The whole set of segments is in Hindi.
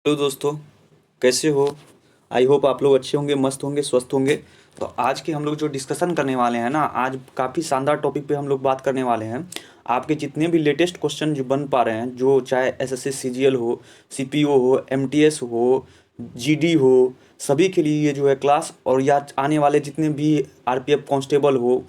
हेलो दोस्तों, कैसे हो? आई होप आप लोग अच्छे होंगे, मस्त होंगे, स्वस्थ होंगे। तो आज के हम लोग जो डिस्कशन करने वाले हैं ना, आज काफ़ी शानदार टॉपिक पे हम लोग बात करने वाले हैं। आपके जितने भी लेटेस्ट क्वेश्चन जो बन पा रहे हैं, जो चाहे एसएससी सीजीएल हो, सीपीओ हो, एमटीएस हो, जीडी हो, सभी के लिए ये जो है क्लास, और या आने वाले जितने भी आरपीएफ कांस्टेबल हो,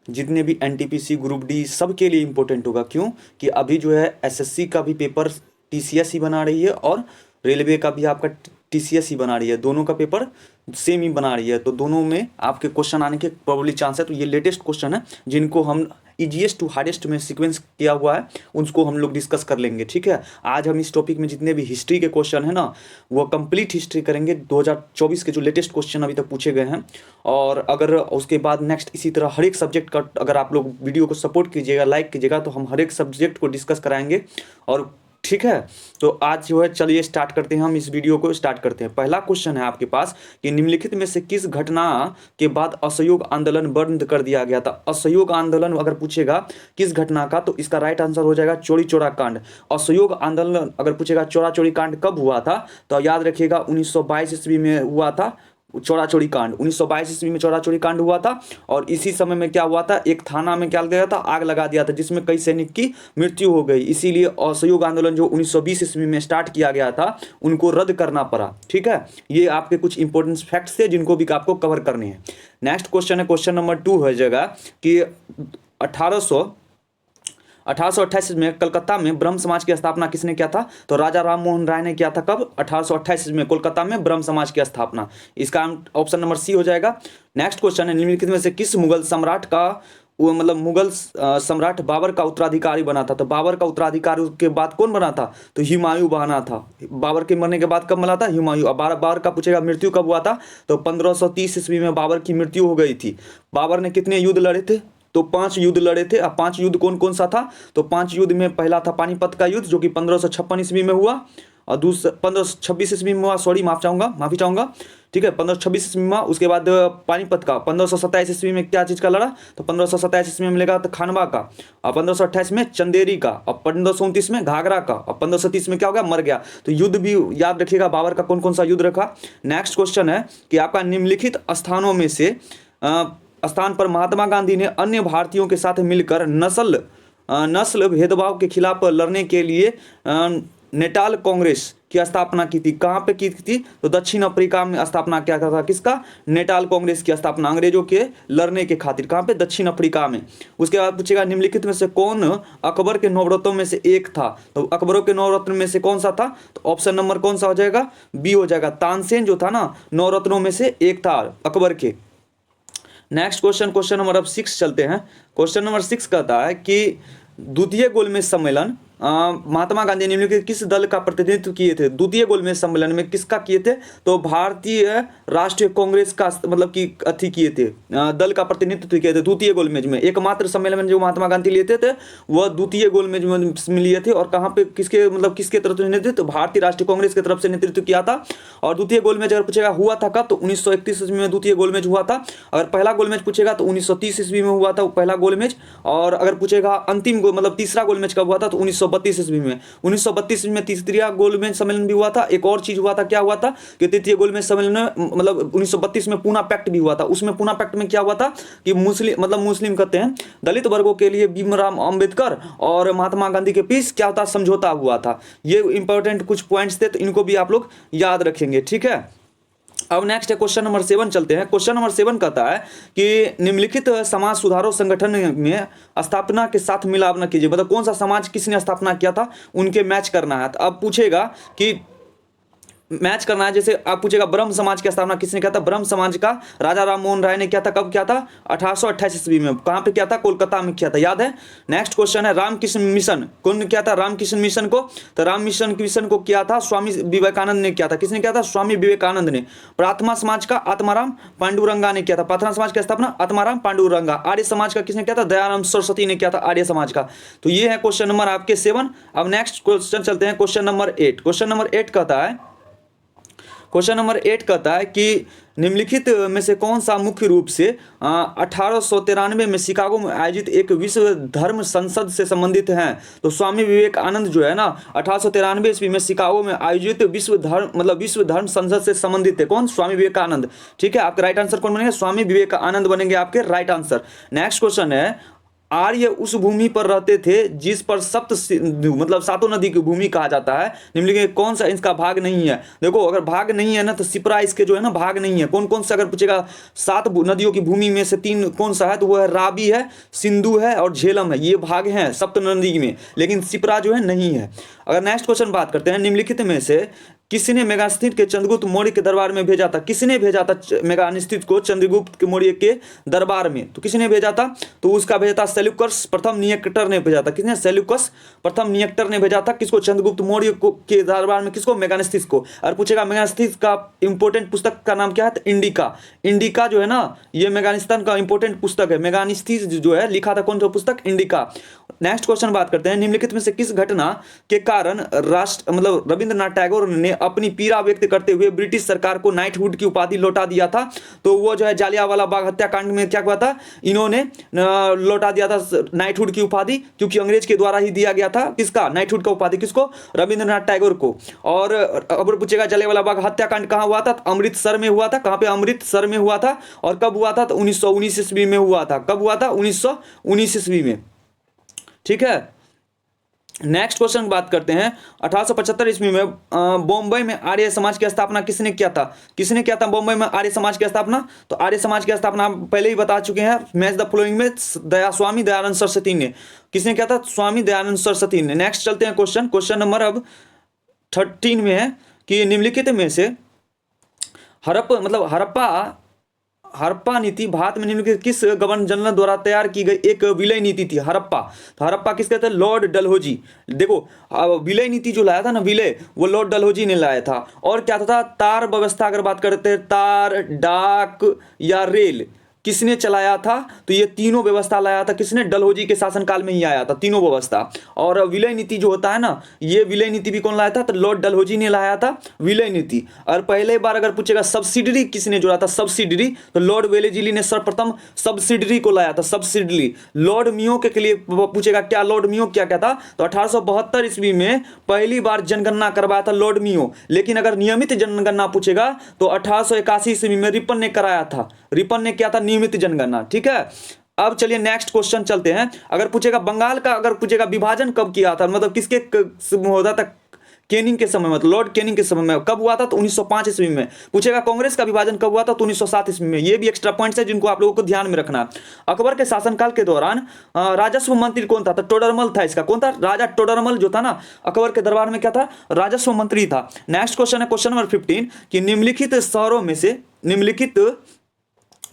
जितने भी एनटीपीसी ग्रुप डी, सब के लिए इम्पोर्टेंट होगा। क्यों कि अभी जो है एसएससी का भी पेपर टीसीएस ही बना रही है, और रेलवे का भी आपका टीसीएस ही बना रही है। दोनों का पेपर सेम ही बना रही है, तो दोनों में आपके क्वेश्चन आने के प्रोबेबली चांस है। तो ये लेटेस्ट क्वेश्चन है जिनको हम ईजीएस्ट टू हार्डेस्ट में सीक्वेंस किया हुआ है, उसको हम लोग डिस्कस कर लेंगे। ठीक है, आज हम इस टॉपिक में जितने भी हिस्ट्री के क्वेश्चन है ना, वो कंप्लीट हिस्ट्री करेंगे। 2024 के जो लेटेस्ट क्वेश्चन अभी तक पूछे गए हैं, और अगर उसके बाद नेक्स्ट इसी तरह हर एक सब्जेक्ट का अगर आप लोग वीडियो को सपोर्ट कीजिएगा, लाइक कीजिएगा, तो हम हर एक सब्जेक्ट को डिस्कस कराएंगे। और ठीक है, तो आज जो है चलिए स्टार्ट करते हैं, हम इस वीडियो को स्टार्ट करते हैं। पहला क्वेश्चन है आपके पास कि निम्नलिखित में से किस घटना के बाद असहयोग आंदोलन बंद कर दिया गया था? असहयोग आंदोलन अगर पूछेगा किस घटना का, तो इसका राइट आंसर हो जाएगा चौरी चौरा कांड। असहयोग आंदोलन अगर पूछेगा चौरा चौरी कांड कब हुआ था, तो याद रखिएगा 1922 ईस्वी में हुआ था चौरा चौरी कांड। 1922 ईस्वी में चौरा चौरी कांड हुआ था, और इसी समय में क्या हुआ था, एक थाना में क्या गया था, आग लगा दिया था, जिसमें कई सैनिक की मृत्यु हो गई। इसीलिए असहयोग आंदोलन जो 1920 ईस्वी में स्टार्ट किया गया था, उनको रद्द करना पड़ा। ठीक है, ये आपके कुछ इंपॉर्टेंट फैक्ट्स थे जिनको भी आपको कवर करने हैं। नेक्स्ट क्वेश्चन है, क्वेश्चन नंबर 2 हो जाएगा कि 1828 में कलकत्ता में ब्रह्म समाज की स्थापना किसने किया था? तो राजा राम मोहन राय ने किया था। कब? 1828 में कोलकाता में ब्रह्म समाज की स्थापना। इसका ऑप्शन नंबर सी हो जाएगा। नेक्स्ट क्वेश्चन है, निम्नलिखित में से किस मुगल सम्राट का वो मतलब मुगल सम्राट बाबर का उत्तराधिकारी बना था? तो बाबर का उत्तराधिकारी के बाद कौन बना था? तो हुमायूं बना था। बाबर के मरने के बाद कब बना था? हुमायूं। अब बाबर का पूछेगा मृत्यु कब हुआ था, तो 1530 ईस्वी में बाबर की मृत्यु हो गई थी। बाबर ने कितने युद्ध लड़े थे? तो 5 युद्ध लड़े थे। अब 5 युद्ध कौन कौन सा था? तो 5 युद्ध में पहला था पानीपत का युद्ध, जो कि 1556 ईस्वी में हुआ, और दूसरा 1526 ईस्वी में हुआ, सॉरी माफी चाहूंगा। ठीक है, 1526 ईस्वी में हुआ। उसके बाद पानीपत का 1527 ईस्वी में क्या चीज़ का लड़ा? तो 1527 ईस्वी में मिलेगा तो खानवा का, और 1528 में चंदेरी का, और 1529 में घाघरा का, और 1530 में क्या हो गया? मर गया। तो युद्ध भी याद रखिएगा, बाबर का कौन कौन सा युद्ध रखा। नेक्स्ट क्वेश्चन है कि आपका निम्नलिखित स्थानों में से स्थान पर महात्मा गांधी ने अन्य भारतीयों के साथ मिलकर नस्ल भेदभाव के खिलाफ लड़ने के लिए नेटाल कांग्रेस की स्थापना की थी। कहाँ पे की थी? तो दक्षिण अफ्रीका में स्थापना किया था। किसका? नेटाल कांग्रेस की स्थापना अंग्रेजों के लड़ने के खातिर। कहाँ पे? दक्षिण अफ्रीका में। उसके बाद पूछेगा निम्नलिखित में से कौन अकबर के नवरत्नों में से एक था? तो अकबरों के नवरत्न में से कौन सा था? तो ऑप्शन नंबर कौन सा हो जाएगा? बी हो जाएगा। तानसेन जो था ना, नवरत्नों में से एक था अकबर के। नेक्स्ट क्वेश्चन, क्वेश्चन नंबर अब 6 चलते हैं। क्वेश्चन नंबर 6 कहता है कि द्वितीय गोलमेज सम्मेलन महात्मा गांधी निम्नलिखित किस दल का प्रतिनिधित्व किए थे? द्वितीय गोलमेज सम्मेलन में किसका किए थे? तो भारतीय राष्ट्रीय कांग्रेस का मतलब कि अथी किए थे, दल का प्रतिनिधित्व किए थे द्वितीय गोलमेज में। एकमात्र सम्मेलन जो महात्मा गांधी लेते थे वह द्वितीय गोलमेज में लिए थे। और कहाँ पे किसके मतलब किसके तरफ से नेतृत्व? भारतीय राष्ट्रीय कांग्रेस की तरफ से नेतृत्व किया था। और द्वितीय गोलमेज अगर पूछेगा हुआ था कब, तो 1931 ईस्वी में द्वितीय गोलमेज हुआ था। अगर पहला गोलमेज पूछेगा तो 1930 ईस्वी में हुआ था पहला गोलमेज। और अगर पूछेगा अंतिम मतलब तीसरा गोलमेज कब हुआ था, तो 1932 ईस्वी में। 1932 में तीसरा गोलमेज सम्मेलन भी हुआ था। एक और चीज हुआ था, क्या हुआ था कि तृतीय गोलमेज सम्मेलन में मतलब 1932 में पूना पैक्ट भी हुआ था। उसमें पूना पैक्ट में क्या हुआ था कि मुस्लिम कहते हैं दलित वर्गों के लिए भीमराव अंबेडकर और महात्मा गांधी के बीच क्या होता, समझौता हुआ था। ये इंपॉर्टेंट कुछ पॉइंट्स थे, तो इनको भी आप लोग याद रखेंगे। ठीक है, अब नेक्स्ट है क्वेश्चन नंबर 7 चलते हैं। क्वेश्चन नंबर 7 कहता है कि निम्नलिखित समाज सुधारों संगठन में स्थापना के साथ मिलाप न कीजिए। मतलब कौन सा समाज किसने स्थापना किया था, उनके मैच करना है। तो अब पूछेगा कि मैच करना है, जैसे आप पूछेगा ब्रह्म समाज की स्थापना किसने किया था? ब्रह्म समाज का राजा राम मोहन राय ने किया था। कब किया था? 1828 ईस्वी में। कहाँ पे किया था? कोलकाता में किया था, याद है। नेक्स्ट क्वेश्चन है रामकृष्ण मिशन कौन किया था? रामकृष्ण मिशन को, तो रामकृष्ण को किया था स्वामी विवेकानंद ने किया था। किसने किया था? स्वामी विवेकानंद ने। प्रार्थना समाज का आत्माराम पांडुरंगा ने किया था। प्रार्थना समाज की स्थापना आत्माराम पांडुरंगा। आर्य समाज का किसने किया था? दयाराम सरस्वती ने किया था आर्य समाज का। तो ये है क्वेश्चन नंबर आपके 7। अब नेक्स्ट क्वेश्चन चलते हैं क्वेश्चन नंबर 8। क्वेश्चन नंबर 8 कहता है क्वेश्चन नंबर 8 कहता है कि निम्नलिखित में से कौन सा मुख्य रूप से 1893 में शिकागो में आयोजित एक विश्व धर्म संसद से संबंधित है? तो स्वामी विवेकानंद जो है ना 1893 ईस्वी में शिकागो में आयोजित विश्व धर्म संसद से संबंधित है। कौन? स्वामी विवेकानंद। ठीक है, आपका राइट आंसर कौन बनेगा? स्वामी विवेकानंद बनेंगे आपके राइट आंसर। नेक्स्ट क्वेश्चन है, आर्य उस भूमि पर रहते थे जिस पर सप्त सिंधु सातों नदी की भूमि कहा जाता है। निम्नलिखित कौन सा इसका भाग नहीं है? देखो, अगर भाग नहीं है ना तो सिपरा इसके जो है ना भाग नहीं है। कौन कौन सा अगर पूछेगा 7 नदियों की भूमि में से 3 कौन सा है, तो वो है रावी है, सिंधु है और झेलम है। ये भाग हैं सप्त नदी में, लेकिन सिपरा जो है नहीं है। अगर नेक्स्ट क्वेश्चन बात करते हैं, निम्नलिखित में से किसने मेगास्थित के चंद्रगुप्त मौर्य के दरबार में भेजा था? किसने भेजा था मेगास्थित को चंद्रगुप्त मौर्य के दरबार में? तो किसने भेजा था? तो उसका भेजा था सेल्यूकस प्रथम निकेटर ने भेजा था। किसने? सेल्यूकस प्रथम निकेटर ने भेजा था। किसको? चंद्रगुप्त मौर्य के दरबार में। किसको? मेगास्थित को। और पूछेगा मेगास्थित का इंपोर्टेंट पुस्तक का नाम क्या है? तो इंडिका। इंडिका जो है ना, ये मेगास्थित का इंपोर्टेंट पुस्तक है। मेगास्थित जो है लिखा था कौन सा पुस्तक? इंडिका। नेक्स्ट क्वेश्चन बात करते हैं, निम्नलिखित में से किस घटना के कारण रविंद्रनाथ टैगोर ने अपनी पीड़ा व्यक्त करते हुए ब्रिटिश सरकार को नाइटहुड की उपाधि लौटा दिया था? तो वो जो है जालियांवाला बाग हत्याकांड में क्या हुआ था? इन्होंने लौटा दिया था नाइटहुड की उपाधि, क्योंकि अंग्रेज के द्वारा ही दिया गया था। किसका? नाइटहुड का उपाधि किसको? रविंद्रनाथ टैगोर को। और अब पूछेगा जालियांवाला बाग हत्याकांड कहाँ हुआ था? अमृतसर में हुआ था। कहाँ पे? अमृतसर में हुआ था। और कब हुआ था? तो 1919 ईस्वी में हुआ था। कब हुआ था? 1919 ईस्वी में। ठीक है, नेक्स्ट क्वेश्चन बात करते हैं, 1875 ईस्वी में बॉम्बे में आर्य समाज की स्थापना किसने किया था? किसने किया था बॉम्बे में आर्य समाज की स्थापना? तो आर्य समाज की स्थापना हम पहले ही बता चुके हैं, मैच द फॉलोइंग में स्वामी दयानंद सरस्वती ने। किसने किया था? स्वामी दयानंद सरस्वती ने। नेक्स्ट चलते हैं क्वेश्चन नंबर अब 13 में है कि निम्नलिखित में से हड़प्पा नीति भारत में निम्नलिखित किस गवर्नर जनरल द्वारा तैयार की गई एक विलय नीति थी? हड़प्पा। तो हड़प्पा किसके थे? लॉर्ड डलहौजी। देखो, विलय नीति जो लाया था ना, विलय, वो लॉर्ड डलहौजी ने लाया था। और क्या था? तार व्यवस्था अगर बात करते हैं, तार, डाक या रेल, किसने चलाया था? तो ये तीनों व्यवस्था लाया था किसने? डलहौजी के शासनकाल में ही आया था तीनों व्यवस्था। और विलय नीति जो होता है ना, ये विलय नीति भी कौन लाया था? तो लॉर्ड डलहौजी ने लाया था विलय नीति। और पहले बार अगर पूछेगा सब्सिडरी किसने जोड़ा था? सब्सिडरी, तो लॉर्ड वेलेस्ली ने सर्वप्रथम सब्सिडरी को लाया था। सब्सिडरी। लॉर्ड मियो के लिए पूछेगा क्या लॉर्ड मियो क्या था? तो 1872 ईस्वी में पहली बार जनगणना करवाया था लॉर्ड मियो। लेकिन अगर नियमित जनगणना पूछेगा तो 1881 ईस्वी में रिपन ने कराया था। रिपन ने किया था नियमित जनगणना। ठीक है, अब चलिए नेक्स्ट क्वेश्चन चलते हैं। अगर पूछेगा बंगाल का विभाजन कब किया था? किसके होता था? कैनिंग के समय में, लॉर्ड कैनिंग के समय में। कब हुआ था? तो 1905 ईस्वी में। पूछेगा कांग्रेस का विभाजन कब हुआ था? तो 1907 ईस्वी में। ये भी एक्स्ट्रा पॉइंट्स है जिनको आप लोगों को ध्यान में रखना। अकबर के शासनकाल के दौरान राजस्व मंत्री कौन था? तो टोडरमल था। इसका कौन था? राजा टोडरमल जो था ना, अकबर के दरबार में क्या था? राजस्व मंत्री था। नेक्स्ट क्वेश्चन है क्वेश्चन नंबर 15 कि निम्नलिखित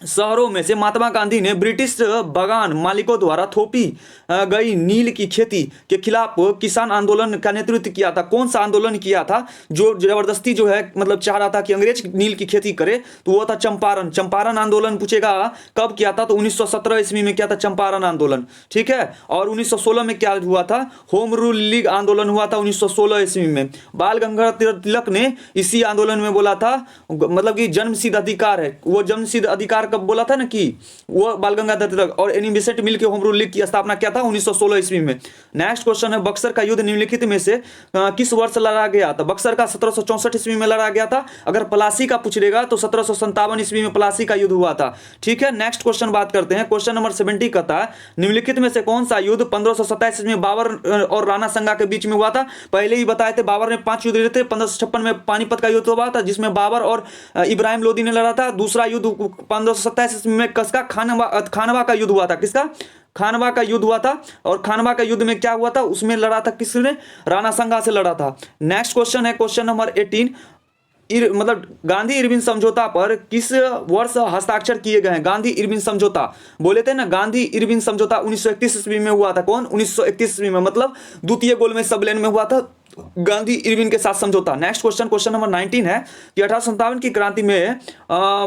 शहरों में से महात्मा गांधी ने ब्रिटिश बागान मालिकों द्वारा थोपी गई नील की खेती के खिलाफ किसान आंदोलन का नेतृत्व किया था? कौन सा आंदोलन किया था जो जबरदस्ती जो है चाह रहा था कि अंग्रेज नील की खेती करे? तो वो था चंपारण आंदोलन। पूछेगा कब किया था? तो 1917 ईस्वी में किया था चंपारण आंदोलन। ठीक है, और 1916 में क्या हुआ था? होम रूल लीग आंदोलन हुआ था 1916 ईस्वी में। बाल गंगाधर तिलक ने इसी आंदोलन में बोला था कि जन्मसिद्ध अधिकार है। वो जन्मसिद्ध अधिकार कब बोला था ना कि वो बाल गंगाधर तिलक। और एनी बेसेंट मिल के होम रूल लीग की स्थापना किया था 1916 ईस्वी में। नेक्स्ट क्वेश्चन है बक्सर का युद्ध निम्नलिखित में से किस वर्ष लड़ा गया था? बक्सर का 1764 ईस्वी में लड़ा गया था। अगर प्लासी का पूछेगा तो 1757 ईस्वी में प्लासी का युद्ध हुआ था। ठीक है, नेक्स्ट क्वेश्चन बात करते हैं। क्वेश्चन नंबर 70 कहता है निम्नलिखित में से कौन सा युद्ध 1527 में बाबर और राणा संगा के बीच में हुआ था? पहले ही बताए थे बाबर ने 5 युद्ध लड़े थे। 1556 में पानीपत का युद्ध हुआ था जिसमें बाबर और इब्राहिम लोदी ने लड़ा था। दूसरा युद्ध 1527 में कसका खानवा का युद्ध हुआ था। किसका? खानवा का युद्ध हुआ था। और खानवा का युद्ध में क्या हुआ था? उसमें लड़ा था किसने? राणा संगा से लड़ा था। नेक्स्ट क्वेश्चन है क्वेश्चन नंबर 18 गांधी इरविन समझौता पर किस वर्ष हस्ताक्षर किए गए हैं? गांधी इरविन समझौता बोले थे ना, गांधी इरविन समझौता 1931 ईस्वी में हुआ था। कौन? 1931 ईस्वी में, द्वितीय गोलमेज सम्मेलन में हुआ था गांधी इरविन के साथ समझौता। नेक्स्ट क्वेश्चन, क्वेश्चन नंबर 19 है कि 1857 की क्रांति में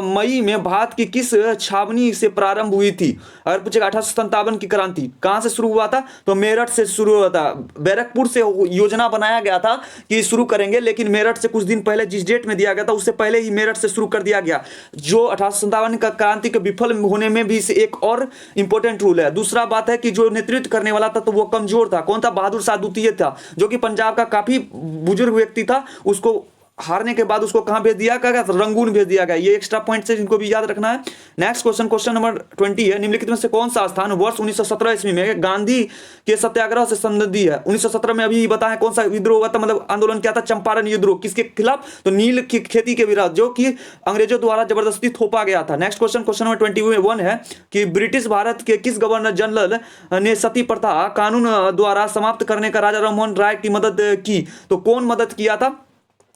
मई में भारत की किस छावनी से प्रारंभ हुई थी। अगर पूछेगा 1857 की क्रांति कहां से शुरू हुआ था, तो मेरठ से शुरू हुआ था। बैरकपुर से योजना बनाया गया था कि शुरू करेंगे, लेकिन मेरठ से कुछ दिन पहले जिस डेट में दिया गया था उससे पहले ही मेरठ से शुरू कर दिया गया। जो 1857 का क्रांति के विफल होने में भी से एक और इंपॉर्टेंट रूल है। दूसरा बात है कि जो नेतृत्व करने वाला था तो वो कमजोर था। कौन था? बहादुर शाह द्वितीय था, जो कि पंजाब का काफी बुजुर्ग व्यक्ति था। उसको हारने के बाद उसको कहां भेज दिया गया? रंगून भेज दिया गया। ये एक्स्ट्रा पॉइंट से इनको भी याद रखना है। नेक्स्ट क्वेश्चन, क्वेश्चन नंबर 20 है, निम्नलिखित में से कौन सा स्थान वर्ष 1917 ईस्वी में गांधी के सत्याग्रह से संबंधित है? 1917 में अभी बताया कौन सा विद्रोह हुआ था, मतलब आंदोलन क्या था? चंपारण विद्रोह। किसके खिलाफ? तो नील की खेती के विरोध, जो कि अंग्रेजों द्वारा जबरदस्ती थोपा गया था। नेक्स्ट क्वेश्चन, क्वेश्चन नंबर 21 है कि ब्रिटिश भारत के किस गवर्नर जनरल ने सती प्रथा कानून द्वारा समाप्त करने का राजा राममोहन राय की मदद की? तो कौन मदद किया था?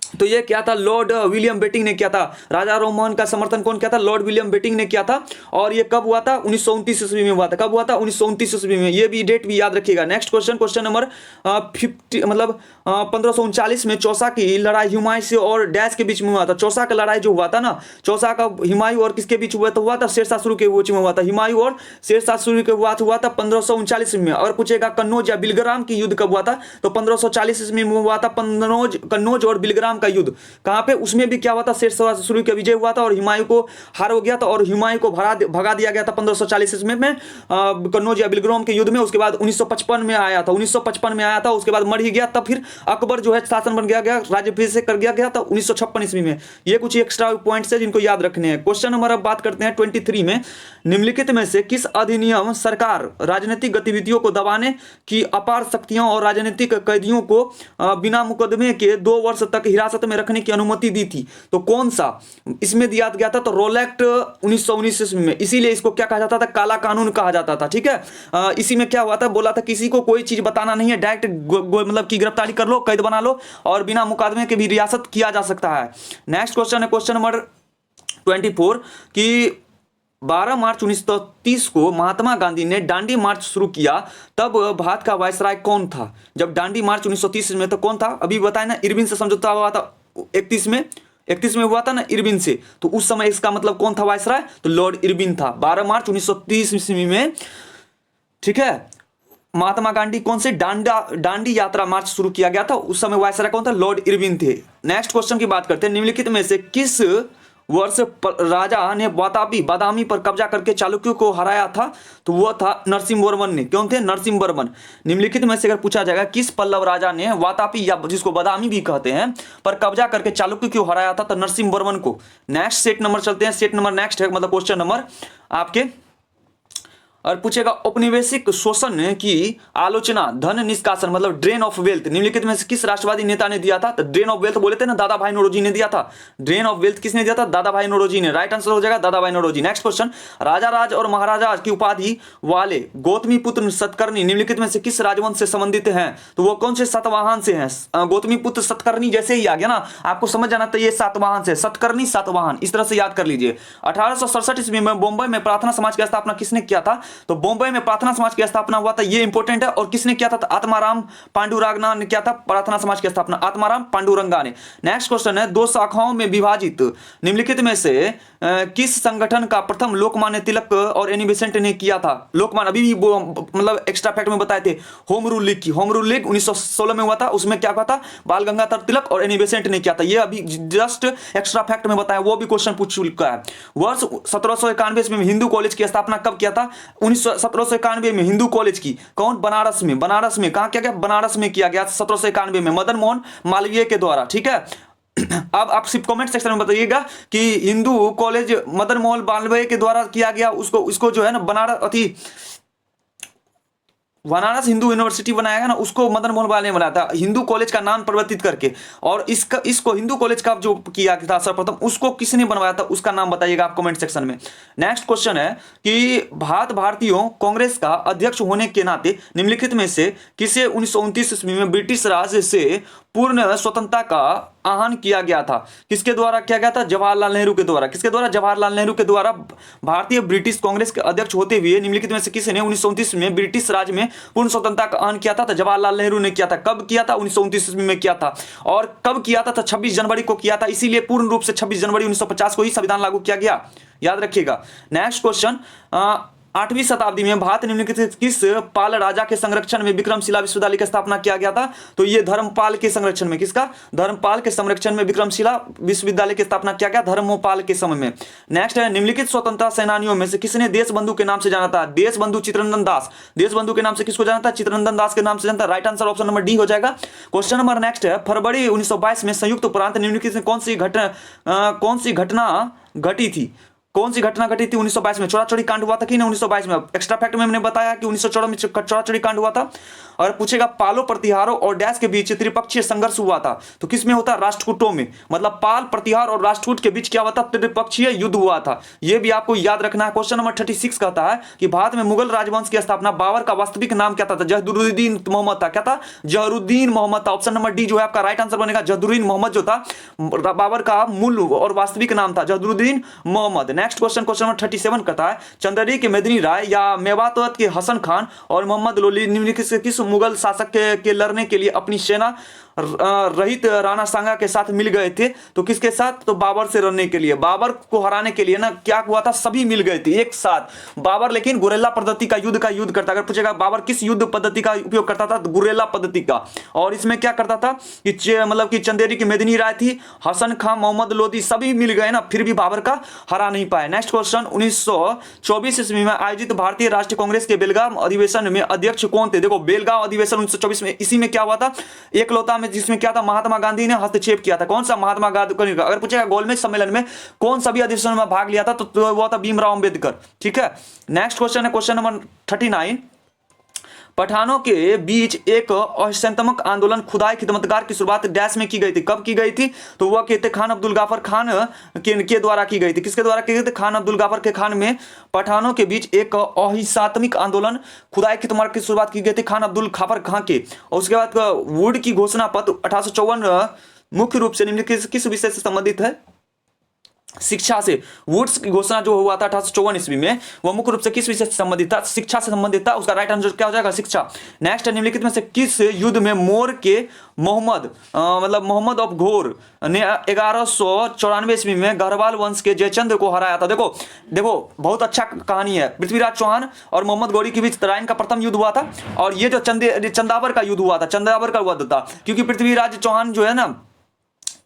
तो ये क्या था? लॉर्ड विलियम बेटिंग ने किया था। राजा राममोहन का समर्थन कौन किया था? लॉर्ड विलियम बेटिंग ने किया था। और ये कब हुआ था? 1929 ईस्वी में हुआ था। कब हुआ था? 1929 ईस्वी में। ये भी डेट भी याद रखिएगा। नेक्स्ट क्वेश्चन, क्वेश्चन नंबर 50, मतलब 1539 में चौसा की लड़ाई हुमायूं से और डैश के बीच में हुआ था। चौसा का लड़ाई जो हुआ था ना, चौसा का हुमायूं और किसके बीच हुआ था? शेरशाह सूरी के बीच में हुआ था। हुमायूं और शेरशाह सूरी के हुआ था 1539 में। और पूछेगा कन्नौज या बिलग्राम की युद्ध कब हुआ था? तो 1540 ईस्वी में हुआ था कन्नौज और बिलग्राम का युद्ध। कहां पे? उसमें भी क्या हुआ था? शेरशाह सूरी का विजय हुआ था और हुमायूं को हार हो गया था और हुमायूं को भगा दिया गया था 1540 ईस्वी में कन्नौज या बिलग्राम के युद्ध में। उसके बाद 1955 में आया था, 1955 में आया था। उसके बाद मर ही गया। तब फिर अकबर जो है शासन बन गया राज्याभिषेक कर गया था 1956 ईस्वी में। ये कुछ एक्स्ट्रा पॉइंट्स है जिनको याद रखने हैं। क्वेश्चन नंबर अब बात करते हैं 23 में, निम्नलिखित में से किस अधिनियम सरकार राजनीतिक गतिविधियों को दबाने की अपार शक्तियों और राजनीतिक कैदियों को बिना मुकदमे के 2 वर्ष तक हिरासत में रखने की अनुमति दी थी? तो कौन सा इसमें दिया गया था? तो रोल एक्ट 1919 ईस्वी में। इसीलिए इसको क्या कहा जाता था? काला कानून कहा जाता था। ठीक है। इसी में क्या हुआ था? बोला था किसी को कोई चीज बताना नहीं है, डायरेक्ट मतलब की गिरफ्तारी कर लो, कैद बना लो और बिना मुकदमे के भी रियासत किया जा सकता है। नेक्स्ट क्वेश्चन है क्वेश्चन नंबर 24 कि 12 मार्च 1930 को महात्मा गांधी ने दांडी मार्च शुरू किया, तब भारत का वायसराय कौन था? जब दांडी मार्च 1930 में तो कौन था? अभी बताया ना, इरविन से समझौता हुआ था 31 में हुआ था ना, इरविन से। तो उस समय इसका मतलब कौन था वायसराय? तो लॉर्ड इरविन था 12 मार्च 1930 ईस्वी में। ठीक है। महात्मा गांधी कौन से दांडी यात्रा मार्च शुरू किया गया था, उस समय वायसराय कौन था? लॉर्ड इरविन थे। नेक्स्ट क्वेश्चन की बात करते हैं, निम्नलिखित में से किस वर्ष राजा ने बादामी पर कब्जा करके चालुक्यों को हराया था? तो वह था नरसिंह वर्मन ने। कौन थे? नरसिंह वर्मन। निम्नलिखित में से अगर पूछा जाएगा किस पल्लव राजा ने वातापी या जिसको बादामी भी कहते हैं पर कब्जा करके चालुक्यों को हराया था? तो नरसिंह वर्मन को। नेक्स्ट सेट नंबर चलते हैं। सेट नंबर नेक्स्ट है, मतलब क्वेश्चन नंबर आपके, और पूछेगा औपनिवेशिक शोषण की आलोचना धन निष्कासन मतलब ड्रेन ऑफ वेल्थ निम्नलिखित में से किस राष्ट्रवादी नेता ने दिया था? तो ड्रेन ऑफ वेल्थ बोले थे ना, दादा भाई नौरोजी ने दिया था। ड्रेन ऑफ वेल्थ किसने दिया था? दादा भाई नौरोजी ने। राइट आंसर हो जाएगा दादा भाई नौरोजी। नेक्स्ट क्वेश्चन, राजा राज और महाराजा की उपाधि वाले गौतमी पुत्र सतकर्णी निम्नलिखित में से किस राजवंश से संबंधित हैं? तो वो कौन से सातवाहन से हैं? गौतमी पुत्र सतकर्णी जैसे ही आ गया ना, आपको समझ जाना तो ये सातवाहन से, सतकर्णी सातवाहन, इस तरह से याद कर लीजिए। 1867 ईस्वी में बॉम्बे में प्रार्थना समाज की स्थापना किसने किया था? तो बॉम्बे में प्रार्थना समाज की स्थापना हुआ था, ये इंपॉर्टेंट है। और किसने किया था? आत्माराम पांडुरंगा ने किया था प्रार्थना समाज की स्थापना, आत्माराम पांडुरंगा ने। नेक्स्ट क्वेश्चन है, 2 शाखाओं में विभाजित निम्नलिखित में से किस संगठन का प्रथम लोकमान्य तिलक और एनी बेसेंट ने किया था? लोकमान्य अभी भी मतलब एक्स्ट्रा फैक्ट में बताए थे, होम रूल लीग की। होम रूल लीग 1916 में हुआ था, उसमें क्या हुआ था? बाल गंगाधर तिलक और एनी बेसेंट ने किया था। ये अभी जस्ट एक्स्ट्रा फैक्ट में बताया, वो भी क्वेश्चन पूछ चुका है। वर्ष 1791 में हिंदू कॉलेज की स्थापना कब किया था? 1791 में हिंदू कॉलेज की। कौन? बनारस में। बनारस में कहां किया गया? बनारस में किया गया 1791 में, मदन मोहन मालवीय के द्वारा। ठीक है। अब आप सिर्फ कमेंट सेक्शन में बताइएगा कि हिंदू कॉलेज मदन मोहन मालवीय के द्वारा किया गया, उसको जो है ना बनारस हिंदू यूनिवर्सिटी बनाया गया ना, उसको मदन मोहन मालवीय ने बनाया था हिंदू कॉलेज का नाम परिवर्तित करके। और इसको हिंदू कॉलेज का जो किया था सर्वप्रथम, उसको किसने बनवाया था, उसका नाम बताइएगा आप कमेंट सेक्शन में। नेक्स्ट क्वेश्चन है कि भारतीयों कांग्रेस का अध्यक्ष होने के नाते निम्नलिखित में से किसे 1929 ईस्वी में ब्रिटिश राज से पूर्ण स्वतंत्रता का आहन किया गया था। किसके द्वारा किया गया था? जवाहरलाल नेहरू के द्वारा। किसके द्वारा? जवाहरलाल नेहरू के द्वारा भारतीय ब्रिटिश कांग्रेस के अध्यक्ष होते हुए निम्नलिखित में से किसने 1929 में ब्रिटिश राज में पूर्ण स्वतंत्रता का आहन किया था? तो जवाहरलाल नेहरू ने किया था। कब किया था? 1929 में किया था। और कब किया था? तो 26 जनवरी को किया था। इसीलिए पूर्ण रूप से 26 जनवरी 1950 को ही संविधान लागू किया गया, याद रखिएगा। नेक्स्ट क्वेश्चन, 8वीं शताब्दी में भारत निम्नलिखित किस पाल राजा के संरक्षण में विक्रमशिला विश्वविद्यालय की स्थापना किया गया था? तो ये धर्मपाल के संरक्षण में। किसका? धर्मपाल के संरक्षण में विक्रमशिला विश्वविद्यालय की स्थापना किया गया धर्मपाल के समय में। नेक्स्ट है, निम्नलिखित स्वतंत्रता सेनानियों में से किसने देशबंधु के नाम से जाना था? देशबंधु चित्तरंजन दास। देशबंधु के नाम से किसको जाना था? चित्तरंजन दास के नाम से जाना था। Right answer option number D हो जाएगा। क्वेश्चन नंबर नेक्स्ट है, फरवरी 1922 में संयुक्त प्रांत निम्नलिखित कौन सी घटना घटी थी? कौन सी घटना घटी थी 1922 में? चौरा चौरी कांड हुआ था कि नहीं 1922 में? एक्स्ट्रा फैक्ट में हमने बताया कि 1914 में चौरा चौरी कांड हुआ था। और पूछेगा पालो प्रतिहारों और डैश के बीच त्रिपक्षीय संघर्ष हुआ था, तो किस में होता है? राष्ट्रकूटों में। मतलब पाल प्रतिहार और राष्ट्रकूट के बीच क्या हुआ था? त्रिपक्षीय युद्ध हुआ था। यह भी आपको याद रखना है। क्वेश्चन नंबर 36 कहता है कि भारत में मुगल राजवंश की स्थापना बाबर का वास्तविक नाम क्या था? जहरुद्दीन मोहम्मद था। क्या था? जहरुद्दीन मोहम्मद था। ऑप्शन नंबर डी जो है आपका राइट आंसर बनेगा। जहरुद्दीन मोहम्मद जो था बाबर का मूल और वास्तविक नाम था Zahiruddin Mohammad. Next question, question number 37 कहता है चंदेरी के मेदिनी राय या मेवात के हसन खान और मोहम्मद लोली निम्नलिखित से किस मुगल शासक के लड़ने के लिए अपनी सेना रहित राणा सांगा के साथ मिल गए थे? तो किसके साथ? तो बाबर से लड़ने के लिए। बाबर को हराने के लिए ना क्या हुआ था? सभी मिल गए थे एक साथ। बाबर लेकिन गुरेला पद्धति का युद्ध करता। अगर पूछेगा बाबर किस युद्ध पद्धति का उपयोग करता था? तो गुरेला पद्धति का। और इसमें क्या करता था कि मतलब कि चंदेरी की मेदिनी राय थी, हसन खान, मोहम्मद लोदी सभी मिल गए ना, फिर भी बाबर का हरा नहीं पाए। नेक्स्ट क्वेश्चन, 1924 ईस्वी में आयोजित भारतीय राष्ट्रीय कांग्रेस के बेलगाम अधिवेशन में अध्यक्ष कौन थे? देखो बेलगाम अधिवेशन 1924 में, इसी में क्या हुआ था? एकलौता जिसमें क्या था? महात्मा गांधी ने हस्तक्षेप किया था। कौन सा? महात्मा गांधी। अगर पूछेगा गोलमेज सम्मेलन में कौन सभी अधिवेशन में भाग लिया था? तो वो था भीमराव अंबेडकर। ठीक है। नेक्स्ट क्वेश्चन है क्वेश्चन नंबर 39, पठानों के बीच एक असहयोग आंदोलन खुदाई खिदमतगार की शुरुआत डैश में की गई थी। कब की गई थी? तो वह कहते खान अब्दुल गाफर खान के द्वारा की गई थी। किसके द्वारा की गई थी? खान अब्दुल गाफर के खान में पठानों के बीच एक असहयोग आंदोलन खुदाई खिदमत की शुरुआत की गई थी खान अब्दुल गाफर खान के। और उसके बाद वुड की घोषणा पत्र 1854 मुख्य रूप से निम्नलिखित किस विषय से संबंधित है? शिक्षा से। वुड्स की घोषणा जो हुआ था 1854 ईस्वी में, वह मुख्य रूप से किस विषय से संबंधित था? शिक्षा से संबंधित था। उसका राइट आंसर क्या हो जाएगा? शिक्षा। नेक्स्ट, निम्नलिखित में से किस युद्ध में मोर के मोहम्मद ऑफ घोर ने 1194 ईस्वी में गढ़वाल वंश के जयचंद्र को हराया था? देखो बहुत अच्छा कहानी है। पृथ्वीराज चौहान और मोहम्मद गौरी के बीच तराइन का प्रथम युद्ध हुआ था। और ये जो चंदावर का युद्ध हुआ था, चंदावर का युद्ध था, क्योंकि पृथ्वीराज चौहान जो है ना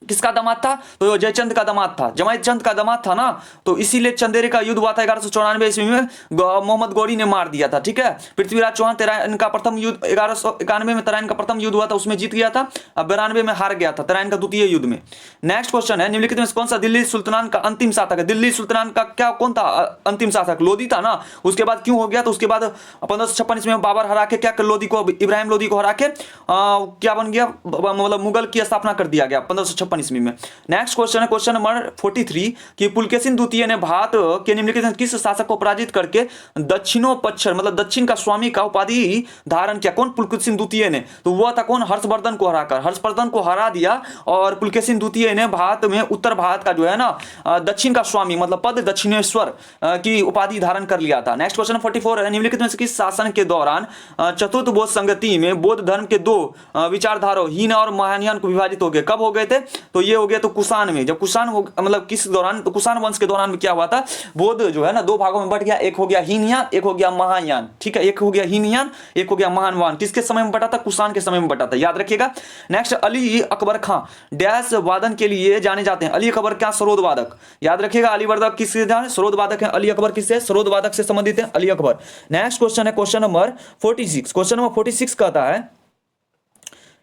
किसका दामाद था? तो जयचंद का दामाद था, जमाईचंद का दामाद था ना। तो इसीलिए चंदेरी का युद्ध हुआ था 1194 ईस्वी में, मोहम्मद गौरी ने मार दिया था। ठीक है। पृथ्वीराज चौहान तराइन का प्रथम युद्ध 1191 में तराइन का प्रथम युद्ध हुआ था, उसमें जीत गया था। 92 में हार गया था तराइन का द्वितीय युद्ध में। नेक्स्ट क्वेश्चन है, निम्नलिखित में कौन सा दिल्ली सुल्तान का अंतिम शासक है? दिल्ली सुल्तान का क्या कौन था अंतिम शासक? लोदी था ना। उसके बाद क्यों हो गया? तो उसके बाद 1556 ईस्वी में बाबर हरा के क्या कर लोदी को, इब्राहिम लोदी को हरा के क्या बन गया? मतलब मुगल की स्थापना कर दिया गया 1556 ईस्वी में। नेक्स्ट क्वेश्चन है क्वेश्चन नंबर 43 कि पुलकेशिन द्वितीय ने भारत के निम्नलिखित किस शासक को पराजित करके दक्षिणोपच्छर मतलब दक्षिण का स्वामी का उपाधि धारण किया? कौन? पुलकेशिन द्वितीय ने। तो वह था कौन? हर्षवर्धन को हराकर। हर्षवर्धन को हरा दिया और पुलकेशिन द्वितीय ने भारत में उत्तर भारत का जो है ना दक्षिण का स्वामी मतलब पद दक्षिणेश्वर की उपाधि धारण कर लिया था। नेक्स्ट क्वेश्चन 44 है, निम्नलिखित में से किस शासन के दौरान चतुर्थ बौद्ध संगति में बौद्ध धर्म के दो विचारधाराओं हीन और महायान को विभाजित हो गए? कब हो गए थे? तो ये हो गया तो कुषाण में। जब कुषाण मतलब किस दौरान? तो कुषाण वंश के दौरान में क्या हुआ था? बौद्ध जो है ना दो भागों में बट गया, एक हो गया हीनयान, एक हो गया महायान। ठीक है, एक हो गया हीनयान, एक हो गया महायान। किसके समय में बटा था? कुषाण के समय में बटा था, याद रखिएगा। नेक्स्ट, अली अकबर खां डैश वादन के लिए जाने जाते हैं? अली अकबर क्या? सरोद वादक, याद रखिएगा। अली वादक किससे जाने? सरोद वादक है। अली अकबर किससे? सरोद वादक से संबंधित है अली अकबर। नेक्स्ट क्वेश्चन है क्वेश्चन नंबर 46। क्वेश्चन नंबर 46 कहता है,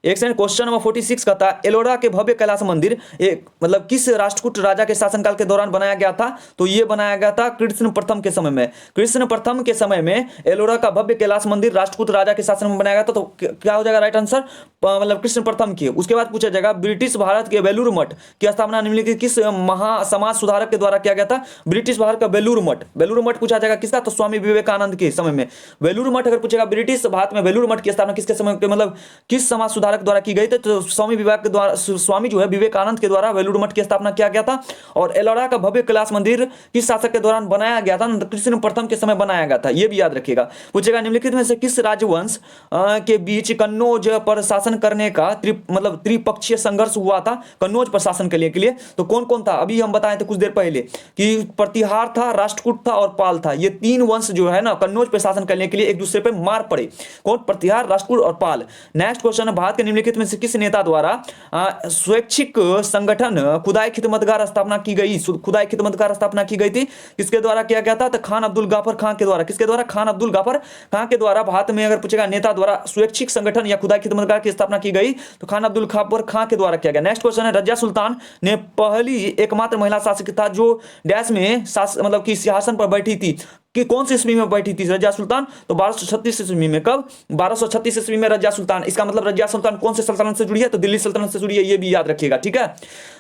एक सेकंड, क्वेश्चन नंबर 46 कहता है एलोरा के भव्य कैलाश मंदिर एक मतलब किस राष्ट्रकूट राजा के शासनकाल के दौरान बनाया गया था? तो ये बनाया गया था कृष्ण प्रथम के समय में। कृष्ण प्रथम के समय में एलोरा का भव्य कैलाश मंदिर राष्ट्रकूट राजा के शासन में बनाया गया था। तो क्या हो जाएगा राइट आंसर? मतलब कृष्ण प्रथम की। उसके बाद पूछा जाएगा ब्रिटिश भारत के बेलूर मठ की स्थापना निम्नलिखित किस महा समाज सुधारक के द्वारा किया गया था? ब्रिटिश भारत का बेलूर मठ। बेलूर मठ पूछा जाएगा किसका? तो स्वामी विवेकानंद के समय में बेलूर मठ। अगर पूछेगा ब्रिटिश भारत में बेलूर मठ की स्थापना किसके समय मतलब किस समाज सुधारक द्वारा की गई थी। तो स्वामी विवेक के द्वारा, स्वामी जो है विवेकानंद के द्वारा वेलूर मठ की स्थापना किया गया था। और एलोरा का भव्य कैलाश मंदिर किस शासक के दौरान बनाया गया था? कृष्ण प्रथम के समय बनाया गया था, ये भी याद रखिएगा। पूछेगा निम्नलिखित में से किस राजवंश के बीच कन्नौज पर शासन करने का मतलब त्रिपक्षीय संघर्ष हुआ था कन्नौज पर शासन करने के लिए? तो कौन कौन था? अभी हम बताए थे कुछ देर पहले कि प्रतिहार था, राष्ट्रकूट था और पाल था। ये तीन वंश जो है ना कन्नौज पर शासन करने के लिए एक दूसरे पर मार पड़े। कौन? प्रतिहार, राष्ट्रकूट और पाल। नेक्स्ट क्वेश्चन है, भारत के निम्नलिखित में से किस नेता द्वारा स्वैच्छिक संगठन खुदाई खिदमतगार स्थापना की गई? खुदाई खिदमतगार स्थापना की गई थी, किसके द्वारा किया गया था? तो खान अब्दुल गाफर खान के द्वारा। किसके द्वारा? खान अब्दुल गाफर खान के द्वारा। भारत में अगर पूछेगा नेता द्वारा स्वैच्छिक संगठन या खुदाई खिदमतगार की स्थापना की गई तो खान अब्दुल गाफर खान के द्वारा किया गया। नेक्स्ट क्वेश्चन है, रजिया सुल्तान ने पहली एकमात्र महिला शासक था जो डैश में मतलब कि सिंहासन पर बैठी थी, कि कौन सी ईस्वी में बैठी थी रजिया सुल्तान? तो 1236 ईस्वी में। कब? 1236 ईस्वी में रजिया सुल्तान। इसका मतलब रजिया सुल्तान कौन से सल्तनत से जुड़ी है? तो दिल्ली सल्तनत से जुड़ी है, ये भी याद रखिएगा, ठीक है।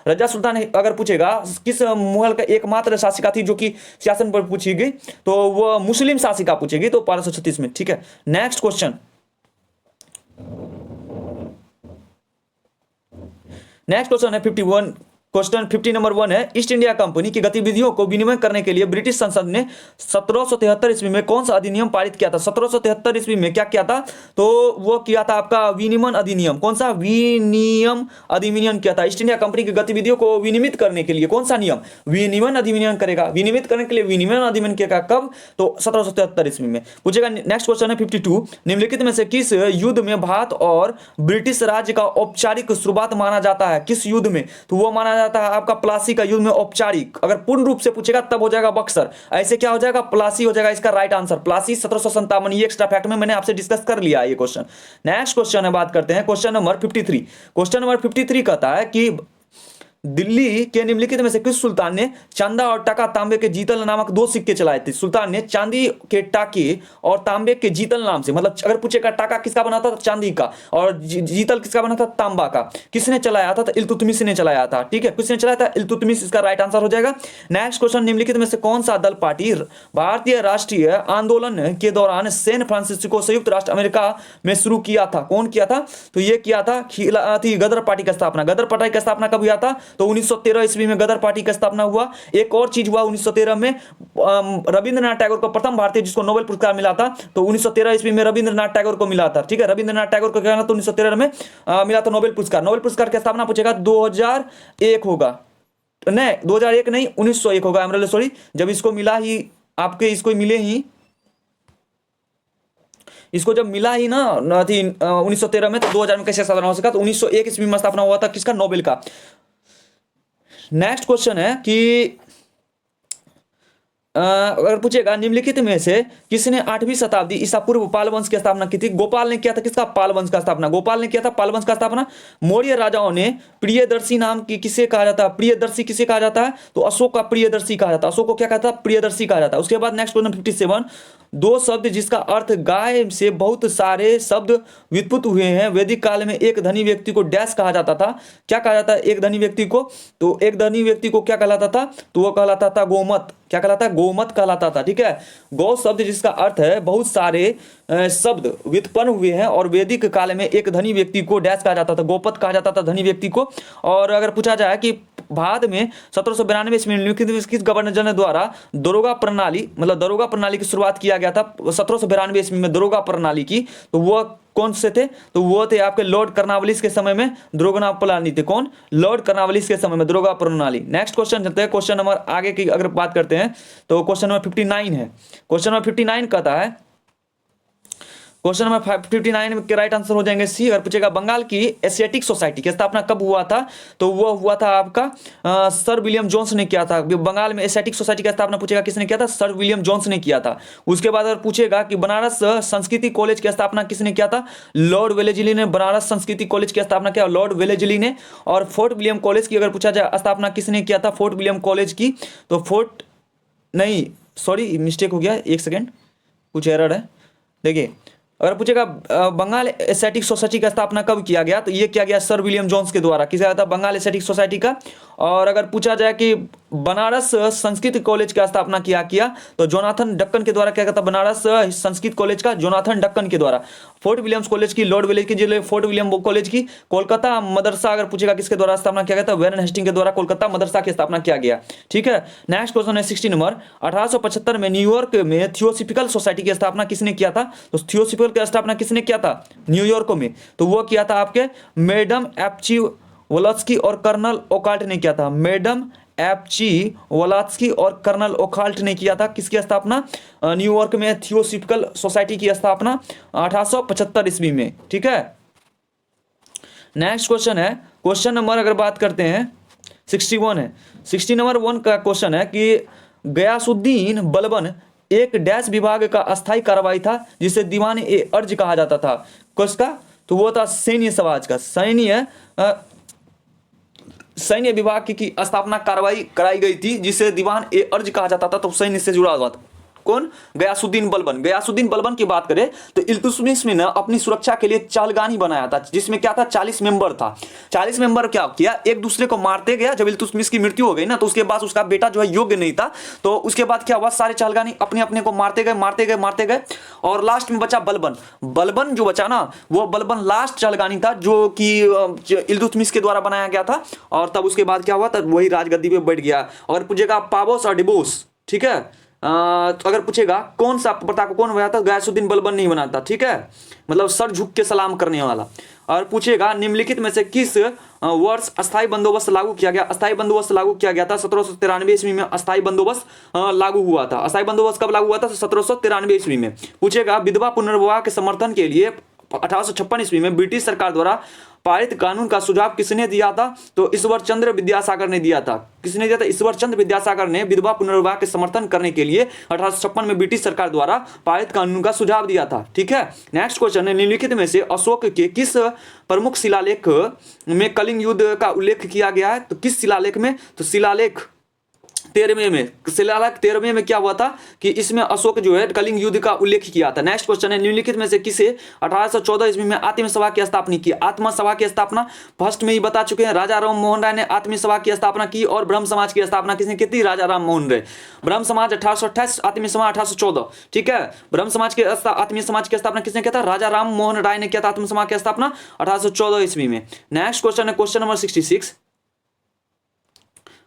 रजिया सुल्तान अगर पूछेगा किस मुगल का एकमात्र शासिका थी जो कि सिंहासन पर पूछी गई, तो वह मुस्लिम शासिका पूछेगी, तो 1236 में, ठीक है। नेक्स्ट क्वेश्चन, नेक्स्ट क्वेश्चन है 51। क्वेश्चन 50 नंबर 1 है, ईस्ट इंडिया कंपनी की गतिविधियों को विनिमय करने के लिए ब्रिटिश संसद ने 1773 ईस्वी में कौन सा अधिनियम पारित किया था? 1773 ईस्वी में क्या किया था? तो वो किया था आपका विनिमय अधिनियम। कौन सा? विनिमय अधिनियम किया था। ईस्ट इंडिया कंपनी की गतिविधियों को विनियमित करने के लिए कौन सा नियम? विनिमय अधिनियम करेगा। विनियमित करने के लिए विनिमय अधिनियम किया। कब? तो 1773 ईस्वी में। पूछेगा नेक्स्ट क्वेश्चन है 52, निम्नलिखित में से किस युद्ध में भारत और ब्रिटिश राज्य का औपचारिक शुरुआत माना जाता है? किस युद्ध में? तो वो माना जाता है आपका प्लासी का युद्ध में औपचारिक। अगर पूर्ण रूप से पूछेगा तब हो जाएगा बक्सर, ऐसे क्या हो जाएगा? प्लासी हो जाएगा इसका राइट आंसर। प्लासी 1757। ये एक्स्ट्रा फैक्ट में मैंने आपसे डिस्कस कर लिया ये क्वेश्चन। नेक्स्ट क्वेश्चन है, बात करते हैं क्वेश्चन नंबर 53। क्वेश्चन नंबर 53 कहता है कि दिल्ली के निम्नलिखित में से किस सुल्तान ने चांदा और टाका तांबे के जीतल नामक दो सिक्के चलाए थे? सुल्तान ने चांदी के टाके और तांबे के जीतल नाम से, मतलब अगर पूछेगा टाका किसका बना था? चांदी का। और जीतल किसका बना था? तांबा का। किसने चलाया था? तो इल्तुतमिश ने चलाया था, ठीक है। किसने चलाया था? इल्तुतमिश, इसका राइट आंसर हो जाएगा। नेक्स्ट क्वेश्चन, निम्नलिखित में से कौन सा दल पार्टी भारतीय राष्ट्रीय आंदोलन के दौरान सैन फ्रांसिस्को संयुक्त राष्ट्र अमेरिका में शुरू किया था? कौन किया था? तो ये किया था गदर पार्टी का स्थापना। गदर पार्टी का स्थापना कब हुआ था? तो 1913 ईस्वी में गदर पार्टी का स्थापना हुआ। एक और चीज हुआ 1913 में, रविंद्रनाथ टैगोर को प्रथम भारतीय जिसको नोबेल पुरस्कार मिला था, तो 1913 ईस्वी में रविंद्रनाथ टैगोर को मिला था, ठीक है। रविंद्रनाथ टैगोर को क्या, तो 1913 में मिला था नोबेल पुरस्कार। नोबेल पुरस्कार की स्थापना पूछेगा 2001 होगा, नहीं 2001 नहीं 1901 होगा, आई एम रियली सॉरी। जब इसको मिला ही आपके, इसको मिले ही, इसको जब मिला ही ना 1913 में, तो 2000 में कैसे स्थापना हो सका? तो 1901 ईस्वी में स्थापना हुआ था किसका? नोबेल का। नेक्स्ट क्वेश्चन है कि अगर पूछेगा निम्नलिखित में से किसने 8वीं शताब्दी ईसा पूर्व पाल वंश की स्थापना की थी? गोपाल ने किया था। किसका? पाल वंश का स्थापना। गोपाल ने किया था पाल वंश का स्थापना। मौर्य राजाओं ने प्रियदर्शी नाम की किसे कहा जाता है? प्रियदर्शी किसे कहा जाता है? तो अशोक का प्रियदर्शी कहा जाता है। अशोक को क्या कहता है? प्रियदर्शी कहा जाता है। उसके बाद नेक्स्ट क्वेश्चन 57, दो शब्द जिसका अर्थ गाय से बहुत सारे शब्द व्युत्पन्न हुए हैं, वैदिक काल में एक धनी व्यक्ति को डैश कहा जाता था। क्या कहा जाता है एक धनी व्यक्ति को? तो एक धनी व्यक्ति को क्या कहलाता था? तो वो कहलाता था गोमत। क्या कहलाता है? गोमत कहलाता था, ठीक है। गौ शब्द जिसका अर्थ है बहुत सारे शब्द व्युत्पन्न हुए हैं, और वैदिक काल में एक धनी व्यक्ति को डैश कहा जाता था, गोपत कहा जाता था धनी व्यक्ति को। और अगर पूछा जाए कि भारत में 1792 ईस्वी में निम्नलिखित किस गवर्नर जनरल द्वारा दरोगा प्रणाली, मतलब दरोगा प्रणाली की शुरुआत किया गया था 1792 ईस्वी में दरोगा प्रणाली की? तो वह कौन से थे? तो वो थे आपके लॉर्ड कर्नवालिस के समय में दरोगा प्रणाली थे। कौन? लॉर्ड कर्नवालिस के समय में दरोगा प्रणाली। नेक्स्ट क्वेश्चन चलते हैं, क्वेश्चन नंबर आगे की अगर बात करते हैं तो क्वेश्चन नंबर 59 है। क्वेश्चन नंबर 59 कहता है, क्वेश्चन नंबर 59 के राइट आंसर हो जाएंगे सी। अगर पूछेगा बंगाल की एशियाटिक सोसाइटी की स्थापना कब हुआ था? तो वो हुआ था आपका सर विलियम जोन्स ने किया था। बंगाल में एशियाटिक सोसाइटी की स्थापना पूछेगा किसने किया था? सर विलियम जोन्स ने किया था। उसके बाद अगर पूछेगा कि बनारस संस्कृति कॉलेज की स्थापना किसने किया था? लॉर्ड वेलेजली ने बनारस संस्कृति कॉलेज की स्थापना किया, लॉर्ड वेलेजली ने। और फोर्ट विलियम कॉलेज की अगर पूछा जाए स्थापना किसने किया था? फोर्ट विलियम कॉलेज की, तो फोर्ट नहीं, सॉरी मिस्टेक हो गया, एक सेकेंड, कुछ एरर है। देखिए अगर पूछेगा बंगाल एशियाटिक सोसाइटी का स्थापना कब किया गया? तो ये किया गया सर विलियम जोन्स के द्वारा। किसे था? बंगाल एशियाटिक सोसाइटी का। और अगर पूछा जाए कि बनारस संस्कृत कॉलेज का स्थापना किया तो जोनाथन डक्कन के द्वारा क्या कहता है, बनारस संस्कृत कॉलेज का जोनाथन डक्कन के द्वारा। फोर्ट विलियम्स कॉलेज की, लॉर्ड विलेज की, जिले फोर्ट विलियम कॉलेज की। कोलकाता मदरसा अगर पूछेगा किसके द्वारा स्थापना किया गया था, वेरन हेस्टिंग के द्वारा कोलकाता मदरसा की स्थापना किया गया। ठीक है, नेक्स्ट क्वेश्चन है 60 नंबर। 1875 में न्यूयॉर्क में थियोसॉफिकल सोसाइटी की स्थापना किसने किया था? तो थियोसॉफिकल की स्थापना किसने किया था न्यूयॉर्क में? तो वो किया था आपके मैडम एप्ची वोलास्की और कर्नल ओकाल्ट ने किया था। मैडम एप्ची वोलास्की और कर्नल ओकाल्ट ने किया था किसकी स्थापना? न्यूयॉर्क में थियोसॉफिकल सोसाइटी की स्थापना 1875 ईस्वी में। ठीक है, नेक्स्ट क्वेश्चन है, क्वेश्चन नंबर अगर बात करते हैं 61 है। 60 नंबर 1 का क्वेश्चन है कि गयासुद्दीन बलबन एक डैश विभाग का अस्थायी कार्रवाई था जिसे दीवान ए अर्ज कहा जाता था। किसका? तो वो था सैन्य समाज का। सैन्य विभाग की स्थापना कार्रवाई कराई गई थी जिसे दीवान ए अर्ज कहा जाता था, तो सैन्य से जुड़ा हुआ था। कौन? गयासुद्दीन बलबन। गयासुद्दीन बलबन की बात करें तो इल्तुतमिश ने अपनी सुरक्षा के लिए चहलगानी बनाया था जिसमें क्या था, 40 मेंबर था। 40 मेंबर क्या किया, एक दूसरे को मारते गया। जब इल्तुतमिश की मृत्यु हो गई ना, तो उसके बाद उसका बेटा जो है योग्य नहीं था, तो उसके बाद क्या हुआ, सारे चहलगानी अपने अपने को मारते गए और लास्ट में बचा बलबन। बलबन जो बचा ना, वो बलबन लास्ट चहलगानी था जो कि इल्तुतमिश के द्वारा बनाया गया था। और तब उसके बाद क्या हुआ, तब वही राजगद्दी पे बैठ गया। अगर पूछेगा पाबोस और डिबोस, ठीक है, तो अगर पूछेगा कौन सा प्रथा को कौन बनाता, गयासुद्दीन बलबन नहीं बनाता। ठीक है, मतलब सर झुक के सलाम करने वाला। और पूछेगा निम्नलिखित में से किस वर्ष अस्थायी बंदोबस्त लागू किया गया? अस्थायी बंदोबस्त लागू किया गया था 1793 ईस्वी में। अस्थायी बंदोबस्त लागू हुआ था। अस्थायी बंदोबस्त कब लागू हुआ था? 1793 ईस्वी में। पूछेगा विधवा पुनर्विवाह के समर्थन के लिए 1856 ईस्वी में ब्रिटिश सरकार द्वारा पारित कानून का सुझाव किसने दिया था? तो ईश्वर चंद्र विद्यासागर ने दिया था। किसने दिया था? ईश्वर चंद्र विद्यासागर ने विधवा पुनर्विवाह के समर्थन करने के लिए 1856 में ब्रिटिश सरकार द्वारा पारित कानून का सुझाव दिया था। ठीक है, नेक्स्ट क्वेश्चन है, निम्नलिखित में से अशोक के किस प्रमुख शिलालेख में कलिंग युद्ध का उल्लेख किया गया है? तो किस शिलालेख में? तो शिलालेख 13वें में। शिलालेख 13वें में क्या हुआ था कि इसमें अशोक जो है कलिंग युद्ध का उल्लेख किया था। नेक्स्ट क्वेश्चन है, निम्नलिखित में से किसे 1814 ईस्वी में आत्मीय सभा की स्थापना की? आत्मा सभा की स्थापना फर्स्ट में ही बता चुके हैं, राजा राम मोहन राय ने आत्मीय सभा की स्थापना की। और ब्रह्म समाज की स्थापना किसने की थी? राजा राम मोहन राय। ब्रह्म समाज 1828, आत्मीय सभा 1814। ठीक है, ब्रह्म समाज के आत्मीय समाज की स्थापना किसने किया था? राजा राम मोहन राय ने किया था आत्मीय समाज की स्थापना 1814 ईस्वी में। नेक्स्ट क्वेश्चन है, क्वेश्चन नंबर 66।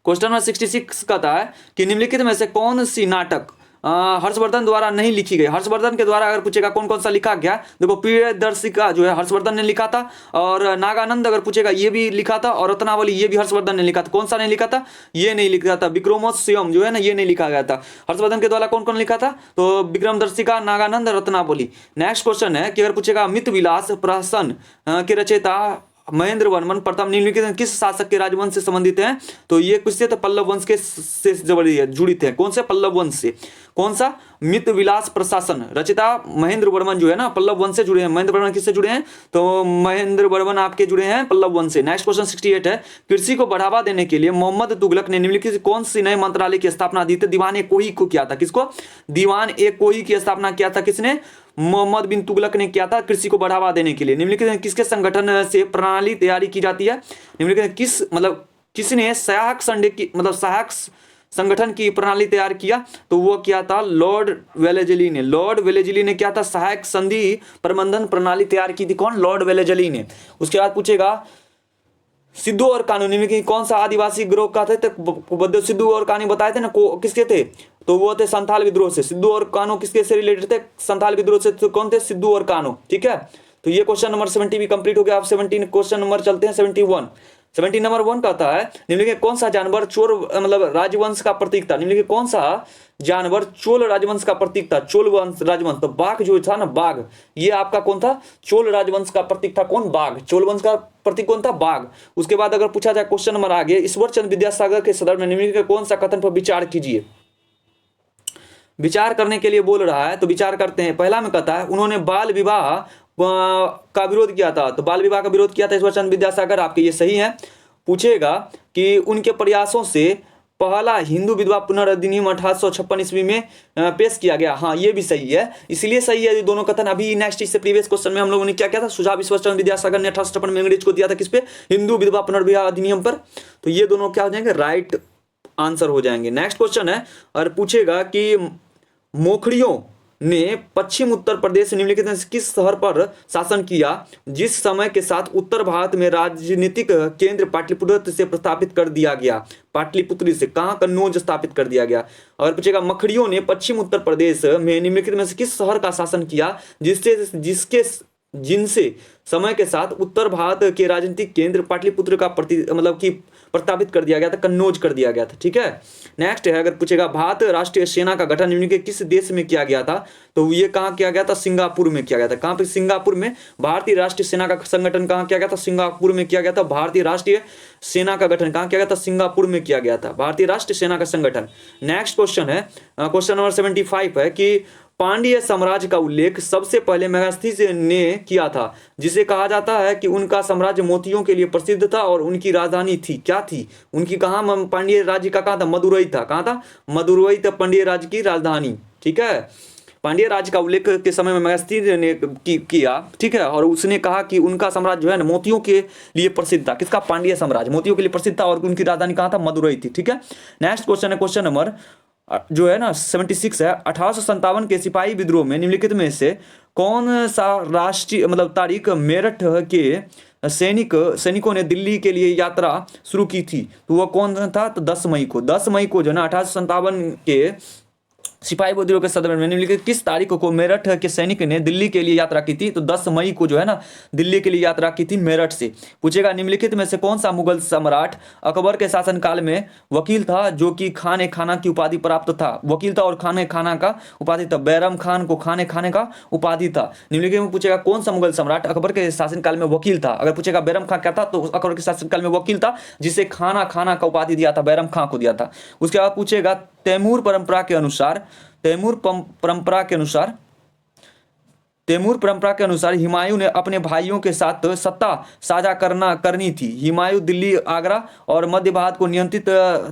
क्वेश्चन नंबर 66 कहता है कि निम्नलिखित में से कौन सी नाटक हर्षवर्धन द्वारा नहीं लिखी गई? हर्षवर्धन के द्वारा अगर पूछेगा कौन कौन सा लिखा गया, देखो प्रियदर्शिका जो है हर्षवर्धन ने लिखा था, और नागानंद अगर पूछेगा ये भी लिखा था, और रत्नावली ये भी हर्षवर्धन ने लिखा था। कौन सा नहीं लिखा था? ये नहीं लिखा था। विक्रमोत्सवम जो है ना, ये नहीं लिखा गया था। हर्षवर्धन के द्वारा कौन कौन लिखा था? तो विक्रमदर्शिका, नागानंद, रत्नावली। नेक्स्ट क्वेश्चन है कि अगर पूछेगा मित विलास प्रहसन के रचयिता महेंद्र वर्मन प्रथम निम्नलिखित किस शासक के राजवंश से संबंधित हैं? तो ये किससे? तो पल्लव वंश के से जुड़ित है। कौन से? पल्लव वंश से। कौन सा? मित विलास प्रशासन रचिता महेंद्र वर्मन जो है ना, पल्लव वंश से जुड़े हैं। महेंद्र वर्मन किससे जुड़े हैं? तो महेंद्र वर्मन आपके जुड़े हैं पल्लव वंश से। नेक्स्ट क्वेश्चन 68 है, कृषि को बढ़ावा देने के लिए मोहम्मद तुगलक ने निम्नलिखित कौन सी नए मंत्रालय की स्थापना दी थी? दीवान ए कोही को किया था। किसको? दीवान ए कोही की स्थापना किया था किसने? मोहम्मद बिन तुगलक ने किया था, कृषि को बढ़ावा देने के लिए। निम्नलिखित किसके संगठन से प्रणाली तैयारी की जाती है? निम्नलिखित किस मतलब किसने सहायक संडे की मतलब सहायक संगठन की प्रणाली तैयार किया? तो वो किया था लॉर्ड वेलेजली ने। लॉर्ड वेलेजली ने क्या था? सहायक संधि प्रबंधन प्रणाली तैयार की थी। कौन? लॉर्ड वेलेजली ने। उसके बाद पूछेगा सिद्धू और कान्हू निम्नलिखित कौन सा आदिवासी गिरोह का थे? तो सिद्धू और कान्हू बताए थे ना, किसके थे? तो वो थे संथाल विद्रोह से। सिद्धू और कान्हू किसके से रिलेटेड थे? संथाल विद्रोह से। तो कौन थे? सिद्धू और कान्हू। ठीक है, तो ये क्वेश्चन नंबर 70 भी कंप्लीट हो गया। आप 17 क्वेश्चन नंबर चलते हैं 71। 70 नंबर 1 कहता है निम्नलिखित कौन सा जानवर चोल मतलब राजवंश का प्रतीक था? निम्नलिखित कौन सा जानवर चोल राजवंश का प्रतीक था? चोल वंश राजवंश। तो बाघ जो था ना, बाघ, ये आपका कौन था? चोल राजवंश का प्रतीक था। कौन? बाघ। चोल वंश का प्रतीक कौन था? बाघ। उसके बाद अगर पूछा जाए क्वेश्चन नंबर आगे, ईश्वर चंद्र विद्यासागर के संदर्भ में निम्नलिखित कौन सा कथन पर विचार कीजिए? विचार करने के लिए बोल रहा है, तो विचार करते हैं। पहला में कहता है उन्होंने बाल विवाह का विरोध किया था। तो बाल विवाह का विरोध किया था ईश्वर चंद्र विद्यासागर, आपके ये सही है। पूछेगा कि उनके प्रयासों से पहला हिंदू विधवा पुनर्अधिनियम 1856 ईस्वी में पेश किया गया। हाँ, ये भी सही है। इसलिए सही है ये दोनों कथन। अभी नेक्स्ट इससे प्रीवियस क्वेश्चन में हम लोगों ने क्या किया था? सुझाव ईश्वर चंद्र विद्यासागर ने 1856 में अंग्रेज को दिया था किस पे? हिंदू विधवा पुनर्विवाह अधिनियम पर। तो ये दोनों क्या हो जाएंगे? राइट आंसर हो जाएंगे। नेक्स्ट क्वेश्चन है और पूछेगा कि मोखड़ियों ने पश्चिम उत्तर प्रदेश निम्नलिखित में से किस शहर पर शासन किया जिस समय के साथ उत्तर भारत में राजनीतिक केंद्र पाटलिपुत्र से प्रस्थापित कर दिया गया। पाटलिपुत्र से कहाँ, कन्नौज स्थापित कर दिया गया। और पूछेगा मखड़ियों ने पश्चिम उत्तर प्रदेश में निम्नलिखित में से किस शहर का शासन किया जिनसे समय के साथ उत्तर भारत के राजनीतिक केंद्र पाटलिपुत्र का प्रस्तावित कर दिया गया था, कन्नौज कर दिया गया था। ठीक है। नेक्स्ट है अगर पूछेगा भारतीय राष्ट्रीय सेना का गठन निम्नलिखित किस देश में किया गया था, तो ये कहाँ किया गया था, सिंगापुर में किया गया था। कहाँ पे, सिंगापुर में। भारतीय राष्ट्रीय सेना का संगठन कहाँ किया गया था, सिंगापुर में किया गया था। भारतीय राष्ट्रीय सेना का गठन कहाँ किया गया था, सिंगापुर में किया गया था, भारतीय राष्ट्रीय सेना का संगठन। नेक्स्ट क्वेश्चन है क्वेश्चन नंबर 75 है कि पांड्य साम्राज्य का उल्लेख सबसे पहले मेगास्थनीज ने किया था जिसे कहा जाता है कि उनका साम्राज्य मोतियों के लिए प्रसिद्ध था और उनकी राजधानी थी, क्या थी उनकी, कहाँ, पांड्य राज्य का कहाँ था, मदुरई था। कहाँ था, मदुरई था पांड्य राज्य की राजधानी। ठीक है। पांड्य राज्य का उल्लेख के समय में मेगास्थनीज ने किया। ठीक है। और उसने कहा कि उनका साम्राज्य जो है ना मोतियों के लिए प्रसिद्ध था। किसका, पांड्य साम्राज्य मोतियों के लिए प्रसिद्ध था और उनकी राजधानी कहाँ था, मदुरई थी। ठीक है। नेक्स्ट क्वेश्चन है क्वेश्चन नंबर जो है ना 76 है। 1857 के सिपाही विद्रोह में निम्नलिखित में से कौन सा राष्ट्रीय तारीख मेरठ के सैनिकों ने दिल्ली के लिए यात्रा शुरू की थी, तो वह कौन था, तो 10 मई को। 10 मई को जो है ना 1857 के सिपाही विद्रोह के संदर्भ में निम्नलिखित किस तारीख को मेरठ के सैनिक ने दिल्ली के लिए यात्रा की थी, तो 10 मई को जो है ना दिल्ली के लिए यात्रा की थी मेरठ से। पूछेगा निम्नलिखित में से कौन सा मुगल सम्राट अकबर के शासनकाल में वकील था जो कि खाने खाना की उपाधि प्राप्त था, वकील था और खाने खाना का उपाधि था। बैरम खान को खाने खाने का उपाधि था। निम्नलिखित में पूछेगा कौन सा मुगल सम्राट अकबर के शासनकाल में वकील था। अगर पूछेगा बैरम खान क्या था, तो अकबर के शासनकाल में वकील था जिसे खाना खाना का उपाधि दिया था, बैरम खान को दिया था। उसके बाद पूछेगा तैमूर परंपरा के अनुसार हुमायूं ने अपने भाइयों के साथ सत्ता साझा करनी थी। हुमायूं दिल्ली, आगरा और मध्य भारत को नियंत्रित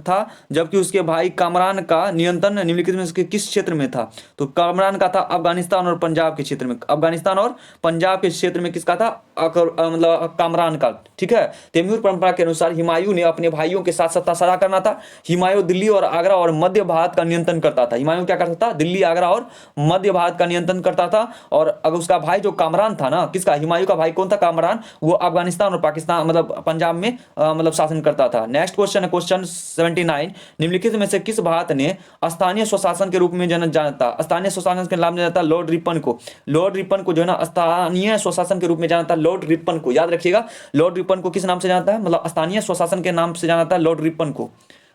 था जबकि उसके भाई कामरान का नियंत्रण निम्नलिखित में से किस क्षेत्र में था, तो कामरान का था अफगानिस्तान और पंजाब के क्षेत्र में। अफगानिस्तान और पंजाब के क्षेत्र में किसका था, कामरान का। ठीक है। तैमूर परंपरा के अनुसार हुमायूं ने अपने भाइयों के साथ सत्ता साझा करना था। हुमायूं दिल्ली और आगरा और मध्य भारत का नियंत्रण करता था। हुमायूं क्या करता था, दिल्ली, आगरा और मध्य भारत का नियंत्रण करता था। और अगर उसका भाई जो कामरान था ना, किसका, हुमायूं का भाई कौन था, कामरान, वो अफगानिस्तान और पाकिस्तान पंजाब में शासन करता था। नेक्स्ट क्वेश्चन है क्वेश्चन 79। निम्नलिखित में से किस भारत ने स्थानीय स्वशासन के रूप में जाना था, स्थानीय स्वशासन के नाम में जाता लॉर्ड रिपन को। लॉर्ड रिपन को जो है ना स्थानीय स्वशासन के रूप में जाना था, लॉर्ड रिपन को। याद रखिएगा, लॉर्ड रिपन को किस नाम से जानता है, स्थानीय स्वशासन के नाम से जाना था लॉर्ड रिपन को।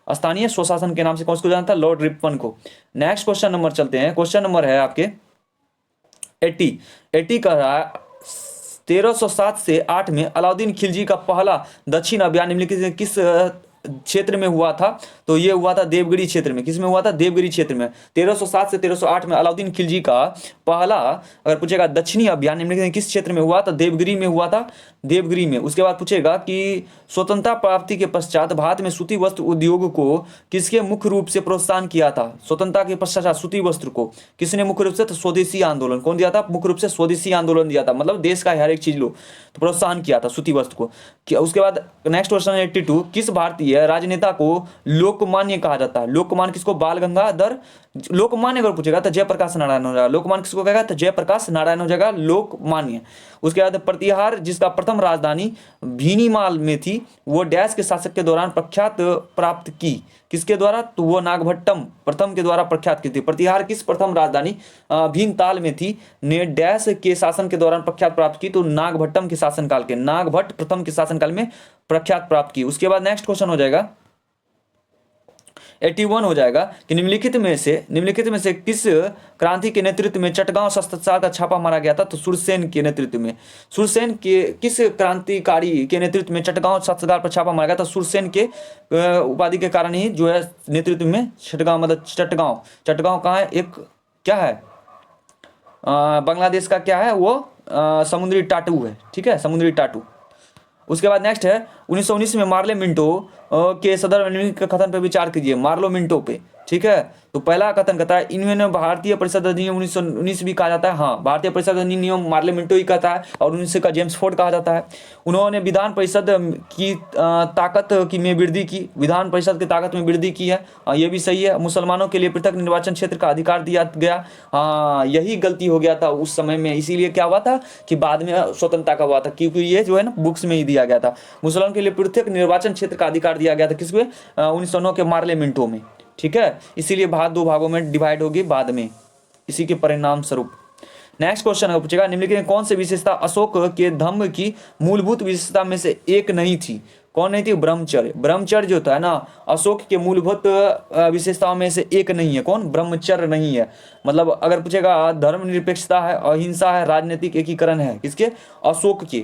स्थानीय स्वशासन के नाम से कौन को जानता है, लॉर्ड रिपन को। नेक्स्ट क्वेश्चन नंबर चलते हैं। क्वेश्चन नंबर है आपके 80 का रहा 1307 से 8 में अलाउद्दीन खिलजी का पहला दक्षिण अभियान निम्नलिखित किस क्षेत्र में हुआ था, तो ये हुआ था देवगिरी क्षेत्र में। किस में हुआ था, देवगिरी क्षेत्र में। 1307 से 1308 में अलाउद्दीन खिलजी का पहला, अगर पूछेगा दक्षिणी अभियान निम्नलिखित किस क्षेत्र में हुआ, तो देवगिरी में हुआ था, देवगिरी में। उसके बाद पूछेगा कि स्वतंत्रता प्राप्ति के पश्चात भारत में सूती वस्त्र उद्योग को किसके मुख्य रूप से प्रोत्साहन किया था। स्वतंत्रता के पश्चात सूती वस्त्र को किसने मुख्य रूप से, तो स्वदेशी आंदोलन। कौन दिया था, मुख्य रूप से स्वदेशी आंदोलन दिया था, देश का हर एक चीज लो, तो प्रोत्साहन किया था सूती वस्त्र को। उसके बाद नेक्स्ट क्वेश्चन 82। किस भारतीय राजनेता को लोकमान्य कहा जाता है। लोकमान्य किसको, बाल गंगाधर। लोकमान्य अगर पूछेगा तो जयप्रकाश नारायण हो जाएगा। लोकमान्य किसको कहेगा, तो जयप्रकाश नारायण हो जाएगा लोकमान्य। उसके बाद प्रतिहार जिसका प्रथम राजधानी भीनीमाल में थी, वो डैश के शासक के दौरान प्रख्यात प्राप्त की। किसके द्वारा, तो वो नागभट्टम प्रथम के द्वारा प्रख्यात की थी। प्रतिहार किस प्रथम राजधानी भीमताल में थी, ने डैश के शासन के दौरान प्रख्यात प्राप्त की, तो नागभट्टम के शासनकाल के, नागभट्ट प्रथम के शासनकाल में प्रख्यात प्राप्त की। उसके बाद नेक्स्ट क्वेश्चन हो जाएगा 81 हो जाएगा कि निम्नलिखित में से किस क्रांति के नेतृत्व में चटगांव शस्त्रागार का छापा मारा गया था, तो सुरसेन के नेतृत्व में। सुरसेन के किस क्रांतिकारी के नेतृत्व में चटगांव शस्त्रागार पर छापा मारा गया था, सुरसेन के उपाधि के कारण ही जो है नेतृत्व में चटगांव कहाँ है, एक क्या है, बांग्लादेश का क्या है वो, समुद्री टाटू है। ठीक है, समुद्री टाटू। उसके बाद नेक्स्ट है 1919 में मार्ले मिंटो के सदर निम्नलिखित के कथन पर विचार कीजिए। मार्लो मिंटो पे, ठीक है। तो पहला कथन कहता है इन्होंने भारतीय परिषद अधिनियम 1919 भी कहा जाता है। हाँ, भारतीय परिषद अधिनियम मार्ले मिंटो ही कहता है और 19 का जेम्स फोर्ड कहा जाता है। उन्होंने विधान परिषद की ताकत की में वृद्धि की, विधान परिषद की ताकत में वृद्धि की है, ये भी सही है। मुसलमानों के लिए पृथक निर्वाचन क्षेत्र का अधिकार दिया गया, हाँ यही गलती हो गया था उस समय में, इसीलिए क्या हुआ था कि बाद में स्वतंत्रता का हुआ था, क्योंकि ये जो है ना बुक्स में ही दिया गया था। मुसलमानों के लिए पृथक निर्वाचन क्षेत्र का अधिकार दिया गया था किसमें, 1909 के मार्ले मिंटो में, ठीक है। इसीलिए भारत दो भागों में डिवाइड होगी बाद में, इसी के परिणाम स्वरूप। नेक्स्ट क्वेश्चन अगर पूछेगा निम्नलिखित में कौन सी विशेषता अशोक के धम्म की मूलभूत विशेषता में से एक नहीं थी। कौन नहीं थी, ब्रह्मचर्य। ब्रह्मचर्य जो होता है ना अशोक के मूलभूत विशेषताओं में से एक नहीं है। कौन, ब्रह्मचर्य नहीं है। मतलब अगर पूछेगा धर्मनिरपेक्षता है, अहिंसा है, राजनीतिक एकीकरण है, किसके, अशोक के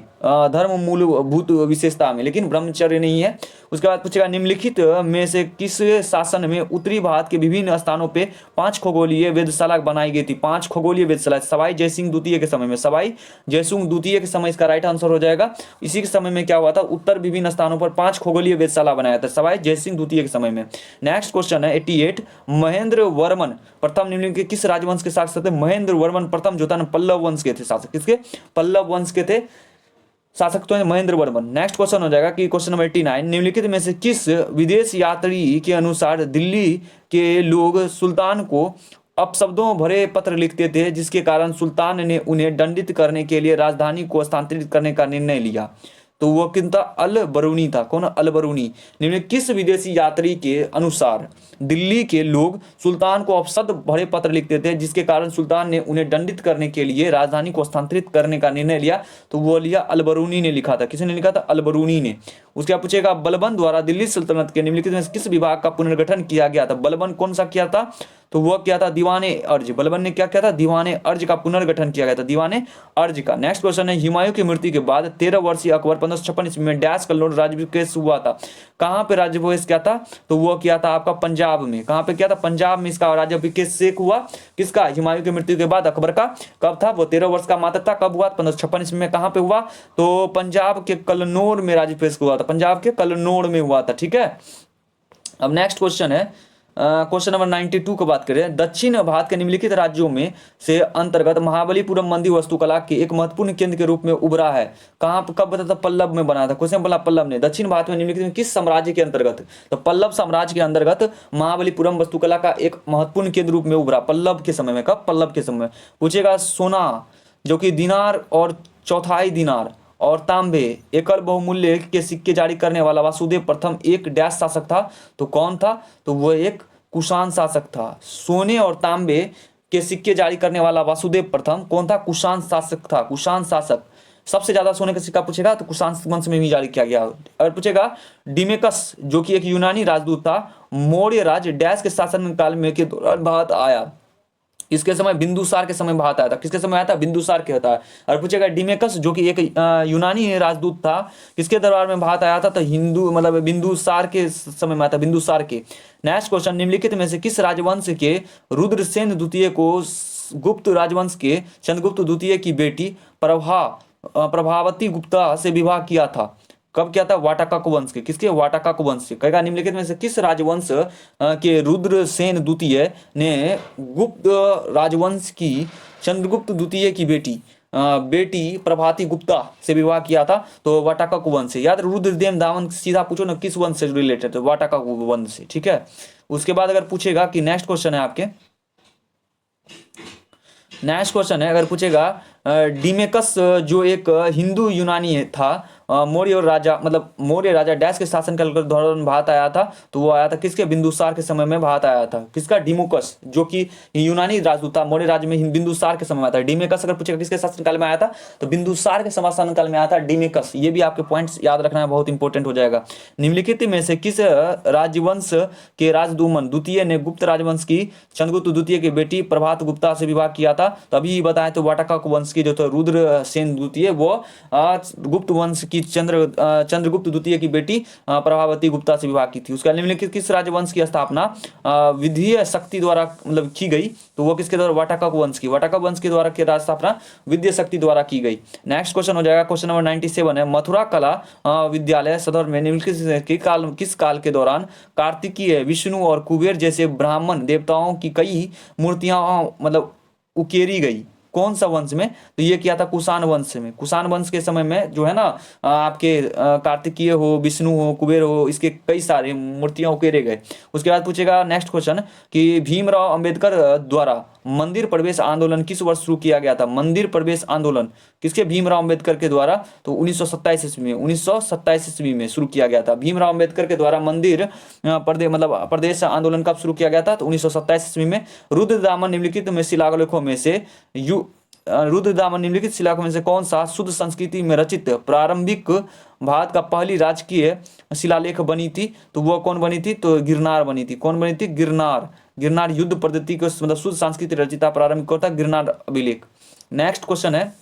धर्म मूलभूत विशेषता में, लेकिन ब्रह्मचर्य नहीं है। उसके बाद पूछेगा निम्नलिखित में से किस शासन में उत्तरी भारत के विभिन्न स्थानों पे 5 खगोलीय वेधशाला बनाई गई थी। 5 खगोलीय वेधशाला सवाई जयसिंह द्वितीय के समय में, सवाई जयसिंह द्वितीय के समय इसका राइट आंसर हो जाएगा। इसी के समय में क्या हुआ था, उत्तर विभिन्न स्थानों पर 5 खगोलीय वेधशाला बनाया था सवाई जयसिंह द्वितीय के समय में। नेक्स्ट क्वेश्चन है 88, महेंद्र वर्मन प्रथम निम्नलिखित किस राजवंश के शासक थे। महेंद्र वर्मन प्रथम जो था ना पल्लव वंश के थे शासक, किसके, पल्लव वंश के थे शासक तो है महेंद्र वर्मन। नेक्स्ट क्वेश्चन हो जाएगा कि क्वेश्चन नंबर 89, निम्नलिखित में से किस विदेश यात्री के अनुसार दिल्ली के लोग सुल्तान को अपशब्दों भरे पत्र लिखते थे, जिसके कारण सुल्तान ने उन्हें दंडित करने के लिए राजधानी को स्थानांतरित करने का निर्णय लिया। तो वो किन था, अल बरूनी था। कौन, अल बरूनी। निम्न किस विदेशी यात्री के अनुसार दिल्ली के लोग सुल्तान को अपशब्द भरे पत्र लिखते थे, जिसके कारण सुल्तान ने उन्हें दंडित करने के लिए राजधानी को स्थानांतरित करने का निर्णय लिया। तो वो लिया अल बरूनी ने लिखा था। किसने लिखा था, अल बरूनी ने। उसके बाद पूछेगा बलबन द्वारा दिल्ली सल्तनत के निम्नलिखित में किस विभाग का पुनर्गठन किया गया था। बलबन कौन सा किया था, तो वह क्या था, दीवाने अर्ज। बलबन ने क्या किया था, दीवाने अर्ज का पुनर्गठन किया गया था, दीवाने अर्ज का। नेक्स्ट क्वेश्चन है हुमायूं की मृत्यु के बाद 13 वर्षीय अकबर 1556 ईस्वी में डैश कल्लोल राज्याभिषेक हुआ था। कहां पे राज्याभिषेक किया था, तो वह किया था आपका पंजाब में। कहां पे किया था, पंजाब में इसका राज्याभिषेक हुआ। किसका, हुमायूं की मृत्यु के बाद अकबर का। कब था, वो 13 वर्ष का मात्र था। कब हुआ, 1556 ईस्वी में। कहां पे हुआ, तो पंजाब के कल्लनौर में राज्याभिषेक हुआ था, पंजाब के कल्लनौर में हुआ था, ठीक है। अब नेक्स्ट क्वेश्चन है क्वेश्चन नंबर 92 की बात करें। दक्षिण भारत के निम्नलिखित राज्यों में से अंतर्गत महाबलीपुरम मंदिर वास्तुकला के एक महत्वपूर्ण केंद्र के रूप में उभरा है। कहाँ, कब बता था, पल्लव में बना था। क्वेश्चन बोला पल्लव ने। दक्षिण भारत में निम्नलिखित में किस साम्राज्य के अंतर्गत, तो पल्लव साम्राज्य के अंतर्गत महाबलीपुरम वास्तुकला का एक महत्वपूर्ण केंद्र रूप में उभरा पल्लव के समय में। कब, पल्लव के समय में। पूछेगा सोना जो कि दिनार और चौथाई दिनार और तांबे एकल बहुमूल्य के सिक्के जारी करने वाला वासुदेव प्रथम एक डैश शासक था। तो कौन था, तो वह एक कुषाण शासक था। सोने और तांबे के सिक्के जारी करने वाला वासुदेव प्रथम कौन था, कुषाण शासक था, कुषाण शासक। सबसे ज्यादा सोने का सिक्का पूछेगा तो कुषाण वंश में भी जारी किया गया। अगर पूछेगा डिमेकस जो कि एक यूनानी राजदूत था, मौर्य राज डैश के शासन काल में के दौरान भारत आया। इसके समय बिंदुसार के समय भारत आया था। किसके समय आया था, बिंदुसार के होता है। और पूछेगा डिमेकस जो कि एक यूनानी राजदूत था, किसके दरबार में भारत आया था, तो हिंदू मतलब बिंदुसार के समय में आया था, बिंदुसार के। नेक्स्ट क्वेश्चन निम्नलिखित में से किस राजवंश के रुद्रसेन द्वितीय को गुप्त राजवंश के चंद्रगुप्त द्वितीय की बेटी प्रभावती गुप्ता से विवाह किया था। कब किया था, वाटाका वंश के। किसके, वाटाका वंश के। कहेगा निम्नलिखित में से किस राजवंश के रुद्रसेन द्वितीय ने गुप्त राजवंश की चंद्रगुप्त द्वितीय की बेटी प्रभाती गुप्ता से विवाह किया था, तो वाटाका वंश से। याद रुद्रदेव दामन सीधा पूछो ना किस वंश से रिलेटेड, तो वाटाका वंश से, ठीक है। उसके बाद अगर पूछेगा कि नेक्स्ट क्वेश्चन है आपके, नेक्स्ट क्वेश्चन है अगर पूछेगा डिमेकस जो एक हिंदू यूनानी था, मौर्य राजा मतलब मौर्य राजा डैश के शासन काल के दौरान भारत आया था। तो वो आया था किसके, बिंदुसार के समय में भारत आया था। किसका, डिमोकस जो कि यूनानी राजदूत था, मौर्य राज्य में बिंदुसार के समय में आया था। डिमेकस अगर पूछेगा किसके शासन काल में आया था, तो बिंदुसार के शासन काल में आया था डिमेकस। ये भी आपके पॉइंट्स याद रखना है, बहुत इंपॉर्टेंट हो जाएगा। निम्नलिखित में से किस राजवंश के राजदूमन द्वितीय ने गुप्त राजवंश की चंद्रगुप्त द्वितीय की बेटी प्रभात गुप्ता से विवाह किया था। तो अभी बताएं तो वाटाका वंश की जो था रुद्रसेन द्वितीय, वो गुप्त वंश की कि चंद्रगुप्त द्वितीय की बेटी प्रभावती गुप्ता से विवाह की थी। उसका निम्नलिखित किस राजवंश की स्थापना विधीय शक्ति द्वारा मतलब की गई, तो वो किसके द्वारा, वाटाकक वंश की, वाटाकक वंश के द्वारा की स्थापना विद्या शक्ति द्वारा की गई। नेक्स्ट क्वेश्चन हो जाएगा क्वेश्चन नंबर 97 है, मथुरा कला विद्यालय सदर में निम्नलिखित किस काल के दौरान कार्तिकीय, विष्णु और कुबेर जैसे ब्राह्मण देवताओं की कई मूर्तियां मतलब उकेरी गई, कौन सा वंश में, तो ये किया था कुषाण वंश में। कुषाण वंश के समय में जो है ना आपके कार्तिकीय हो, विष्णु हो, कुबेर हो, इसके कई सारे मूर्तियां उकेरे गए। उसके बाद पूछेगा नेक्स्ट क्वेश्चन कि भीमराव अंबेडकर द्वारा मंदिर प्रवेश आंदोलन किस वर्ष शुरू किया गया था। मंदिर प्रवेश आंदोलन किसके, भीमराव अंबेडकर के द्वारा, तो 1927 ईस्वी में, 1927 ईस्वी में शुरू किया गया था। भीमराव अंबेडकर के द्वारा मंदिर प्रदेश आंदोलन कब शुरू किया गया था, तो 1927 ईस्वी में। रुद्रदामन निम्नलिखित में शिलालेखों में से रुद्रदामन निम्नलिखित शिलालेखों में से कौन सा शुद्ध संस्कृति में रचित प्रारंभिक भारत का पहली राजकीय शिलालेख बनी थी, तो वो कौन बनी थी, तो गिरनार बनी थी। कौन बनी थी, गिरनार। गिरनार युद्ध पद्धति को मतलब शुद्ध संस्कृति रचिता प्रारंभिक होता गिरनार अभिलेख। नेक्स्ट क्वेश्चन है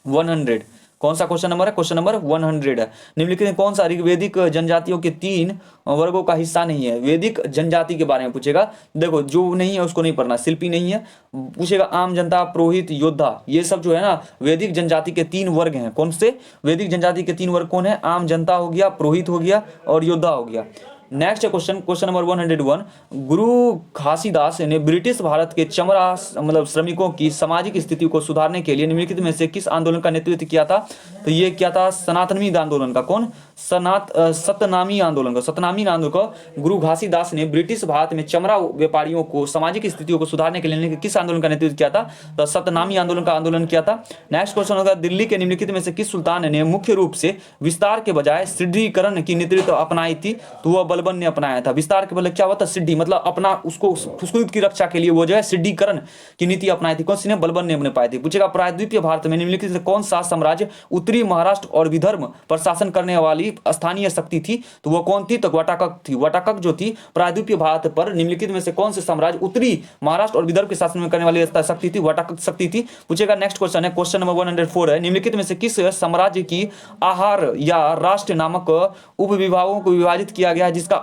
100, कौन सा क्वेश्चन नंबर है, क्वेश्चन नंबर 100 है। निम्नलिखित में कौन सा ऋग्वेदिक जनजातियों के 3 वर्गों का हिस्सा नहीं है। वैदिक जनजाति के बारे में पूछेगा, देखो जो नहीं है उसको नहीं पढ़ना, शिल्पी नहीं है, पूछेगा आम जनता, पुरोहित, योद्धा, ये सब जो है ना वैदिक जनजाति के 3 वर्ग हैं। कौन से वैदिक जनजाति के 3 वर्ग कौन है, आम जनता हो गया, पुरोहित हो गया और योद्धा हो गया। नेक्स्ट क्वेश्चन, क्वेश्चन नंबर 101, गुरु घासीदास ने ब्रिटिश भारत के चमड़ा मतलब श्रमिकों की सामाजिक स्थिति को सुधारने के लिए निम्नलिखित में से किस आंदोलन का नेतृत्व किया था, तो ये किया था सनातनी आंदोलन का। कौन, सतनामी आंदोलन का। सतनामी आंदोलन को गुरु घासीदास ने ब्रिटिश भारत में चमड़ा व्यापारियों को सामाजिक स्थितियों को सुधारने के लिए किस आंदोलन का नेतृत्व किया था, तो सतनामी आंदोलन का आंदोलन किया था। नेक्स्ट क्वेश्चन होगा, दिल्ली के निम्नलिखित में से किस सुल्तान ने मुख्य रूप से विस्तार के बजाय सुदृढ़ीकरण की नेतृत्व अपनाई थी, तो वह बलबन ने अपनाया था। विस्तार के बदले क्या हुआ था, सिद्धि, मतलब अपना उसको खुद की रक्षा के लिए वो जो है सिद्धीकरण की नीति अपनाई थी। कौन सी ने, बलबन ने अपने पाई थी। पूछेगा प्रायद्वीपीय भारत में निम्नलिखित से कौन सा साम्राज्य उत्तरी महाराष्ट्र और विदर्भ पर शासन करने वाली स्थानीय शक्ति थी, तो वो कौन थी, तो वाटाकक थी। वाटाकक जो थी प्रायद्वीपीय भारत पर निम्नलिखित में से कौन से साम्राज्य उत्तरी महाराष्ट्र और विदर्भ के शासन में करने वाली शक्ति थी, वाटाकक शक्ति थी। पूछेगा नेक्स्ट क्वेश्चन है, क्वेश्चन नंबर 104 है, निम्नलिखित में से किस साम्राज्य की आहार या राष्ट्र नामक उपविभागों को विभाजित किया गया जिसका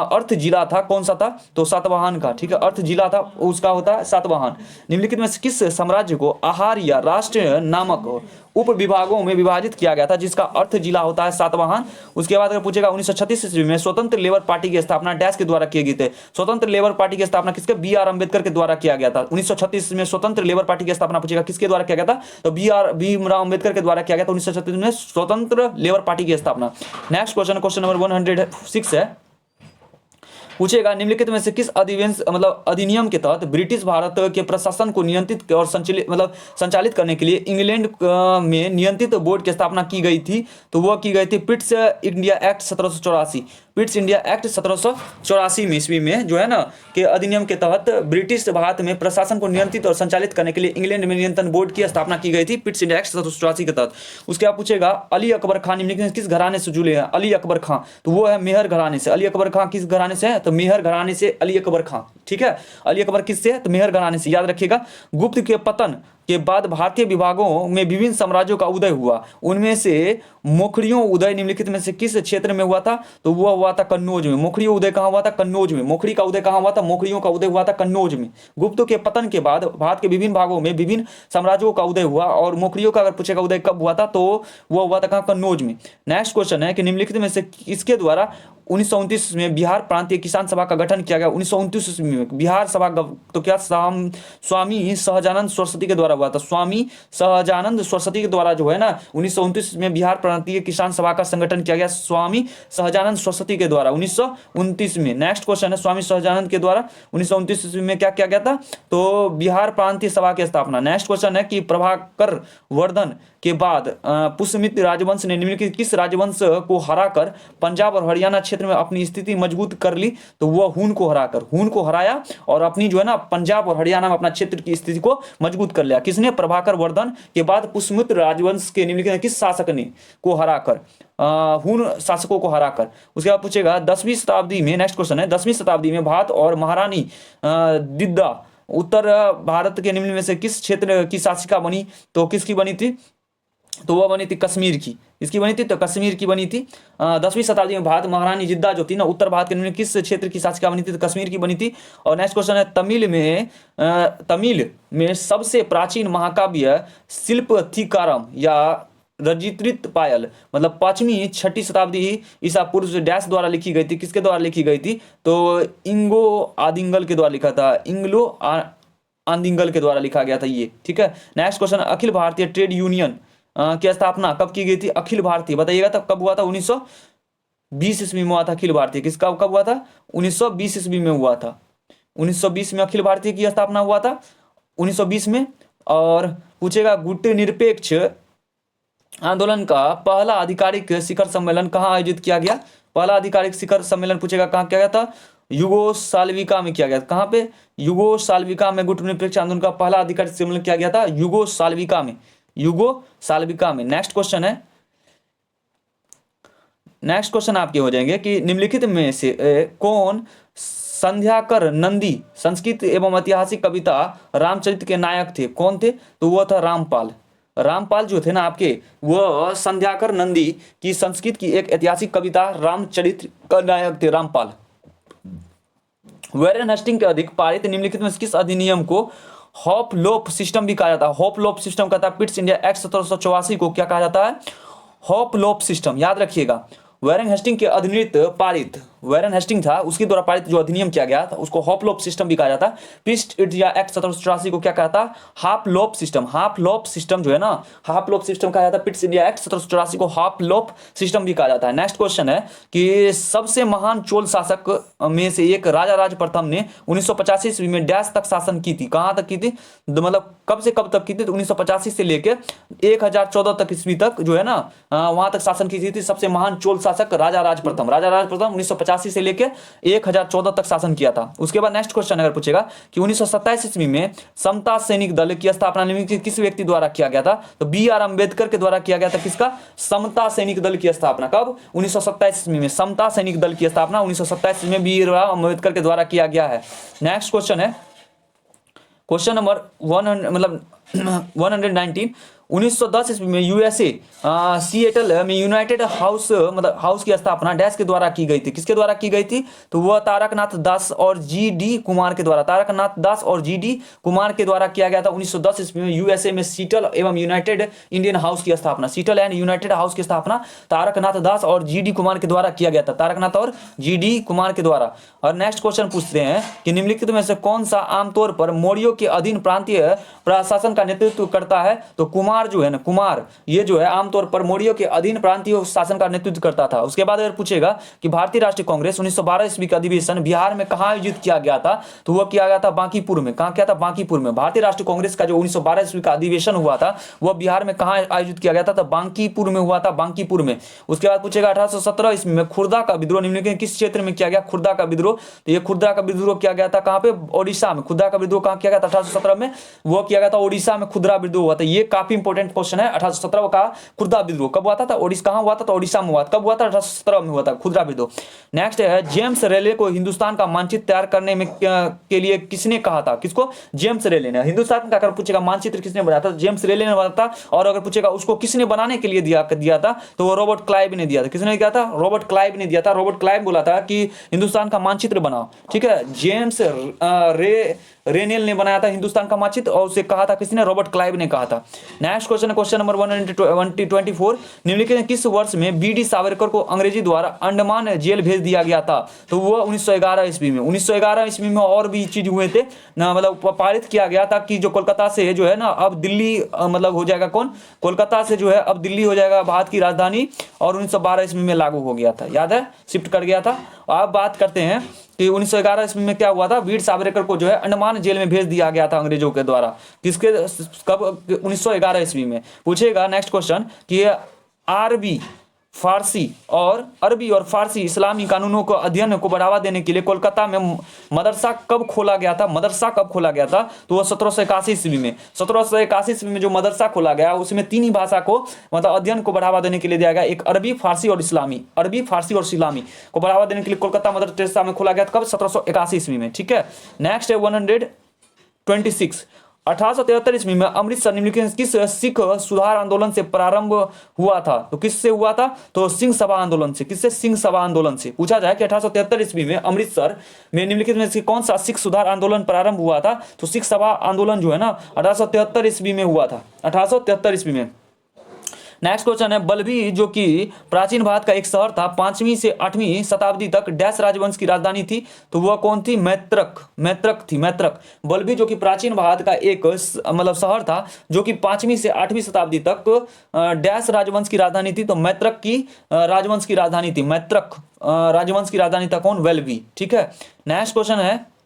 अर्थ जिला था, कौन सा था, तो सातवाहन का। ठीक है, अर्थ जिला था उसका होता है सातवाहन। निम्नलिखित में से किस साम्राज्य को आहार या राष्ट्र नामक उप विभागों में विभाजित किया गया था जिसका अर्थ जिला होता है सातवाहन। उसके बाद अगर पूछेगा 1936 ईस्वी में स्वतंत्र लेबर पार्टी की स्थापना डैश के द्वारा किए गए थे। स्वतंत्र लेबर पार्टी की स्थापना किसके, BR अम्बेडकर के द्वारा किया गया था। 1936 में स्वतंत्र लेबर पार्टी की स्थापना पूछेगा किसके द्वारा किया गया था, तो भीमराव अम्बेडकर के द्वारा किया गया था 1936 में स्वतंत्र लेबर पार्टी की स्थापना। नेक्स्ट क्वेश्चन, क्वेश्चन नंबर 106 है, पूछेगा निम्नलिखित में से किस अधिनियम के तहत ब्रिटिश भारत के प्रशासन को नियंत्रित और संचालित करने के लिए इंग्लैंड में नियंत्रित बोर्ड की स्थापना की गई थी, तो वह की गई थी Pitt's India act 1784। Pitt's India act 1784 में ईस्वी में जो है ना के अधिनियम के तहत ब्रिटिश भारत में प्रशासन को नियंत्रित और संचालित करने के लिए इंग्लैंड में नियंत्रण बोर्ड की स्थापना की गई थी पिट्स इंडिया एक्ट 1784 के तहत। उसके बाद पूछेगा अली अकबर खान निम्नलिखित किस घराने से जुड़े हैं। अली अकबर खान, तो वो है मेहर घराने से। अली अकबर खान किस घराने से है, तो मेहर घराने से अली अकबर खान। ठीक है, अली अकबर किससे है, तो मेहर घराने से, याद रखिएगा। गुप्त के पतन के बाद भारतीय विभागों में विभिन्न साम्राज्यों का उदय हुआ, उनमें से मोखड़ियों उदय निम्नलिखित में से किस क्षेत्र में हुआ था, तो वह हुआ था कन्नौज में। मोखड़ियों उदय कहाँ हुआ था, कन्नौज में। मोखड़ी का उदय कहाँ हुआ था, मोखड़ियों का उदय हुआ था कन्नौज में। गुप्त के पतन के बाद भारत के विभिन्न भागों में विभिन्न साम्राज्यों का उदय हुआ, और मोखड़ियों का अगर पूछेगा उदय कब हुआ था, तो वह हुआ था कहाँ, कन्नौज में। नेक्स्ट क्वेश्चन है कि निम्नलिखित में से किसके द्वारा 1929 में बिहार प्रांतीय किसान सभा का गठन किया गया। 1929 में बिहार सभा, तो क्या स्वामी सहजानंद सरस्वती के द्वारा हुआ था। स्वामी सहजानंद सरस्वती के द्वारा जो है ना 1929 में बिहार प्रांतीय किसान सभा का संगठन किया गया, स्वामी सहजानंद सरस्वती के द्वारा 1929 में। नेक्स्ट क्वेश्चन है स्वामी सहजानंद के द्वारा 1929 में क्या किया गया था, तो बिहार प्रांतीय सभा की स्थापना। नेक्स्ट क्वेश्चन है कि प्रभाकर वर्धन के बाद पुष्यमित्र राजवंश ने निम्नलिखित किस राजवंश को हराकर पंजाब और हरियाणा क्षेत्र में अपनी स्थिति मजबूत कर ली, तो वह हून को हराया और अपनी जो है ना पंजाब और हरियाणा में अपना क्षेत्र की स्थिति को मजबूत कर लिया। किसने, प्रभाकर वर्धन के बाद पुष्यमित्र राजवंश के निम्नलिखित किस शासक ने को हराकर, हून शासकों को हराकर। उसके बाद पूछेगा 10वीं शताब्दी में, नेक्स्ट क्वेश्चन है 10वीं शताब्दी में भारत और महारानी दिद्दा उत्तर भारत के निम्न में से किस क्षेत्र की शासिका बनी, तो किसकी बनी थी, तो वह बनी थी कश्मीर की। इसकी बनी थी तो कश्मीर की बनी थी। 10वीं शताब्दी में भारत महारानी जिद्दा जो थी ना, उत्तर भारत के निम्न किस क्षेत्र की शासिका बनी थी? तो कश्मीर की बनी थी। और नेक्स्ट क्वेश्चन है, तमिल में सबसे प्राचीन महाकाव्य शिल्पथिकारम या रजित्रित पायल मतलब 5वीं 6ठी शताब्दी ईसा पूर्व से डैश द्वारा लिखी गई थी। किसके द्वारा लिखी गई थी? तो इंगो आदिंगल के द्वारा लिखा था। आदिंगल के द्वारा लिखा गया था ये, ठीक है। Next question, Akhil Bharatiya trade union की स्थापना कब की गई थी? अखिल भारतीय बताइएगा तब कब हुआ था? 1920 ईस्वी में हुआ था अखिल भारतीय। किसका कब हुआ था? 1920 ईस्वी में हुआ था। 1920 में अखिल भारतीय की स्थापना हुआ था, 1920 में। और पूछेगा, गुटनिरपेक्ष आंदोलन का पहला आधिकारिक शिखर सम्मेलन कहाँ आयोजित किया गया? पहला आधिकारिक शिखर सम्मेलन पूछेगा कहाँ किया गया था? युगोस्लाविया में किया गया। कहाँ पे? युगोस्लाविया में गुटनिरपेक्ष आंदोलन का पहला आधिकारिक सम्मेलन किया गया था, युगोस्लाविया में। युगोस्लाविया में। नेक्स्ट क्वेश्चन है, नेक्स्ट क्वेश्चन आपके हो जाएंगे कि निम्नलिखित में से कौन संध्याकर नंदी संस्कृत एवं ऐतिहासिक कविता रामचरित के नायक थे? कौन थे? तो वह था रामपाल। रामपाल जो थे ना आपके, वह संध्याकर नंदी की संस्कृत की एक ऐतिहासिक कविता रामचरित का नायक थे, रामपाल। वॉरेन हेस्टिंग के अधिक पारित निम्नलिखित में किस अधिनियम को हॉपलोप सिस्टम भी कहा जाता है? हॉपलोप सिस्टम कहता है पिट्स इंडिया एक्ट 1784 को क्या कहा जाता है? हॉपलोप सिस्टम। याद रखिएगा, वॉरेन हेस्टिंग के अधिनियत पारित, वॉरेन हेस्टिंग था उसके द्वारा पारित जो अधिनियम किया गया था उसको हॉपलोप सिस्टम भी कहा जाता है। पिट्स इंडिया एक्ट 1784 को क्या कहता है? हाफलोप सिस्टम। हाफलोप सिस्टम जो है ना, हाफलोप सिस्टम कहा जाता है। पिट्स इंडिया एक्ट 1784 को हाफलोप सिस्टम भी कहा जाता है। नेक्स्ट क्वेश्चन है कि सबसे महान चोल शासक में से एक राजा राज प्रथम ने 1985 ईस्वी में डैश तक शासन की थी? कहां तक की थी? मतलब कब से कब तक की थी? तो 1985 से लेकर 1014 तक ईस्वी तक जो है ना, वहां तक शासन की थी सबसे महान चोल शासक राजा राज प्रथम। राजा राज प्रथम 1985 से लेकर 1014 तक शासन किया था। उसके बाद नेक्स्ट क्वेश्चन अगर पूछेगा कि 1927 ईस्वी में समता सैनिक दल की स्थापना निम्नलिखित किस व्यक्ति द्वारा किया गया था? तो बी.आर. अंबेडकर के द्वारा किया गया था। किसका? समता सैनिक दल की स्थापना कब? 1927 ईस्वी में। समता सैनिक दल की स्थापना 1927 में बी.आर. अंबेडकर के द्वारा किया गया है। नेक्स्ट क्वेश्चन है, क्वेश्चन नंबर 119। 1910 ईस्वी में यूएसए सिएटल में यूनाइटेड हाउस मतलब हाउस की स्थापना डैश के द्वारा की गई थी। किसके द्वारा की गई थी? तो वह तारकनाथ दास और जी.डी. कुमार के द्वारा, तारकनाथ दास और जी.डी. कुमार के द्वारा किया गया था। 1910 ईस्वी में यूएसए में सीटल एवं यूनाइटेड इंडियन हाउस की स्थापना, सीटल एंड यूनाइटेड हाउस की स्थापना तारकनाथ दास और जी.डी. कुमार के द्वारा किया गया था, तारकनाथ और जी.डी. कुमार के द्वारा। और नेक्स्ट क्वेश्चन पूछते हैं कि निम्नलिखित में से कौन सा आमतौर पर मौर्यों के अधीन प्रांतीय प्रशासन का नेतृत्व करता है? तो कुमार जो है ना, कुमार ये जो है आमतौर पर मौर्यों के अधीन प्रांतीय शासन का नेतृत्व करता था। उसके बाद अगर पूछेगा कि भारतीय राष्ट्रीय कांग्रेस 1912 ईस्वी का अधिवेशन बिहार में कहां आयोजित किया गया था? तो वह किया गया था बांकीपुर में। कहां किया था? बांकीपुर में। भारतीय राष्ट्रीय कांग्रेस का जो 1912 ईस्वी का अधिवेशन हुआ था वह बिहार में कहां आयोजित किया गया था? तो बांकीपुर में हुआ था, बांकीपुर में। उसके बाद पूछेगा 1817 ईस्वी में खुर्दा का विद्रोह निम्नलिखित किस क्षेत्र में किया गया? खुर्दा का विद्रोह। तो ये खुर्दा का विद्रोह किया गया था कहां पे? ओडिशा में। खुर्दा का विद्रोह कहां किया गया था? 1817 में वो किया गया था ओडिशा में, खुर्दा विद्रोह हुआ था। ये काफी इंपॉर्टेंट क्वेश्चन है। 1817 का खुर्दा विद्रोह कब हुआ था? ओडिशा कहां हुआ था? तो ओडिशा में हुआ था। कब हुआ था? 1817 में हुआ था खुर्दा विद्रोह। नेक्स्ट है, जेम्स रेले को हिंदुस्तान का मानचित्र तैयार करने में के लिए किसने कहा था? किसको? जेम्स रेले ने। हिंदुस्तान का अगर पूछेगा मानचित्र किसने बनाया था? जेम्स रेले ने बनाया था। और अगर पूछेगा उसको किसने बनाने के लिए दिया था? तो वो रॉबर्ट क्लाइव ने दिया था। किसने दिया था? रॉबर्ट क्लाइव ने दिया था। रॉबर्ट क्लाइव बोला था कि हिंदुस्तान का मानचित्र बनाओ, ठीक है। जेम्स रेनेल ने बनाया था हिंदुस्तान का मानचित्र और उसे कहा था किसने? रॉबर्ट क्लाइव ने कहा था। नेक्स्ट क्वेश्चन है, क्वेश्चन नंबर 124। निम्नलिखित किस वर्ष में बी.डी. सावरकर को अंग्रेजी द्वारा अंडमान जेल भेज दिया गया था? तो वो 1911 ईस्वी में। 1911 ईस्वी में और भी चीज हुए थे ना, मतलब पारित किया गया था कि जो कोलकाता से जो है ना अब दिल्ली मतलब हो जाएगा कौन? कोलकाता से जो है अब दिल्ली हो जाएगा भारत की राजधानी, और 1912 ईस्वी में लागू हो गया था। याद है? शिफ्ट कर गया था। अब बात करते हैं कि 1911 ईस्वी में क्या हुआ था? वीर सावरकर को जो है अंडमान जेल में भेज दिया गया था अंग्रेजों के द्वारा। किसके कब? 1911 ईस्वी में। पूछेगा नेक्स्ट क्वेश्चन कि अरबी और फारसी इस्लामी कानूनों को अध्ययन को बढ़ावा देने के लिए कोलकाता में मदरसा कब खोला गया था? मदरसा कब खोला गया था? तो वह 1781 ईस्वी में। 1781 ईस्वी में जो मदरसा खोला गया उसमें तीन ही भाषा को मतलब अध्ययन को बढ़ावा देने के लिए दिया गया, एक अरबी, फारसी और इस्लामी। अरबी, फारसी और इस्लामी को बढ़ावा देने के लिए कोलकाता मदरसा में खोला गया था। कब? 1781 ईस्वी में, ठीक है। नेक्स्ट है 126। 1873 ईस्वी में अमृतसर निम्नलिखित में किस सिख सुधार आंदोलन से प्रारंभ हुआ था? तो किससे हुआ था? तो सिंह सभा आंदोलन से। किससे? सिंह सभा आंदोलन से। पूछा जाए कि 1873 ईस्वी में अमृतसर में निम्नलिखित में से कौन सा सिख सुधार आंदोलन प्रारंभ हुआ था? तो सिख सभा आंदोलन जो है ना 1873 ईस्वी में हुआ था, 1873 ईस्वी में। नेक्स्ट क्वेश्चन है, बल्बी जो कि प्राचीन भारत का एक शहर था, 5वीं से 8वीं शताब्दी तक डैश राजवंश की राजधानी थी? तो वह कौन थी? मैत्रक। मैत्रक थी, मैत्रक। बल्बी जो कि प्राचीन भारत का एक मतलब शहर था जो कि 5वीं से 8वीं शताब्दी तक डैश राजवंश की राजधानी थी? तो मैत्रक की राजवंश की राजधानी थी। मैत्रक राजवंश की राजधानी था कौन? वेल्बी। ठीक है। नेक्स्ट क्वेश्चन है,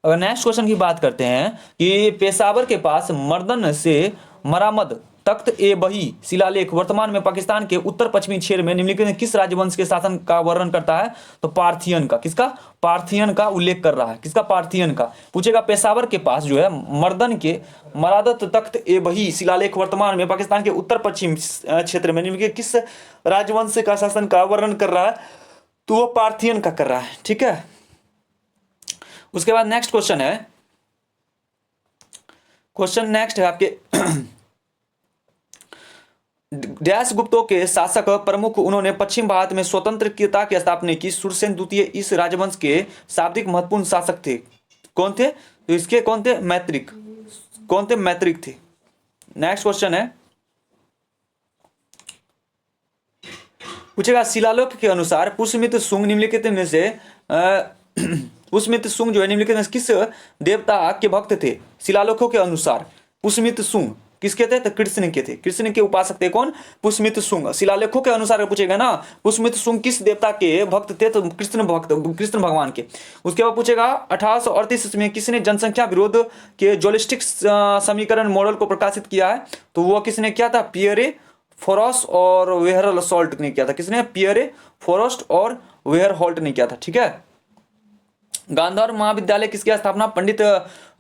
अगर नेक्स्ट क्वेश्चन की बात करते हैं कि पेशावर के पास मर्दन से मरामद तख्त ए बही शिलालेख वर्तमान में पाकिस्तान के उत्तर पश्चिमी क्षेत्र में निम्नलिखित में किस राजवंश के शासन का वर्णन करता है? तो पार्थियन का। किसका? पार्थियन का उल्लेख कर रहा है। किसका? पार्थियन का। पूछेगा पेशावर के पास जो है मर्दन के मरादत तख्त ए बही शिलालेख वर्तमान में पाकिस्तान के उत्तर पश्चिम क्षेत्र में निम्नलिखित किस राजवंश का शासन का वर्णन कर रहा है? तो वो पार्थियन का कर रहा है। ठीक है। उसके बाद नेक्स्ट क्वेश्चन है, क्वेश्चन नेक्स्ट है आपके डैश गुप्तों के शासक प्रमुख उन्होंने पश्चिम भारत में स्वतंत्रता की स्थापना की। सूरसेन द्वितीय इस राजवंश के शाब्दिक महत्वपूर्ण शासक थे। कौन थे? तो इसके कौन थे? मैत्रिक। कौन थे? मैत्रिक थे। नेक्स्ट क्वेश्चन है, पूछेगा शिलालेख के अनुसार पुष्यमित्र शुंग निम्नलिखित में से पुष्यमित्र शुंग जो है निम्नलिखित में किस देवता के भक्त थे? शिलालेखों के अनुसार पुष्यमित्र शुंग किसके थे? तो कृष्ण के थे। कृष्ण के उपासक थे कौन? पुष्यमित्र शुंग। शिलालेखों के अनुसार पूछेगा ना पुष्यमित्र शुंग किस देवता के भक्त थे? तो कृष्ण भक्त, कृष्ण भगवान के। उसके बाद पूछेगा 1838 में किसने जनसंख्या विरोध के ज्वालिस्टिक समीकरण मॉडल को प्रकाशित किया है? तो वह किसने किया था? पियरे फोरस्ट और वेहरल सॉल्ट ने किया था। किसने? पियरे फोरस्ट और वेहर हॉल्ट ने किया था। ठीक है। गांधार महाविद्यालय किसकी स्थापना पंडित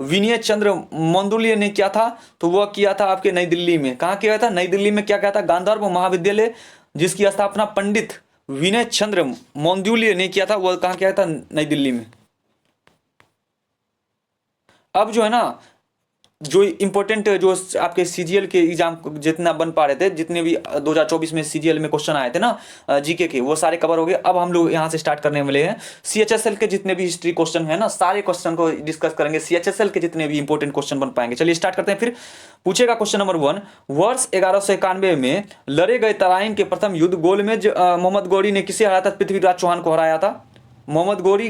विनय चंद्र मोंदुलिया ने किया था? तो वह किया था आपके नई दिल्ली में। कहाँ किया था? नई दिल्ली में। क्या किया था? गांधार महाविद्यालय जिसकी स्थापना पंडित विनय चंद्र मोंदुलिया ने किया था, वह कहाँ किया था? नई दिल्ली में। अब जो है ना जो इंपॉर्टेंट जो आपके सीजीएल के एग्जाम जितना बन पा रहे थे, जितने भी 2024 में सीजीएल में क्वेश्चन आए थे ना जीके के, वो सारे कवर हो गए। अब हम लोग यहाँ से स्टार्ट करने वाले हैं सीएचएसएल के जितने भी हिस्ट्री क्वेश्चन है ना, सारे क्वेश्चन को डिस्कस करेंगे। सीएचएसएल के जितने भी इंपॉर्टेंट क्वेश्चन बन पाएंगे। चलिए स्टार्ट करते हैं। फिर पूछेगा क्वेश्चन नंबर 1, वर्ष 1191 में लड़े गए तराइन के प्रथम युद्ध गोलमेज मोहम्मद गौरी ने किसे हराया था? पृथ्वीराज चौहान को हराया था। मोहम्मद गौरी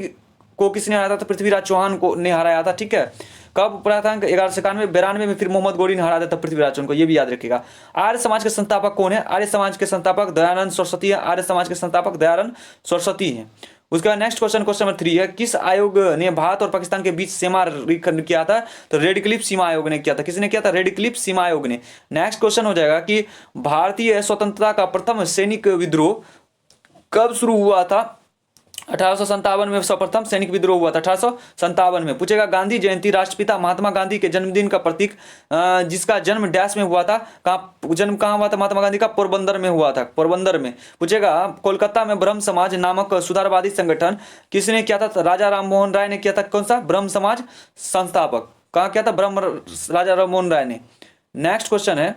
को किसने हराया था? तो पृथ्वीराज चौहान को ने हराया था। ठीक है। कब पढ़ा था? 1191 में फिर मोहम्मद गौरी ने हरा दिया था पृथ्वीराज चौहान को। ये भी याद रखिएगा। आर्य समाज के संस्थापक कौन है? आर्य समाज के संस्थापक दयानंद सरस्वती है। आर्य समाज के संस्थापक दयानंद सरस्वती हैं। उसके बाद नेक्स्ट क्वेश्चन, क्वेश्चन नंबर 3 है, किस आयोग ने भारत और पाकिस्तान के बीच सीमा रेखन किया था? तो रेड क्लिफ सीमा आयोग ने किया था। किसने किया था? रेड क्लिफ सीमा आयोग ने। नेक्स्ट क्वेश्चन हो जाएगा कि भारतीय स्वतंत्रता का प्रथम सैनिक विद्रोह कब शुरू हुआ था? 1857 में सर्वप्रथम सैनिक विद्रोह हुआ था। 1857 में। पूछेगा गांधी जयंती राष्ट्रपिता महात्मा गांधी के जन्मदिन का प्रतीक जिसका जन्म डैश में हुआ था, जन्म कहाँ हुआ था महात्मा गांधी का? पोरबंदर में हुआ था। पोरबंदर में। पूछेगा कोलकाता में ब्रह्म समाज नामक सुधारवादी संगठन किसने किया था? राजा राम मोहन राय ने किया था। कौन सा? ब्रह्म समाज संस्थापक। कहाँ किया था? राजा राम मोहन राय ने। नेक्स्ट क्वेश्चन है,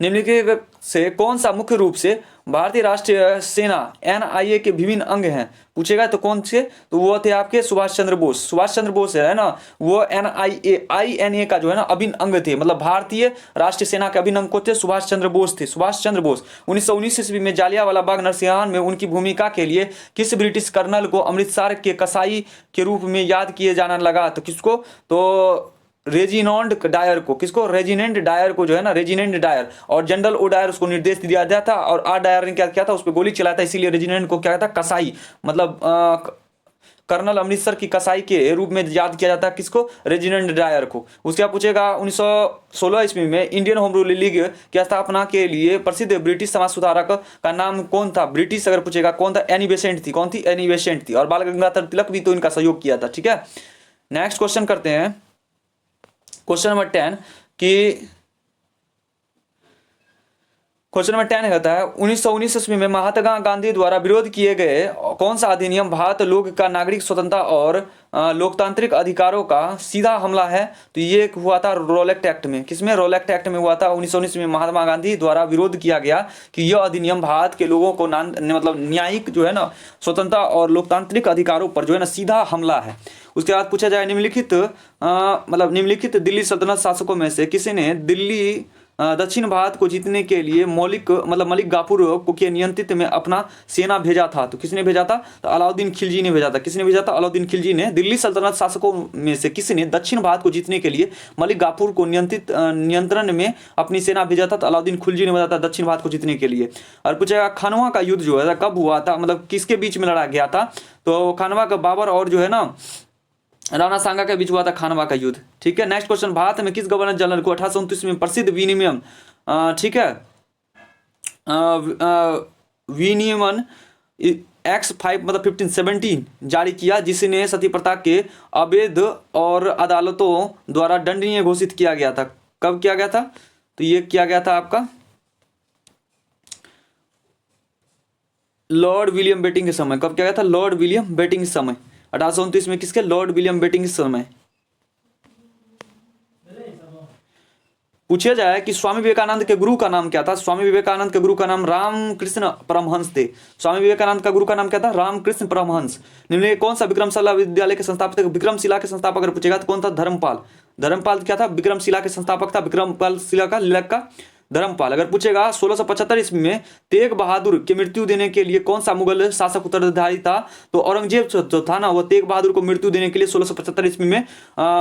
निम्नलिखित से कौन सा मुख्य रूप से भारतीय राष्ट्रीय सेना एनआईए के विभिन्न अंग हैं? पूछेगा तो कौन से? तो वो थे आपके सुभाष चंद्र बोस। सुभाष चंद्र बोस है ना, वो एनआईए आईएनए का जो है ना अभिन्न अंग थे। मतलब भारतीय राष्ट्रीय सेना के अभिन्न अंग को थे सुभाष चंद्र बोस थे। सुभाष चंद्र बोस 1919 ईस्वी में जालियांवाला बाग नरसंहार में उनकी भूमिका के लिए किस ब्रिटिश कर्नल को अमृतसर के कसाई के रूप में याद किए जाना लगा? तो किसको? तो रेजिनाल्ड डायर को। किसको? रेजिनेंट डायर को जो है ना, रेजिनेंट डायर। और जनरल ओ डायर उसको निर्देश दिया गया था और आर डायर ने क्या किया था? उस पर गोली चलाया था। इसीलिए रेजिनेंट को क्या था? कसाई, मतलब कर्नल अमृतसर की कसाई के रूप में याद किया जाता है। किसको? रेजिनेंट डायर को। उसके बाद पूछेगा 1916 ईस्वी में इंडियन होम रूल लीग की स्थापना के लिए प्रसिद्ध ब्रिटिश समाज सुधारक का नाम कौन था? ब्रिटिश अगर पूछेगा कौन था? एनी बेसेंट थी। कौन थी? एनी बेसेंट थी। और बाल गंगाधर तिलक भी तो इनका सहयोग किया था। ठीक है। नेक्स्ट क्वेश्चन करते हैं, क्वेश्चन नंबर 10 कि क्वेश्चन नंबर 10 कहता है 1919 ईस्वी में महात्मा गांधी द्वारा विरोध किए गए कौन सा अधिनियम भारत लोग का नागरिक स्वतंत्रता और लोकतांत्रिक अधिकारों का सीधा हमला है? तो ये हुआ था रॉलेट एक्ट में। किसमें? रॉलेट एक्ट में हुआ था 1919 में महात्मा गांधी द्वारा विरोध किया गया कि यह अधिनियम भारत के लोगों को मतलब न्यायिक जो है ना स्वतंत्रता और लोकतांत्रिक अधिकारों पर जो है ना सीधा हमला है। उसके बाद पूछा जाए निम्नलिखित दिल्ली सल्तनत शासकों में से किसी ने दिल्ली दक्षिण भारत को जीतने के लिए मलिक गाफूर को के नियंत्रित में अपना सेना भेजा था? तो किसने भेजा था? तो अलाउद्दीन खिलजी ने भेजा था। किसने भेजा था? अलाउद्दीन खिलजी ने। दिल्ली सल्तनत शासकों में से किसी ने दक्षिण भारत को जीतने के लिए मलिक गाफूर को नियंत्रण में अपनी सेना भेजा था? तो अलाउद्दीन खिलजी ने भेजा था दक्षिण भारत को जीतने के लिए। और पूछेगा खानवा का युद्ध जो है कब हुआ था, मतलब किसके बीच में लड़ा गया था? तो खानवा का बाबर और जो है ना राणा सांगा के बीच हुआ था खानवा का युद्ध। ठीक है। नेक्स्ट क्वेश्चन, भारत में किस गवर्नर जनरल को 1829 में प्रसिद्ध विनियमन ठीक है विनियमन एक्ट 5 मतलब 1517 जारी किया, जिसने सती प्रथा के अवैध और अदालतों द्वारा दंडनीय घोषित किया गया था? कब किया गया था? तो ये किया गया था आपका लॉर्ड विलियम बेटिंग के समय। कब किया गया था? लॉर्ड विलियम बेटिंग के समय 1829 में। किसके? लॉर्ड विलियम बेटिंग के समय। पूछा जाए कि स्वामी विवेकानंद के गुरु का नाम क्या था? स्वामी विवेकानंद के गुरु का नाम रामकृष्ण परमहंस थे। स्वामी विवेकानंद का गुरु का नाम क्या था? रामकृष्ण परमहंस। निम्न कौन सा विक्रमशिला विद्यालय के संस्थापक? विक्रमशिला के संस्थापक अगर पूछेगा तो कौन था? धर्मपाल। धर्मपाल क्या था? विक्रमशिला के संस्थापक था। विक्रमपाल शिला का लिलक का धर्मपाल। अगर पूछेगा 1675 ईस्वी में तेग बहादुर की मृत्यु देने के लिए कौन सा मुगल शासक उत्तरदायी था? तो औरंगजेब जो था ना वो तेग बहादुर को मृत्यु देने के लिए 1675 ईस्वी में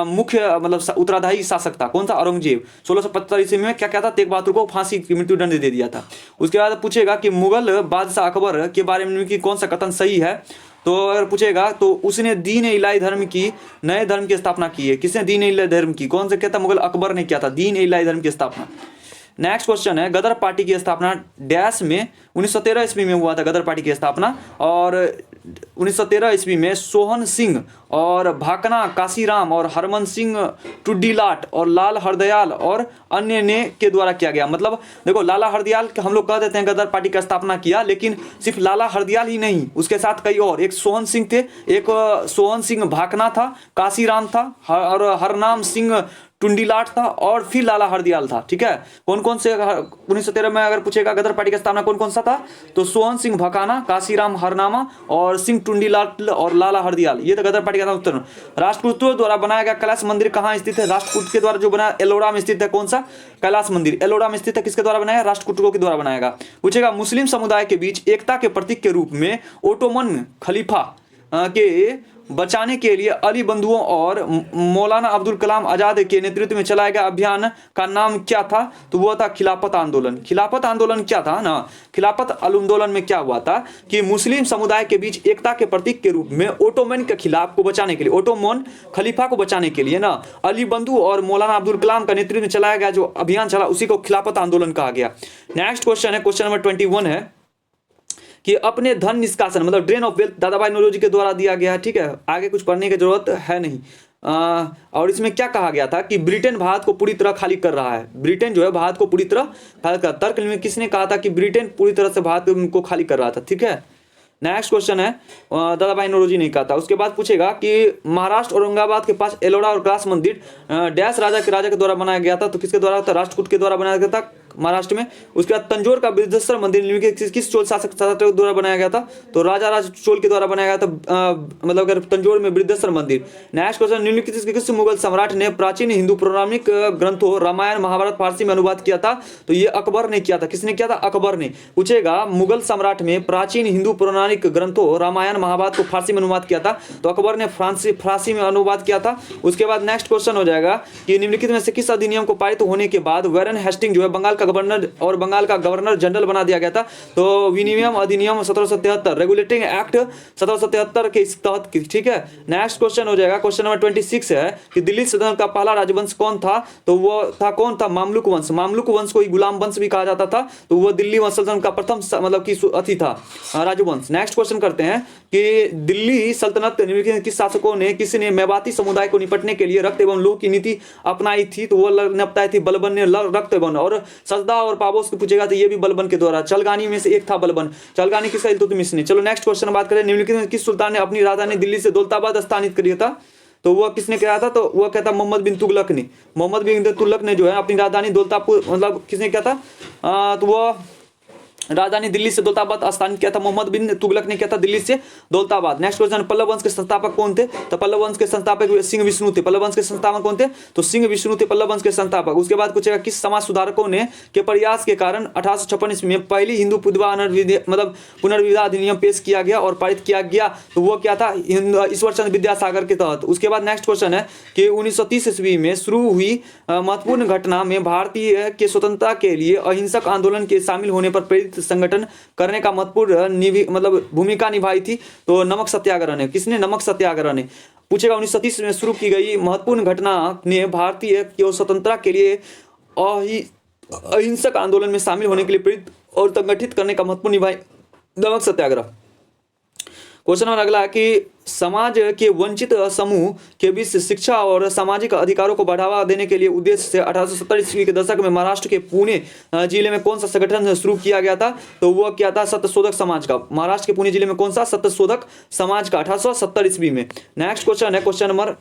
मुख्य मतलब उत्तराधारी शासक था। कौन था? औरंगजेब। 1675 ईस्वी में क्या क्या था? तेग बहादुर को फांसी की मृत्यु दंड दे दिया था। उसके बाद पूछेगा कि मुगल बादशाह अकबर के बारे में कि कौन सा कथन सही है? तो अगर पूछेगा तो उसने दीन इलाही धर्म की नए धर्म की स्थापना की है। किसने दीन इलाही धर्म की? कौन से क्या था? मुगल अकबर ने किया था दीन इलाही धर्म की स्थापना। नेक्स्ट क्वेश्चन है गदर पार्टी की स्थापना डैश में 1913 ईस्वी में हुआ था गदर पार्टी की स्थापना। और 1913 ईस्वी में सोहन सिंह और भाकना काशीराम और हरमन सिंह टुड्डीलाट और लाल हरदयाल और अन्य ने के द्वारा किया गया। मतलब देखो लाला हरदयाल हम लोग कह देते हैं गदर पार्टी का स्थापना किया, लेकिन सिर्फ लाला हरदयाल ही नहीं, उसके साथ कई और, एक सोहन सिंह थे, एक सोहन सिंह भाकना था, काशीराम था और हरनाम सिंह टुंडीलाट था और फिर लाला हरदयाल था। ठीक है। कौन कौन से 1913 में अगर पूछेगा गदर पार्टी का स्थापना कौन कौन सा था? तो सोहन सिंह भकाना, काशीराम हरनामा और सिंह टुंडीलाट और लाला हरदयाल, ये तो गदर पार्टी का उत्तर। राष्ट्रकूटों द्वारा बनाया गया कैलाश मंदिर कहाँ स्थित है? राष्ट्रकूट के द्वारा जो बनाया एलोरा में स्थित है। कौन सा? कैलाश मंदिर एलोरा में स्थित है। किसके द्वारा बनाया? राष्ट्रकूटों के द्वारा बनाया गया। पूछेगा मुस्लिम समुदाय के बीच एकता के प्रतीक के रूप में ओटोमन खलीफा के बचाने के लिए अली बंधुओं और मौलाना अब्दुल कलाम आजाद के नेतृत्व में चलाया गया अभियान का नाम क्या था? तो वो था खिलाफत आंदोलन। खिलाफत आंदोलन क्या था ना? खिलाफत आंदोलन में क्या हुआ था कि मुस्लिम समुदाय के बीच एकता के प्रतीक के रूप में ओटोमन के खिलाफ को बचाने के लिए, ओटोमन खलीफा को बचाने के लिए ना अली बंधु और मौलाना अब्दुल कलाम का नेतृत्व में चलाया गया जो अभियान चला उसी को खिलाफत आंदोलन कहा गया। नेक्स्ट क्वेश्चन है क्वेश्चन नंबर 21 है कि अपने धन निष्कासन मतलब ड्रेन ऑफ वेल्थ दादा भाई नौरोजी के द्वारा दिया गया है। ठीक है। आगे कुछ पढ़ने की जरूरत है नहीं। और इसमें क्या कहा गया था कि ब्रिटेन भारत को पूरी तरह खाली कर रहा है। ब्रिटेन जो है भारत को पूरी तरह खाली कर, तर्क में किसने कहा था कि ब्रिटेन पूरी तरह से भारत को खाली कर रहा था? ठीक है। नेक्स्ट क्वेश्चन है दादा भाई नौरोजी ने कहा था। उसके बाद पूछेगा कि महाराष्ट्र औरंगाबाद के पास एलोरा और कैलाश मंदिर डैश राजा के द्वारा बनाया गया था। तो किसके द्वारा था? राष्ट्रकूट के द्वारा बनाया गया था महाराष्ट्र में। उसके बाद तंजौर का बृहदेश्वर मंदिर किस चोल शासक के द्वारा बनाया गया था? तो राजा राज चोल के द्वारा बनाया गया था मतलब अगर तंजौर में बृहदेश्वर मंदिर। नेक्स्ट क्वेश्चन निम्नलिखित किस मुगल सम्राट ने प्राचीन हिंदू पौराणिक ग्रंथों रामायण महाभारत फारसी में अनुवाद किया था? तो ये अकबर ने किया था। किसने किया था? अकबर ने। पूछेगा मुगल सम्राट में प्राचीन हिंदू पौराणिक ग्रंथों रामायण महाभारत को फारसी में अनुवाद किया था? तो अकबर ने फारसी में अनुवाद किया था। उसके बाद नेक्स्ट क्वेश्चन हो जाएगा कि निम्नलिखित में से किस अधिनियम को पारित होने के बाद वैरन हेस्टिंग जो है बंगाल का गवर्नर और बंगाल का गवर्नर जनरल बना दिया गया था? तो विनिमय अधिनियम 1773 रेगुलेटिंग एक्ट 1773 के तहत। ठीक है। नेक्स्ट क्वेश्चन हो जाएगा क्वेश्चन नंबर 26 है कि दिल्ली सल्तनत का पहला राजवंश कौन था? तो वो था कौन था? मामलुक वंश। मामलुक वंश को गुलाम वंश भी कहा जाता था। तो वो दिल्ली सल्तनत का प्रथम मतलब की अथी था राजवंश। नेक्स्ट क्वेश्चन करते हैं कि दिल्ली सल्तनत किस शासकों ने किसने मेवाती समुदाय को निपटने के लिए रक्त एवं लोह की नीति अपनाई थी? तो वो अपनाई थी बलबन ने रक्त एवं और सजदा और पाबोस को पूछेगा तो ये भी बलबन के द्वारा। चलगानी में से एक था बलबन। चलगानी किसका इल्तुतमिश ने। चलो नेक्स्ट क्वेश्चन बात करें, निम्नलिखित में किस सुल्तान ने अपनी राजधानी दिल्ली से दौलताबाद स्थानित किया था। तो वह किसने किया था, तो वह कहता मोहम्मद बिन तुगलक ने। मोहम्मद बिन तुगलक ने जो है अपनी राजधानी दौलतापुर मतलब किसने किया था, तो वह राजधानी दिल्ली से दौलताबाद स्थानित किया था। मोहम्मद बिन तुगलक ने किया था दिल्ली से दौलताबाद। नेक्स्ट क्वेश्चन, पल्लव वंश के संस्थापक कौन थे। तो पल्लव वंश के संस्थापक सिंह विष्णु थे। पल्लव वंश के संस्थापक कौन थे, तो सिंह विष्णु थे पल्लव वंश के संस्थापक। उसके बाद पूछेगा किस समाज सुधारकों ने के प्रयास के कारण 1856 ईस्वी में पहली हिंदू मतलब पुनर्विवाह अधिनियम पेश किया गया और पारित किया गया। तो वो क्या था, ईश्वर चंद्र विद्यासागर के तहत। उसके बाद नेक्स्ट क्वेश्चन है कि 1930 ईस्वी में शुरू हुई महत्वपूर्ण घटना में भारतीय के स्वतंत्रता के लिए अहिंसक आंदोलन के शामिल होने पर प्रेरित संगठन करने का महत्वपूर्ण मतलब भूमिका निभाई थी। तो नमक सत्याग्रह ने। किसने, नमक सत्याग्रह ने। पूछेगा 1930 में शुरू की गई महत्वपूर्ण घटना ने भारतीय के स्वतंत्रता के लिए अहिंसक आंदोलन में शामिल होने के लिए प्रेरित और संगठित करने का महत्वपूर्ण निभाई, नमक सत्याग्रह। क्वेश्चन नंबर अगला है कि समाज के वंचित समूह के बीच शिक्षा और सामाजिक अधिकारों को बढ़ावा देने के लिए उद्देश्य से 1870 ईस्वी के दशक में महाराष्ट्र के पुणे जिले में कौन सा संगठन शुरू किया गया था। तो वह क्या था, सत्यशोधक समाज का। महाराष्ट्र के पुणे जिले में कौन सा, सत्यशोधक समाज का, 1870 ईस्वी में। नेक्स्ट क्वेश्चन है क्वेश्चन नंबर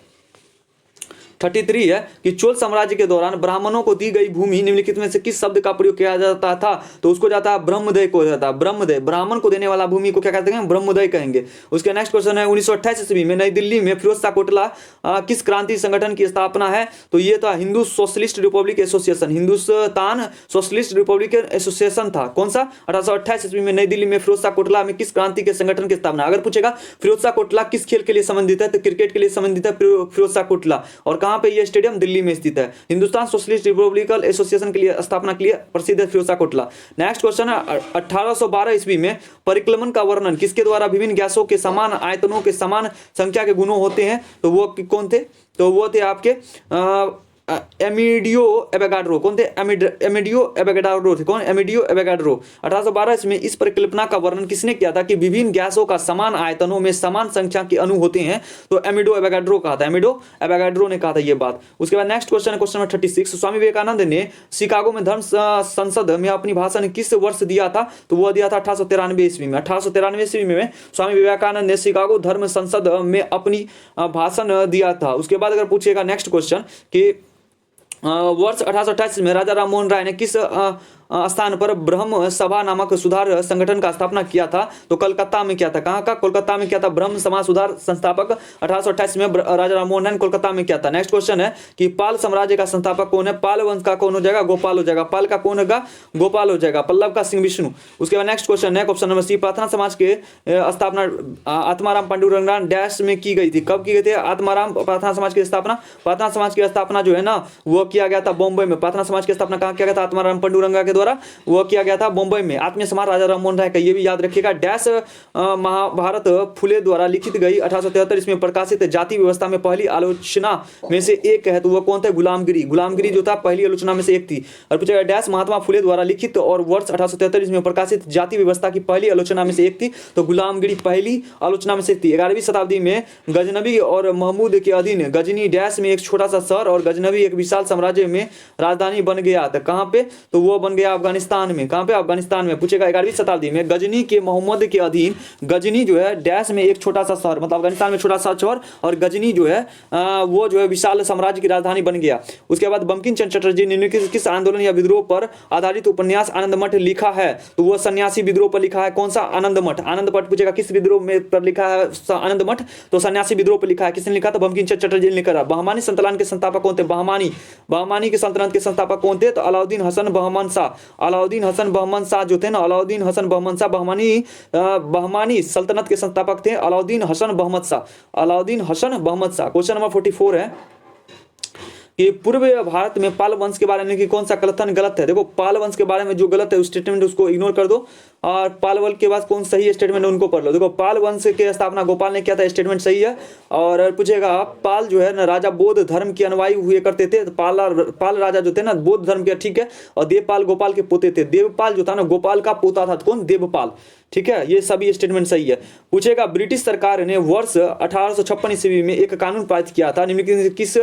33 है कि चोल साम्राज्य के दौरान ब्राह्मणों को दी गई भूमि निम्नलिखित में से किस शब्द का प्रयोग किया जाता था। तो उसको जाता है ब्रह्मदय को जाता है, ब्रह्मदय। ब्राह्मण को देने वाला भूमि को क्या कहते हैं, ब्रह्मदय कहेंगे। उसके नेक्स्ट क्वेश्चन है 1928 ईस्वी में नई दिल्ली में फिरोज शाह कोटला किस क्रांति संगठन की स्थापना है। तो ये था Hindu socialist Republic association, Hindustan socialist Republican association था। कौन सा, 1828 ईस्वी में नई दिल्ली में फिरोज शाह कोटला में किस क्रांति के संगठन की स्थापना। अगर पूछेगा फिरोज शाह कोटला किस खेल के लिए संबंधित है, तो क्रिकेट के लिए संबंधित है फिरोज शाह कोटला। और कहां पे ये स्टेडियम, दिल्ली में स्थित है। हिंदुस्तान सोशलिस्ट रिपब्लिकन एसोसिएशन के लिए स्थापना के लिए प्रसिद्ध है फिरोज शाह कोटला। नेक्स्ट क्वेश्चन है 1812 ईस्वी में परिक्लमन का वर्णन किसके द्वारा विभिन्न गैसों के समान आयतनों के समान संख्या के गुणों होते हैं। तो वो कौन थे, तो वो थे आपके एमिडियो एवोगाड्रो। कौन थे, एमिडियो एवोगाड्रो थे। कौन, एमिडियो एवोगाड्रो। 1812 इसमें इस परिकल्पना का वर्णन किसने किया था कि विभिन्न गैसों का समान आयतनों में समान संख्या के अणु होते हैं। तो एमिडो एवोगाड्रो कहा था, एमिडो एवोगाड्रो ने कहा था ये बात। उसके बाद नेक्स्ट क्वेश्चन है क्वेश्चन नंबर 36, स्वामी विवेकानंद ने शिकागो में धर्म संसद में अपनी भाषण किस वर्ष दिया था। तो वह दिया था 1893 ईस्वी में। 1893 ईस्वी में स्वामी विवेकानंद ने शिकागो धर्म संसद में अपनी भाषण दिया था। उसके बाद अगर पूछेगा नेक्स्ट क्वेश्चन कि वर्ष 1828 में राजा राम मोहन राय ने किस स्थान पर ब्रह्म सभा नामक सुधार संगठन का स्थापना किया था। तो कलकत्ता में किया था। कहाँ का, कोलकाता में किया था। ब्रह्म समाज सुधार संस्थापक 1828 में राजा राम मोहन राय ने कोलकाता में किया था। नेक्स्ट क्वेश्चन है कि पाल साम्राज्य का संस्थापक कौन है। पाल वंश का कौन हो जाएगा, गोपाल हो जाएगा। पाल का कौन होगा, गोपाल हो जाएगा। पल्लव का सिंह विष्णु। उसके बाद नेक्स्ट क्वेश्चन है क्वेश्चन नंबर 3, प्रार्थना समाज के स्थापना आत्माराम पांडुरंगनाथ डैश में की गई थी। कब की गई थी आत्माराम प्रार्थना समाज की स्थापना। प्रार्थना समाज की स्थापना जो है ना वो किया गया था बॉम्बे में। प्रार्थना समाज की स्थापना कहाँ किया गया था, आत्माराम पांडुरंगा के द्वारा वो किया गया था बॉम्बे में। आत्मीय समाज राजा राममोहन राय का, ये भी याद रखिएगा। डैश महाभारत फुले द्वारा लिखित गई 1873 इसमें प्रकाशित जाति व्यवस्था में पहली आलोचना में से एक है। तो वो कौन थे, गुलामगिरी। गुलामगिरी जो था पहली आलोचना में से एक थी। और पूछेगा डैश महात्मा फुले द्वारा लिखित और वर्ष 1873 में प्रकाशित जाति व्यवस्था की पहली आलोचना में से एक थी। तो गुलामगिरी पहली आलोचना में से थी। 11वीं शताब्दी में गजनबी और महमूद के अधीन गजनी डैश में एक छोटा सा शहर और गजनबी एक विशाल साम्राज्य में राजधानी बन गया था। कहां पे, तो वो बन गया अफगानिस्तान में। कहां पे, अफगानिस्तान में। पूछेगा 11वीं शताब्दी में गजनी के मोहम्मद के अधीन गजनी जो है डैश में एक छोटा सा शहर, मतलब अफगानिस्तान में छोटा सा शहर, और गजनी जो है वो जो है विशाल साम्राज्य की राजधानी बन गया। उसके बाद बंकिम चंद्र चटर्जी ने किस आंदोलन या विद्रोह पर आधारित उपन्यास आनंद मठ लिखा है। तो वो सन्यासी विद्रोह पर लिखा है। कौन सा, आनंद मठ। आनंद मठ पूछेगा किस विद्रोह में पर लिखा है आनंद मठ। तो सन्यासी विद्रोह पर लिखा है। किसने लिखा था, बंकिम चंद्र चटर्जी ने लिखा। बहमानी संतलान के संस्थापक कौन थे, बहमानी के सल्तनत के संस्थापक कौन थे। तो अलाउद्दीन हसन बहमन शाह। अलाउद्दीन हसन बहमन शाह जो थे ना, अलाउद्दीन हसन बहमन शाह बहमानी सल्तनत के संस्थापक थे अलाउद्दीन हसन बहमद शाह। अलाउद्दीन हसन बहमद शाह। क्वेश्चन नंबर 44 है कि पूर्व भारत में पाल वंश के बारे में कि कौन सा कथन गलत है। देखो पाल वंश के बारे में जो गलत है उस स्टेटमेंट उसको इग्नोर कर दो। और पाल वंश के बाद कौन सही स्टेटमेंट है उनको पढ़ लो। देखो पाल वंश की स्थापना गोपाल ने किया था, स्टेटमेंट सही है। और पूछेगा पाल जो है ना राजा बौद्ध धर्म के अनुयायी हुए करते थे, तो पाल राजा जो थे ना बौद्ध धर्म के, ठीक है। और देवपाल गोपाल के पोते थे, देवपाल जो था ना गोपाल का पोता था, कौन, देवपाल, ठीक है। ये सभी स्टेटमेंट सही है। पूछेगा ब्रिटिश सरकार ने वर्ष 1856 ईस्वी में एक कानून पारित किया था, निम्नलिखित में किस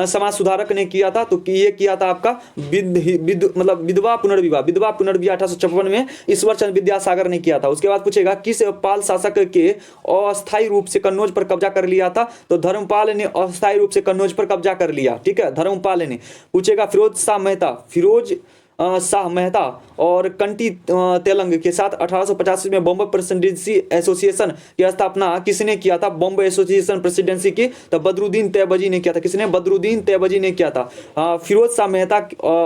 समाज सुधारक ने किया था? तो ये किया था आपका मतलब विधवा पुनर्विवाह 1856 में ईश्वर चंद्र विद्यासागर ने किया था। उसके बाद पूछेगा किस पाल शासक के अस्थायी रूप से कन्नौज पर कब्जा कर लिया था? तो धर्मपाल ने अस्थायी रूप से कन्नौज पर कब्जा कर लिया, ठीक है, धर्मपाल ने। पूछेगा फिरोज शाह मेहता और कंटी तेलंग के साथ 1885 में बॉम्बे प्रेसिडेंसी एसोसिएशन की स्थापना किसने किया था? बॉम्बे एसोसिएशन प्रेसिडेंसी की तो बदरुद्दीन तैयबजी ने किया था। किसने? बदरुद्दीन तैयबजी ने किया था। फिरोज शाह मेहता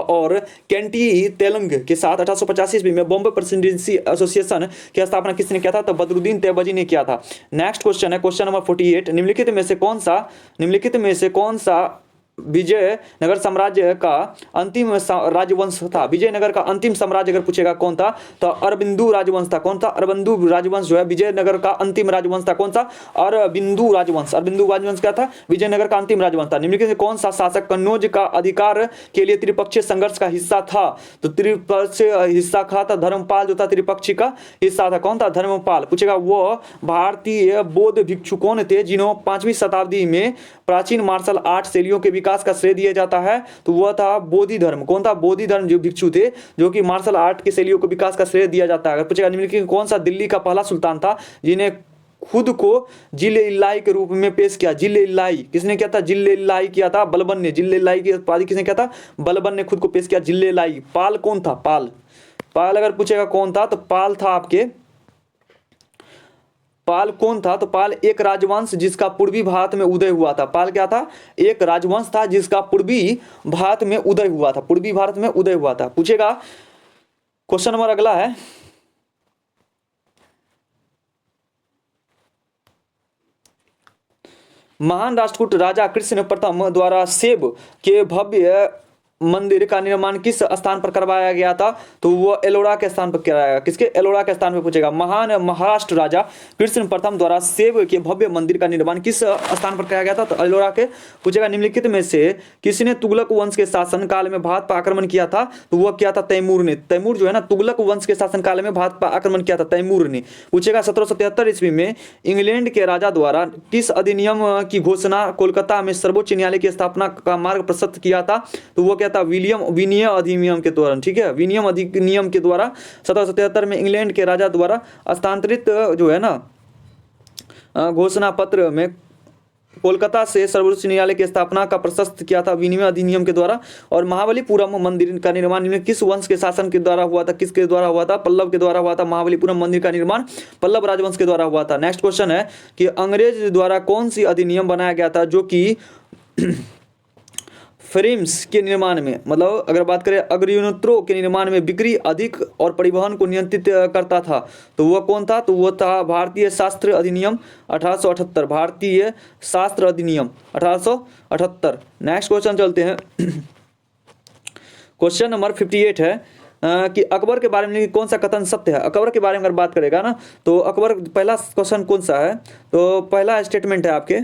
और कैंटी तेलंग के साथ 1885 में बॉम्बे प्रेसिडेंसी एसोसिएशन की स्थापना किसने किया था? तो बदरुद्दीन तैयबजी ने किया था। नेक्स्ट क्वेश्चन है क्वेश्चन नंबर 48, निम्नलिखित में से कौन सा विजयनगर साम्राज्य का अंतिम राजवंश था? विजयनगर का अंतिम साम्राज्य अगर पूछेगा कौन था तो अरबिंदु राजवंश था। कौन था? अरबिंदु राजवंश जो है विजयनगर का अंतिम राजवंश था। कौन सा? अरबिंदु राजवंश क्या था? विजयनगर का अंतिम राजवंश था। निम्नलिखित में कौन सा शासक कन्नौज का अधिकार के लिए त्रिपक्षीय संघर्ष का हिस्सा था? तो त्रिपक्षीय हिस्सा था धर्मपाल जो था त्रिपक्षी का हिस्सा था। कौन था? धर्मपाल। पूछेगा वो भारतीय बौद्ध भिक्षु कौन थे जिन्हों 5वीं शताब्दी में प्राचीन मार्शल आर्ट शैलियों के विकास का श्रेय दिया जाता है? तो वह था बोधि धर्म। कौन था? बोधि धर्म जो भिक्षु थे जो कि मार्शल आर्ट की शैलियों को विकास का श्रेय दिया जाता है। अगर पूछेगा निम्नलिखित कौन सा दिल्ली का पहला सुल्तान था जिन्हें खुद को जिले-इल्लाही के रूप में पेश किया? जिले-इल्लाही किसने किया था? जिले-इल्लाही किया था बलबन ने। जिले-इल्लाही की उपाधि किसने किया था? बलबन ने खुद को पेश किया, जिले-इल्लाही। पाल कौन था? पाल अगर पूछेगा कौन था तो पाल था आपके पाल कौन था? तो पाल एक राजवंश जिसका पूर्वी भारत में उदय हुआ था। पाल क्या था? एक राजवंश था जिसका पूर्वी भारत में उदय हुआ था। पूछेगा क्वेश्चन नंबर अगला है महान राष्ट्रकूट राजा कृष्ण प्रथम द्वारा सेब के भव्य मंदिर का निर्माण किस स्थान पर करवाया गया था? तो वो एलोरा के स्थान पर कराया गया। किसके? एलोरा के स्थान पर। पूछेगा महान महाराष्ट्र राजा कृष्ण प्रथम द्वारा सेब के भव्य मंदिर का निर्माण किस स्थान पर कराया गया था? तो एलोरा के। पूछेगा निम्नलिखित में से किसने तुगलक वंश के शासन काल में भारत पर आक्रमण किया था? तो वह किया था तैमूर ने। तैमूर जो है ना तुगलक वंश के शासन काल में भारत पर आक्रमण किया था तैमूर ने। पूछेगा 1773 ईस्वी में इंग्लैंड के राजा द्वारा किस अधिनियम की घोषणा कोलकाता में सर्वोच्च न्यायालय की स्थापना का मार्ग प्रशस्त किया था? तो वह था विनियम अधिनियम के द्वारा, ठीक है, विनियम अधिनियम के द्वारा 1777 में इंग्लैंड के राजा द्वारा हस्तांतरित जो है ना घोषणा पत्र में कोलकाता से सर्वोच्च न्यायालय की स्थापना का प्रशस्त किया था विनिमय अधिनियम के द्वारा। और महाबलीपुरम मंदिर का निर्माण में किस वंश के शासन के द्वारा हुआ था? किसके द्वारा हुआ था? पल्लव के द्वारा हुआ था। महाबलीपुरम मंदिर का निर्माण पल्लव राजवंश के द्वारा हुआ था। नेक्स्ट क्वेश्चन है कि अंग्रेज द्वारा कौन सी अधिनियम बनाया गया था जो कि फ्रेम्स के निर्माण में, मतलब अगर बात करें अग्नियंत्रों के निर्माण में बिक्री अधिक और परिवहन को नियंत्रित करता था? तो वह कौन था? तो वह था भारतीय शास्त्र अधिनियम 1878। भारतीय शास्त्र अधिनियम 1878। नेक्स्ट क्वेश्चन चलते हैं क्वेश्चन नंबर 58 है कि अकबर के बारे में कौन सा कथन सत्य है? अकबर के बारे में अगर बात करेगा ना तो अकबर, पहला क्वेश्चन कौन सा है? तो पहला स्टेटमेंट है आपके,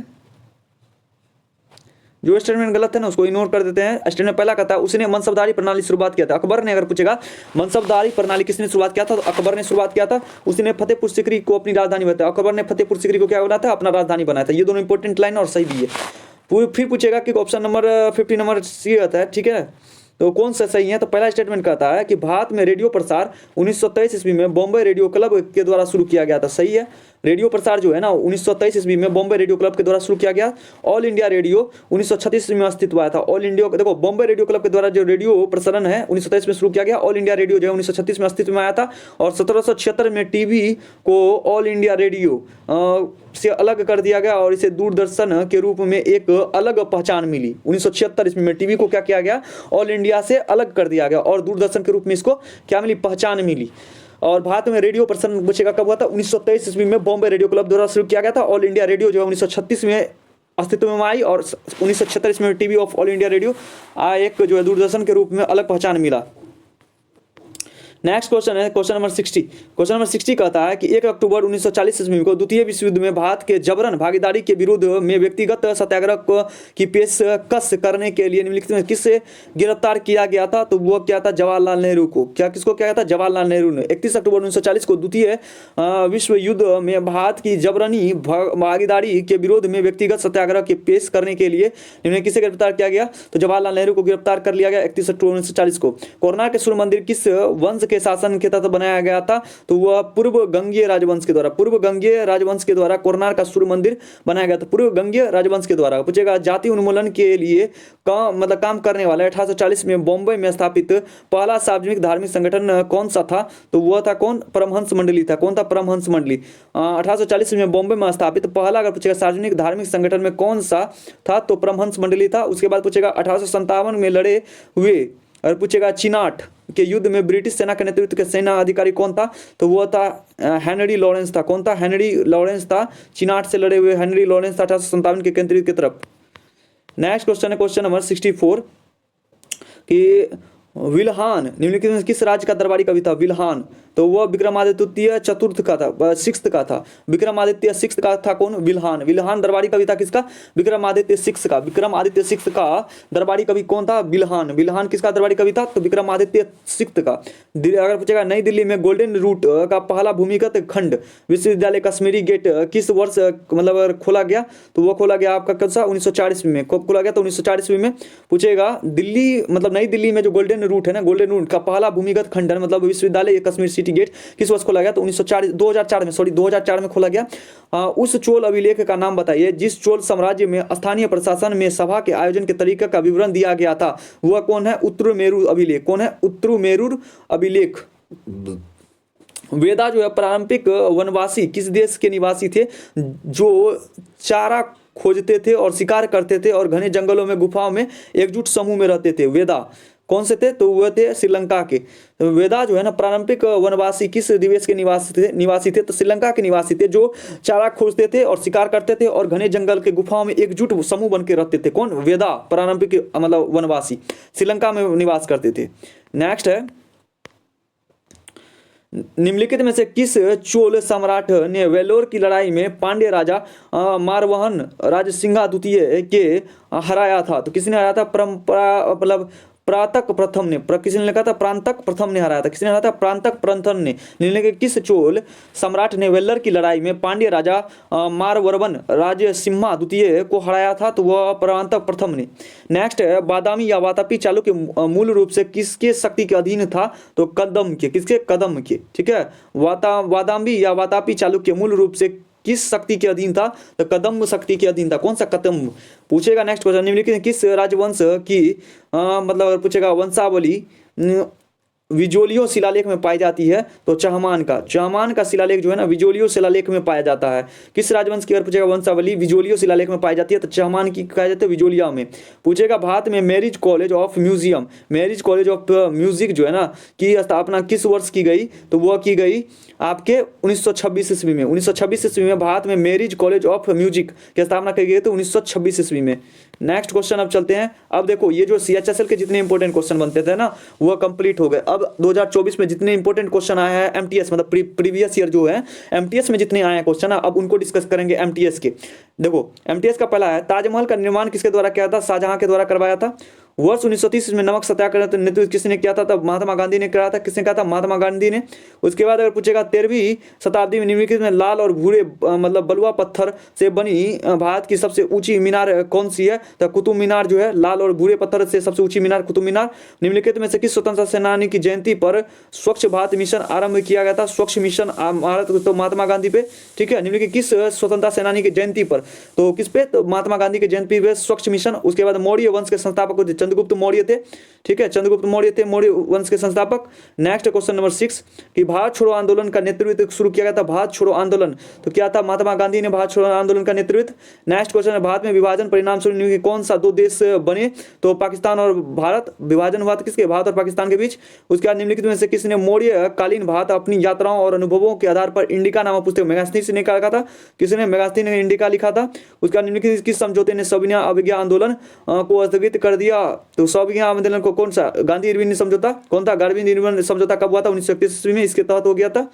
जो स्टेटमेंट गलत है ना उसको इग्नोर कर देते हैं। स्टेटमेंट पहला कहता है उसने मनसबदारी प्रणाली शुरुआत किया था। अकबर ने, अगर पूछेगा मनसबदारी प्रणाली किसने शुरुआत किया था? तो अकबर ने शुरुआत किया था। उसने फतेहपुर सीकरी को अपनी राजधानी बनाया। अकबर ने फतेहपुर सीकरी को क्या बनाया था? अपना राजधानी बनाया था। ये दोनों इंपॉर्टेंट लाइन और सही भी है। फिर पूछेगा कि ऑप्शन नंबर 50 नंबर सी आता है, ठीक है, तो कौन सा सही है? तो पहला स्टेटमेंट कहता है कि भारत में रेडियो प्रसार 1923 ईस्वी में बॉम्बे रेडियो क्लब के द्वारा शुरू किया गया था। सही है। रेडियो प्रसार जो है ना 1923 ईस्वी में बॉम्बे रेडियो क्लब के द्वारा शुरू किया गया। ऑल इंडिया रेडियो 1936 में अस्तित्व आया था। ऑल इंडिया, देखो बॉम्बे रेडियो क्लब के द्वारा जो रेडियो प्रसारण है 1923 में शुरू किया गया। ऑल इंडिया रेडियो जो है 1936 में अस्तित्व में आया था। और 1776 में टीवी को ऑल इंडिया रेडियो से अलग कर दिया गया और इसे दूरदर्शन के रूप में एक अलग पहचान मिली। 1976 ईस्वी में टीवी को क्या किया गया? ऑल इंडिया से अलग कर दिया गया और दूरदर्शन के रूप में इसको क्या मिली? पहचान मिली। और भारत में रेडियो प्रसारण पूछेगा कब हुआ था? 1923 ईस्वी में बॉम्बे रेडियो क्लब द्वारा शुरू किया गया था। ऑल इंडिया रेडियो जो है 1936 में अस्तित्व में आई और 1976 में TV off all India radio एक जो है दूरदर्शन के रूप में अलग पहचान मिला। नेक्स्ट क्वेश्चन है क्वेश्चन नंबर 60। क्वेश्चन नंबर 60 कहता है कि 1 अक्टूबर 1940 ईस्वी को द्वितीय विश्व युद्ध में भारत के जबरन भागीदारी के विरुद्ध में व्यक्तिगत सत्याग्रह की पेशकश करने के लिए निम्नलिखित में किससे गिरफ्तार किया गया था? तो वो क्या था? जवाहरलाल नेहरू को। किसको क्या था? जवाहरलाल नेहरू ने 31 अक्टूबर 1940 को द्वितीय विश्व युद्ध में भारत की जबरनी भागीदारी के विरोध में व्यक्तिगत सत्याग्रह की पेश करने के लिए निम्नलिखित किसे गिरफ्तार किया गया? तो जवाहरलाल नेहरू को गिरफ्तार कर लिया गया 31 अक्टूबर 1940 को। कोरना के सूर्य मंदिर किस वंश के शासन के तहत बनाया गया था? तो वह पूर्व गंगीय राजवंश के द्वारा, पूर्व गंगीय राजवंश के द्वारा कोरनार का सूर्य मंदिर बनाया गया था, पूर्व गंगीय राजवंश के द्वारा। पूछेगा जाति उन्मूलन के लिए काम करने वाला 1840 में बॉम्बे में स्थापित पहला सार्वजनिक धार्मिक संगठन कौन सा था? तो वह था कौन? परमहंस मंडली था। कौन था? परमहंस मंडली। 1840 में बॉम्बे में स्थापित पहला अगर पूछेगा सार्वजनिक धार्मिक संगठन में कौन सा था? तो परमहंस मंडली था। उसके बाद पूछेगा 1857 में लड़े हुए और पूछेगा चिनाट के युद्ध में ब्रिटिश सेना के नेतृत्व के सेना अधिकारी कौन था? तो वो था हेनरी लॉरेंस था। कौन था? हेनरी लॉरेंस था। चिनाट से लड़े हुए हेनरी लॉरेंस था 1857 के केंद्रीय की तरफ। नेक्स्ट क्वेश्चन है क्वेश्चन नंबर 64 कि विल्हान निम्नलिखित में किस राज्य का दरबारी कवि था? विल्हान तो वह विक्रमादित्य तृतीय चतुर्थ का था, सिक्स्थ का था। विक्रमादित्य सिक्स्थ का था कौन? विल्हान। विल्हान दरबारी कवि था किसका? विक्रमादित्य सिक्स्थ का। विक्रमादित्य सिक्स्थ का दरबारी कवि कौन था? विल्हान। विल्हान किसका दरबारी कवि था? तो विक्रमादित्य सिक्स्थ का। अगर पूछेगा नई दिल्ली में गोल्डन रूट का पहला भूमिगत खंड विश्वविद्यालय कश्मीरी गेट किस वर्ष मतलब खोला गया? तो वो खोला गया आपका कौन सा? 1904 ईस्वी में। कब खोला गया? तो 1904 ईस्वी में। पूछेगा दिल्ली मतलब नई दिल्ली में जो गोल्डन रूट है ना, गोल्डन रूट का पहला भूमिगत खंड है मतलब विश्वविद्यालय कश्मीर सिटी गेट किस वर्ष खोला गया? तो 2004 में खोला गया। उस चोल अभिलेख का नाम बताइए जिस चोल साम्राज्य में स्थानीय प्रशासन में सभा के आयोजन के तरीके का विवरण दिया गया था। वह कौन है? उत्तरमेरूर अभिलेख। कौन है? उत्तरमेरूर अभिलेख। वेदा जो है पारंपरिक वनवासी किस देश के निवासी थे? जो चारा खोजते थे और शिकार करते थे और घने जंगलों में गुफाओं में एकजुट समूह में रहते थे। वेदा कौन से थे? तो वह थे श्रीलंका के। वेदा जो है ना पारंपरिक वनवासी किस देश के निवासी थे? तो श्रीलंका के निवासी थे जो चारा खोजते थे और शिकार करते थे और घने जंगल के गुफाओं में एकजुट समूह बन के रहते थे। कौन? वेदा पारंपरिक मतलब वनवासी श्रीलंका में निवास करते थे। नेक्स्ट है निम्नलिखित में से किस चोल सम्राट ने वेलोर की लड़ाई में पांड्य राजा मारवाहन राजसिंहा द्वितीय के हराया था? तो किसने हराया था? परंपरा मतलब प्रातक प्रथम ने। किसी ने लिखा था प्रांतक प्रथम ने हराया था। किसने हराया था? प्रांतक प्रथम ने। निम्नलिखित किस चोल सम्राट ने वेल्लर की लड़ाई में पांड्य राजा मारवर्वन राजसिम्हा द्वितीय को हराया था? तो वह प्रांतक प्रथम ने। नेक्स्ट है बादामी या वातापी चालुक्य मूल रूप से किसके शक्ति के अधीन था? तो कदम के। किसके? कदम के। ठीक है। बादामी या वातापी चालुक्य मूल रूप से किस शक्ति के अधीन था? तो कदम्ब शक्ति के अधीन था। कौन सा? कदम्ब। पूछेगा नेक्स्ट क्वेश्चन निम्नलिखित किस राजवंश की मतलब पूछेगा वंशावली विजोलियो शिलालेख में पाई जाती है? तो चहमान का। चहमान का शिलालेख जो है ना विजोलियो शिलालेख में पाया जाता है। किस राजवंश की अगर पूछेगा वंशावली विजोलियो शिलालेख में पाई जाती है? तो चहमान की कहा जाती है विजोलिया में। पूछेगा भारत में marriage college of museum, marriage college of music जो है ना की स्थापना किस वर्ष की गई? तो वह की गई आपके 1926 ईस्वी में। 1926 ईस्वी में भारत में मैरिज कॉलेज ऑफ म्यूजिक की स्थापना की गई तो 1926 ईस्वी में। नेक्स्ट क्वेश्चन अब चलते हैं। अब देखो ये जो CHSL के जितने इंपॉर्टेंट क्वेश्चन बनते थे ना वो कंप्लीट हो गए। अब 2024 में जितने इंपॉर्टेंट क्वेश्चन आए हैं MTS मतलब प्रीवियस ईयर जो है MTS में जितने आए हैं क्वेश्चन अब उनको डिस्कस करेंगे MTS के। देखो MTS का पहला है ताजमहल का निर्माण किसके द्वारा किया था? शाहजहां के द्वारा करवाया था। वर्ष 1930 में नमक सत्याग्रह का नेतृत्व किसने किया था? तब महात्मा गांधी ने किया था। किसने कहा था? महात्मा गांधी ने। उसके बाद अगर पूछेगा 13वीं शताब्दी में निम्नलिखित में लाल और भूरे मतलब बलुआ पत्थर से बनी भारत की सबसे ऊंची मीनार कौन सी है? तो कुतुब मीनार जो है लाल और भूरे पत्थर से सबसे ऊंची मीनार कुतुब मीनार। निम्नलिखित में से किस स्वतंत्रता सेनानी की जयंती पर स्वच्छ भारत मिशन आरंभ किया गया था? स्वच्छ मिशन भारत तो महात्मा गांधी पे। ठीक है। निम्नलिखित किस स्वतंत्रता सेनानी की जयंती पर? तो किस पे? तो महात्मा गांधी की जयंती पे स्वच्छ मिशन। उसके बाद मौर्य वंश के संस्थापक चंद्रगुप्त मौर्य थे। ठीक है। चंद्रगुप्त मौर्य थे मौर्य वंश के संस्थापक। नेक्स्ट क्वेश्चन नंबर 6 कि भारत छोड़ो आंदोलन का नेतृत्व शुरू किया गया था? भारत छोड़ो आंदोलन तो क्या था? महात्मा गांधी ने भारत छोड़ो आंदोलन का नेतृत्व। नेक्स्ट क्वेश्चन है भारत में विभाजन परिणाम स्वरूप कौन सा दो देश बने? तो पाकिस्तान और भारत। विभाजन हुआ था किसके? भारत और पाकिस्तान के बीच। उसके बाद निम्नलिखित में से किसने मौर्य कालीन भारत अपनी यात्राओं और अनुभवों के आधार पर इंडिका नामक पुस्तक मेगास्थनी ने लिखा था? किसने? मेगास्थनी ने इंडिका लिखा था। उसके बाद निम्नलिखित किस समझौते ने सविनय अवज्ञा आंदोलन को स्थगित कर दिया? तो सौभिक आंदोलन को कौन सा, गांधी इरविन समझौता कौन था, गांधी इरविन समझौता कब हुआ था, 1931 ईस्वी में, इसके तहत हो गया था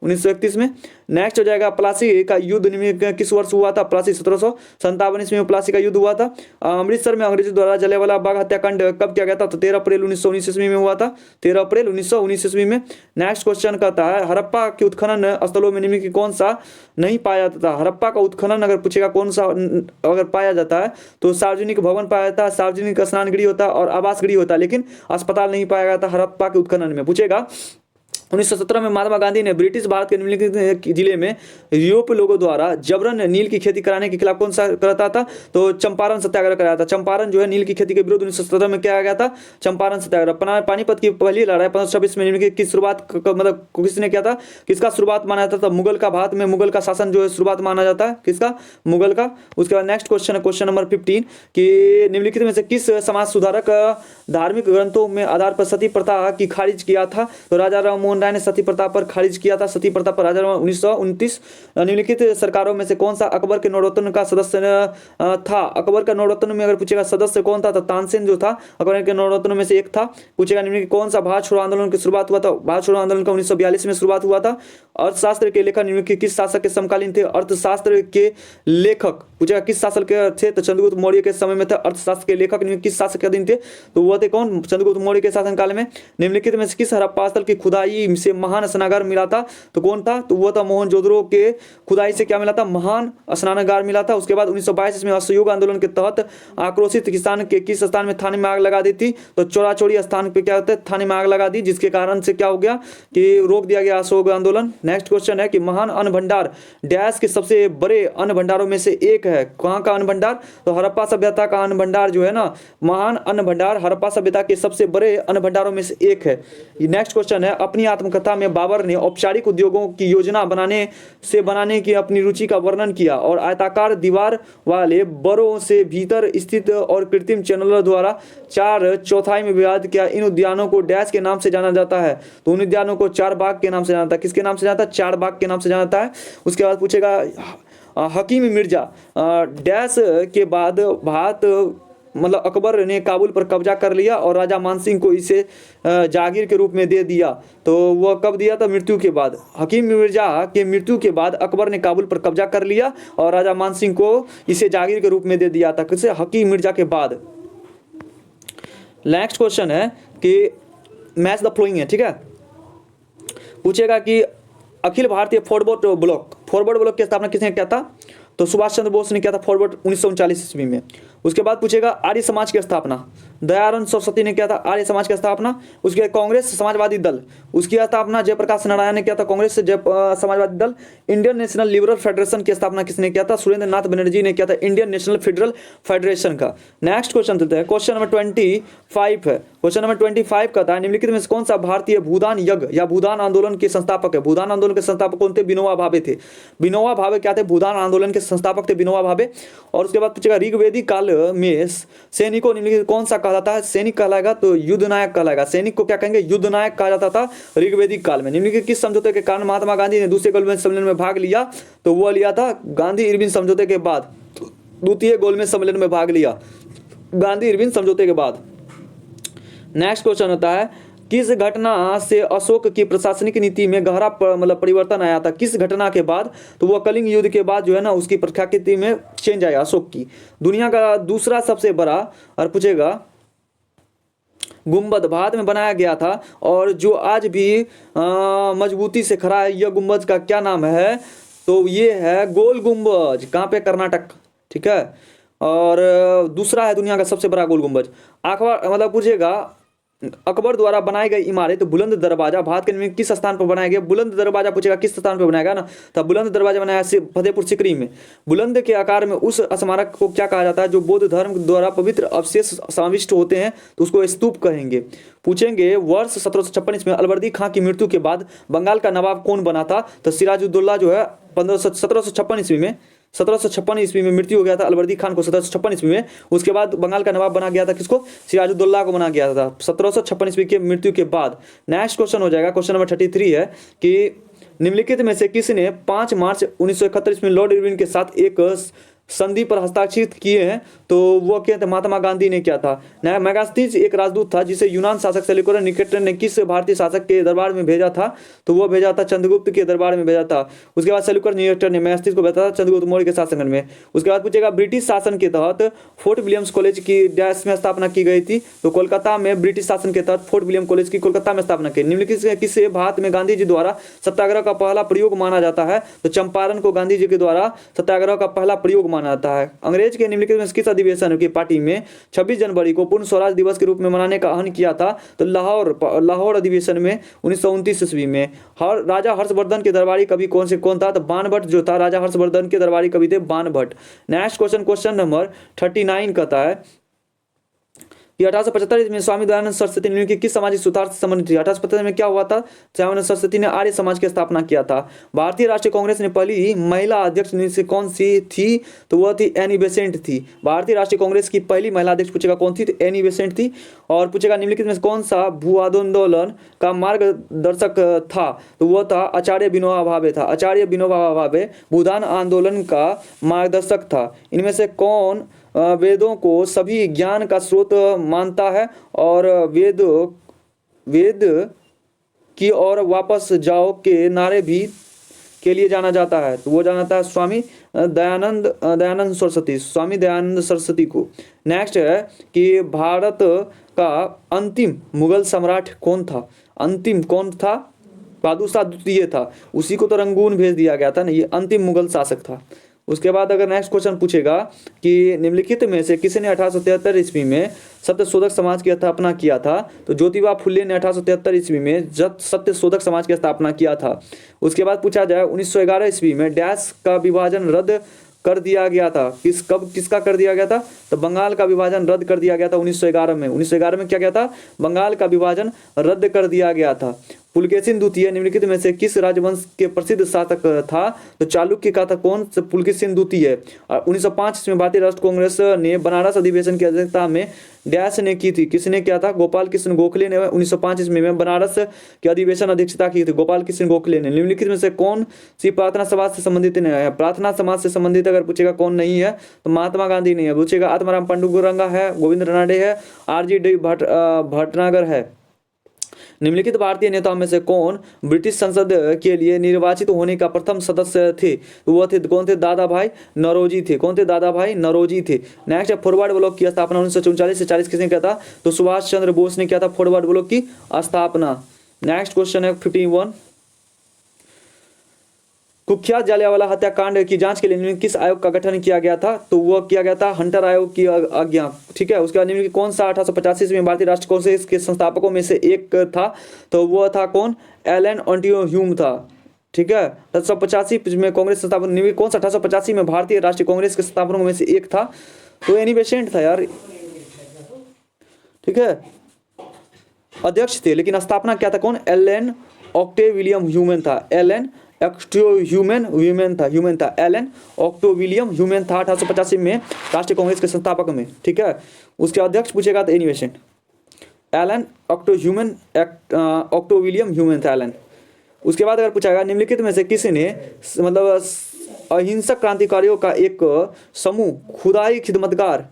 1931 में। नेक्स्ट हो जाएगा प्लासी का युद्ध किस वर्ष हुआ था, प्लासी 1757 ईस्वी में प्लासी का युद्ध हुआ था। अमृतसर में अंग्रेजों द्वारा जलियांवाला बाग हत्याकांड कब किया गया था, तो 13 अप्रैल 1919 ईस्वी में हुआ था, 13 अप्रैल 1919 ईस्वी में। नेक्स्ट क्वेश्चन कहता है हड़प्पा के उत्खनन स्थलों में निम्न की कौन सा नहीं पाया जाता। हड़प्पा का उत्खनन अगर पूछेगा कौन सा अगर पाया जाता है तो सार्वजनिक भवन पाया जाता है, सार्वजनिक स्नान गृह होता है और आवास गृह होता है, लेकिन अस्पताल नहीं पाया जाता हड़प्पा के उत्खनन में। पूछेगा 1917 में महात्मा गांधी ने ब्रिटिश भारत के निम्नलिखित जिले में यूरोपीय लोगों द्वारा जबरन नील की खेती कराने के खिलाफ कौन सा करता था, तो चंपारण सत्याग्रह कराया था। चंपारण जो है नील की खेती के विरुद्ध 1917 में किया गया था, चंपारण सत्याग्रह। पानीपत की पहली लड़ाई 1526 में निम्नलिखित की शुरुआत मतलब किसने किया था, किसका शुरुआत माना जाता था, मुगल का। भारत में मुगल का शासन जो है शुरुआत माना जाता है, किसका, मुगल का। उसके बाद नेक्स्ट क्वेश्चन है क्वेश्चन नंबर 15 कि निम्नलिखित में से किस समाज सुधारक धार्मिक ग्रंथों में आधार पर सती प्रथा की खारिज किया था, तो राजा राम मोहन राय ने सती प्रथा पर खारिज किया था। सती प्रथा पर राजा 1929। निम्नलिखित सरकारों में से कौन सा अकबर के नौरत्न का सदस्य था। अकबर का नौरत्न में अगर पूछेगा सदस्य कौन था, तो तानसेन जो था अकबर के नौरत्न में से एक था। पूछेगा निम्नलिखित कौन सा भारत छोड़ो आंदोलन की शुरुआत हुआ था, भारत छोड़ो आंदोलन का 1942 में शुरुआत हुआ था। अर्थशास्त्र के लेखक निम्नलिखित किस शासक के समकालीन थे, अर्थशास्त्र के लेखक पूछेगा किस शासक के थे, तो चंद्रगुप्त मौर्य के समय में थे। अर्थशास्त्र के लेखक निम्नलिखित किस शासक के अधीन थे, तो वो थे कौन, चंद्रगुप्त मौर्य के शासनकाल में। निम्नलिखित में से किस हड़प्पा स्थल की खुदाई से महान स्नानागार मिला था, तो कौन था, तो वो था मोहनजोदड़ो के खुदाई से क्या मिला था, महान स्नानागार मिला था। उसके बाद 1922 में असहयोग आंदोलन के तहत आक्रोशित किसान के किस स्थान में थाने में आग लगा दी थी, तो चौराचौड़ी स्थान पे क्या होता है, थाने में आग लगा दी, जिसके कारण से क्या हो गया कि रोक दिया गया असहयोग आंदोलन। नेक्स्ट क्वेश्चन है कि महान अन्न भंडार डैश के सबसे बड़े अन्न भंडारों में से एक है। कहाँ का अन्न भंडार, तो हड़प्पा सभ्यता का अन्न भंडार जो है ना, महान अन्न भंडार हड़प्पा सभ्यता के सबसे बड़े अन्न भंडारों में से एक है। नेक्स्ट क्वेश्चन है अपनी आत्मकथा में बाबर ने औपचारिक उद्योगों की योजना बनाने की अपनी रुचि का वर्णन किया और आयताकार दीवार वाले बड़ों से भीतर स्थित और कृत्रिम चैनलों द्वारा 4/4 में विभाजित किया। इन उद्यानों को डैश के नाम से जाना जाता है, तो उन उद्यानों को 4 बाग के नाम से जाना जाता है। किसके नाम से जाता है, 4 बाग के नाम से जाना जाता है। उसके बाद पूछेगा हकीम मिर्जा डैश के बाद भारत मतलब अकबर ने काबुल पर कब्जा कर लिया और राजा मानसिंह को इसे जागीर के रूप में दे दिया, तो वह कब दिया था, मृत्यु के बाद। हकीम मिर्जा के मृत्यु के बाद अकबर ने काबुल पर कब्जा कर लिया और राजा मानसिंह को इसे जागीर के रूप में दे दिया था, किसे, हकीम मिर्जा के बाद। नेक्स्ट क्वेश्चन है कि मैच द फ्लोइंग है, ठीक है। पूछेगा कि अखिल भारतीय फॉरवर्ड ब्लॉक की स्थापना किसने किया था, तो सुभाष चंद्र बोस ने किया था फॉरवर्ड 1939 ईस्वी में। उसके बाद पूछेगा आर्य समाज की स्थापना दयानंद सरस्वती ने किया था, आर्य समाज की स्थापना। उसके बाद कांग्रेस समाजवादी दल उसकी स्थापना जयप्रकाश नारायण ने किया था, कांग्रेस से समाजवादी दल। इंडियन नेशनल लिबरल फेडरेशन की स्थापना किसने किया था, सुरेंद्र नाथ बनर्जी ने किया था, इंडियन नेशनल फेडरल फेडरेशन का। नेक्स्ट क्वेश्चन चलते हैं, क्वेश्चन नंबर 25 है। क्वेश्चन नंबर 25 कहता है निम्नलिखित में कौन सा भारतीय भूदान यज्ञ या भूदान आंदोलन के संस्थापक है। भूदान आंदोलन के संस्थापक कौन थे, विनोबा भावे थे। विनोबा भावे क्या थे, भूदान आंदोलन के संस्थापक थे विनोबा भावे। और उसके बाद पूछेगा ऋग्वेदिक काल में सैनिक को निम्नलिखित कौन सा कहा जाता है, सैनिक कहलाएगा तो युद्ध नायक कहलाएगा। सैनिक को क्या कहेंगे, युद्ध नायक कहा जाता था ऋग्वेदिक काल में। निम्नलिखित किस समझौते के कारण महात्मा गांधी ने दूसरे गोलमेज सम्मेलन में भाग लिया, तो वह लिया था गांधी इरविन समझौते के बाद। द्वितीय गोलमेज सम्मेलन में भाग लिया गांधी इरविन समझौते के बाद। नेक्स्ट क्वेश्चन होता है किस घटना से अशोक की प्रशासनिक नीति में गहरा मतलब परिवर्तन आया था, किस घटना के बाद, तो वह कलिंग युद्ध के बाद जो है ना उसकी प्रख्याति में चेंज आया अशोक की। दुनिया का दूसरा सबसे बड़ा और पूछेगा गुंबद भारत में बनाया गया था और जो आज भी मजबूती से खड़ा है, यह गुंबद का क्या नाम है, तो ये है गोल गुंबज। कहाँ पे, कर्नाटक, ठीक है। और दूसरा है दुनिया का सबसे बड़ा गोल गुंबज। अकबर मतलब पूछेगा अकबर द्वारा बनाई गई इमारत बुलंद दरवाजा भारत के किस स्थान पर बनाया गया। बुलंद दरवाजा पूछेगा किस स्थान पर बनाया गया ना, तो बुलंद दरवाजा बनाया फतेहपुर सीकरी में। बुलंद के आकार में उस स्मारक को क्या कहा जाता है जो बौद्ध धर्म द्वारा पवित्र अवशेष समाविष्ट होते हैं, तो उसको स्तूप कहेंगे। पूछेंगे वर्ष 1756 ईस्वी में अलवर्दी खां की मृत्यु के बाद बंगाल का नवाब कौन बना था, तो सिराजुद्दौला जो है 1756 ईस्वी में मृत्यु हो गया था अलवर्दी खान को 1756 ईस्वी में। उसके बाद बंगाल का नवाब बना गया था किसको, सिराजुद्दौला को बना गया था 1756 ईस्वी की मृत्यु के बाद। नेक्स्ट क्वेश्चन हो जाएगा, क्वेश्चन नंबर 33 है कि निम्नलिखित में से किसने 5 मार्च 1971 में लॉर्ड इरविन के साथ एक संधि पर हस्ताक्षरित किए हैं तो वो क्या थे, महात्मा गांधी ने किया था। मेगास्थनीज एक राजदूत था जिसे यूनान शासक सेल्यूकस निकेटर ने किस भारतीय शासक के दरबार में भेजा था, तो वो भेजा था चंद्रगुप्त के दरबार में भेजा था। उसके बाद सेल्यूकस निकेटर ने मेगास्थनीज को भेजा था चंद्रगुप्त मौर्य के शासनकाल में। उसके बाद पूछेगा ब्रिटिश शासन के तहत फोर्ट विलियम्स कॉलेज की डैश में स्थापना की गई थी, तो कोलकाता में ब्रिटिश शासन के तहत फोर्ट विलियम कॉलेज की कोलकाता में स्थापना की। निम्नलिखित किसे भारत में गांधी जी द्वारा सत्याग्रह का पहला प्रयोग माना जाता है, तो चंपारण को गांधी जी के द्वारा सत्याग्रह का पहला प्रयोग माना जाता है। अंग्रेज के निम्नलिखित में किस अधिवेशन की पार्टी में 26 जनवरी को पूर्ण स्वराज दिवस के रूप में मनाने का आह्वान किया था, तो लाहौर अधिवेशन में 1929 ईस्वी में। राजा हर्षवर्धन के दरबारी कवि कौन था, तो बाणभट्ट जो था, राजा हर्षवर्धन के दरबारी कवि थे बाणभट्ट। नेक्स्ट क्वेश्चन नंबर 39 कहता है कि 1875 में स्वामी दयानंद सरस्वती ने किस सामाजिक सुधार से संबंधित थी। 1875 में क्या हुआ था, स्वामी सरस्वती ने आर्य समाज की स्थापना किया था। भारतीय राष्ट्रीय कांग्रेस ने पहली महिला अध्यक्ष कौन सी थी, तो वह थी एनी बेसेंट थी। भारतीय राष्ट्रीय कांग्रेस की पहली महिला अध्यक्ष पूछेगा कौन थी, तो एनी बेसेंट थी। और पूछेगा निम्नलिखित में कौन सा भू आंदोलन का मार्गदर्शक था, तो वह था आचार्य विनोबा भावे था। आचार्य विनोबा भावे भूदान आंदोलन का मार्गदर्शक था। इनमें से कौन वेदों को सभी ज्ञान का स्रोत मानता है और वेद की ओर वापस जाओ के नारे भी के लिए जाना जाता है, तो वो जाना था स्वामी दयानंद सरस्वती, स्वामी दयानंद सरस्वती को। नेक्स्ट है कि भारत का अंतिम मुगल सम्राट कौन था, अंतिम कौन था, बहादुर शाह द्वितीय था। उसी को तो रंगून भेज दिया गया था ना, ये अंतिम मुगल शासक था। उसके बाद अगर नेक्स्ट क्वेश्चन पूछेगा कि निम्नलिखित में से किसने 1873 ईस्वी में सत्यशोधक समाज की स्थापना किया था, तो ज्योतिबा फुले ने 1873 ईस्वी में सत्यशोधक समाज की स्थापना किया था। उसके बाद पूछा जाए 1911 ईस्वी में डैश का विभाजन रद्द कर दिया गया था, किसका कर दिया गया था, तो बंगाल का विभाजन रद्द कर दिया गया था 1911 में। 1911 में क्या गया था, बंगाल का विभाजन रद्द कर दिया गया था। पुलकेशिन द्वितीय निम्नलिखित में से किस राजवंश के प्रसिद्ध शासक था, तो चालुक्य का था कौन, पुलकेशिन द्वितीय। 1905 में भारतीय राष्ट्र कांग्रेस ने बनारस अधिवेशन की अध्यक्षता में डैश ने की थी, किसने किया था, गोपाल कृष्ण गोखले ने 1905 ईस्वी में बनारस के अधिवेशन अध्यक्षता की थी, गोपाल कृष्ण गोखले ने। निम्नलिखित में से कौन सी प्रार्थना समाज से संबंधित नहीं है, प्रार्थना समाज से संबंधित अगर पूछेगा कौन नहीं है, तो महात्मा गांधी नहीं है। पूछेगा आत्माराम पांडुरंगा है, गोविंद रानडे है, RG भटनागर है। निम्नलिखित भारतीय नेताओं में से कौन ब्रिटिश संसद के लिए निर्वाचित होने का प्रथम सदस्य थे, तो वह थे कौन थे, दादा भाई नौरोजी थे। कौन थे, दादा भाई नौरोजी थे। नेक्स्ट है फॉरवर्ड ब्लॉक की स्थापना 1939 से 40 किसने किया था, तो सुभाष चंद्र बोस ने किया था फॉरवर्ड ब्लॉक की स्थापना। नेक्स्ट क्वेश्चन है 51, कुख्यात जालियांवाला हत्याकांड की जांच के लिए किस आयोग का गठन किया गया था, तो वह किया गया था हंटर आयोग की आज्ञा। ठीक है, उसके बाद निम्नलिखित कौन सा 1885 में भारतीय राष्ट्रीय कांग्रेस के संस्थापकों में से एक था, तो वह था कौन, एलन ऑन्टियो ह्यूम था। ठीक है, 1885 में कांग्रेस संस्थापक कौन सा 1885 में भारतीय राष्ट्रीय कांग्रेस के संस्थापकों में से एक था, तो एनी बेसेंट था यार। ठीक है, अध्यक्ष थे लेकिन स्थापना क्या था कौन, एलन ऑक्टेविलियम ह्यूमन था, एलन ह्यूमन था, एलन ऑक्टेविलियम ह्यूमन था 1885 में राष्ट्रीय कांग्रेस के संस्थापक में। ठीक है, उसके अध्यक्ष पूछेगा तो एनी बेसेंट, एलन ऑक्टेविलियम ह्यूमन था एलन। उसके बाद अगर पूछा गया निम्नलिखित में से किसने मतलब अहिंसक क्रांतिकारियों का एक समूह खुदाई खिदमतगार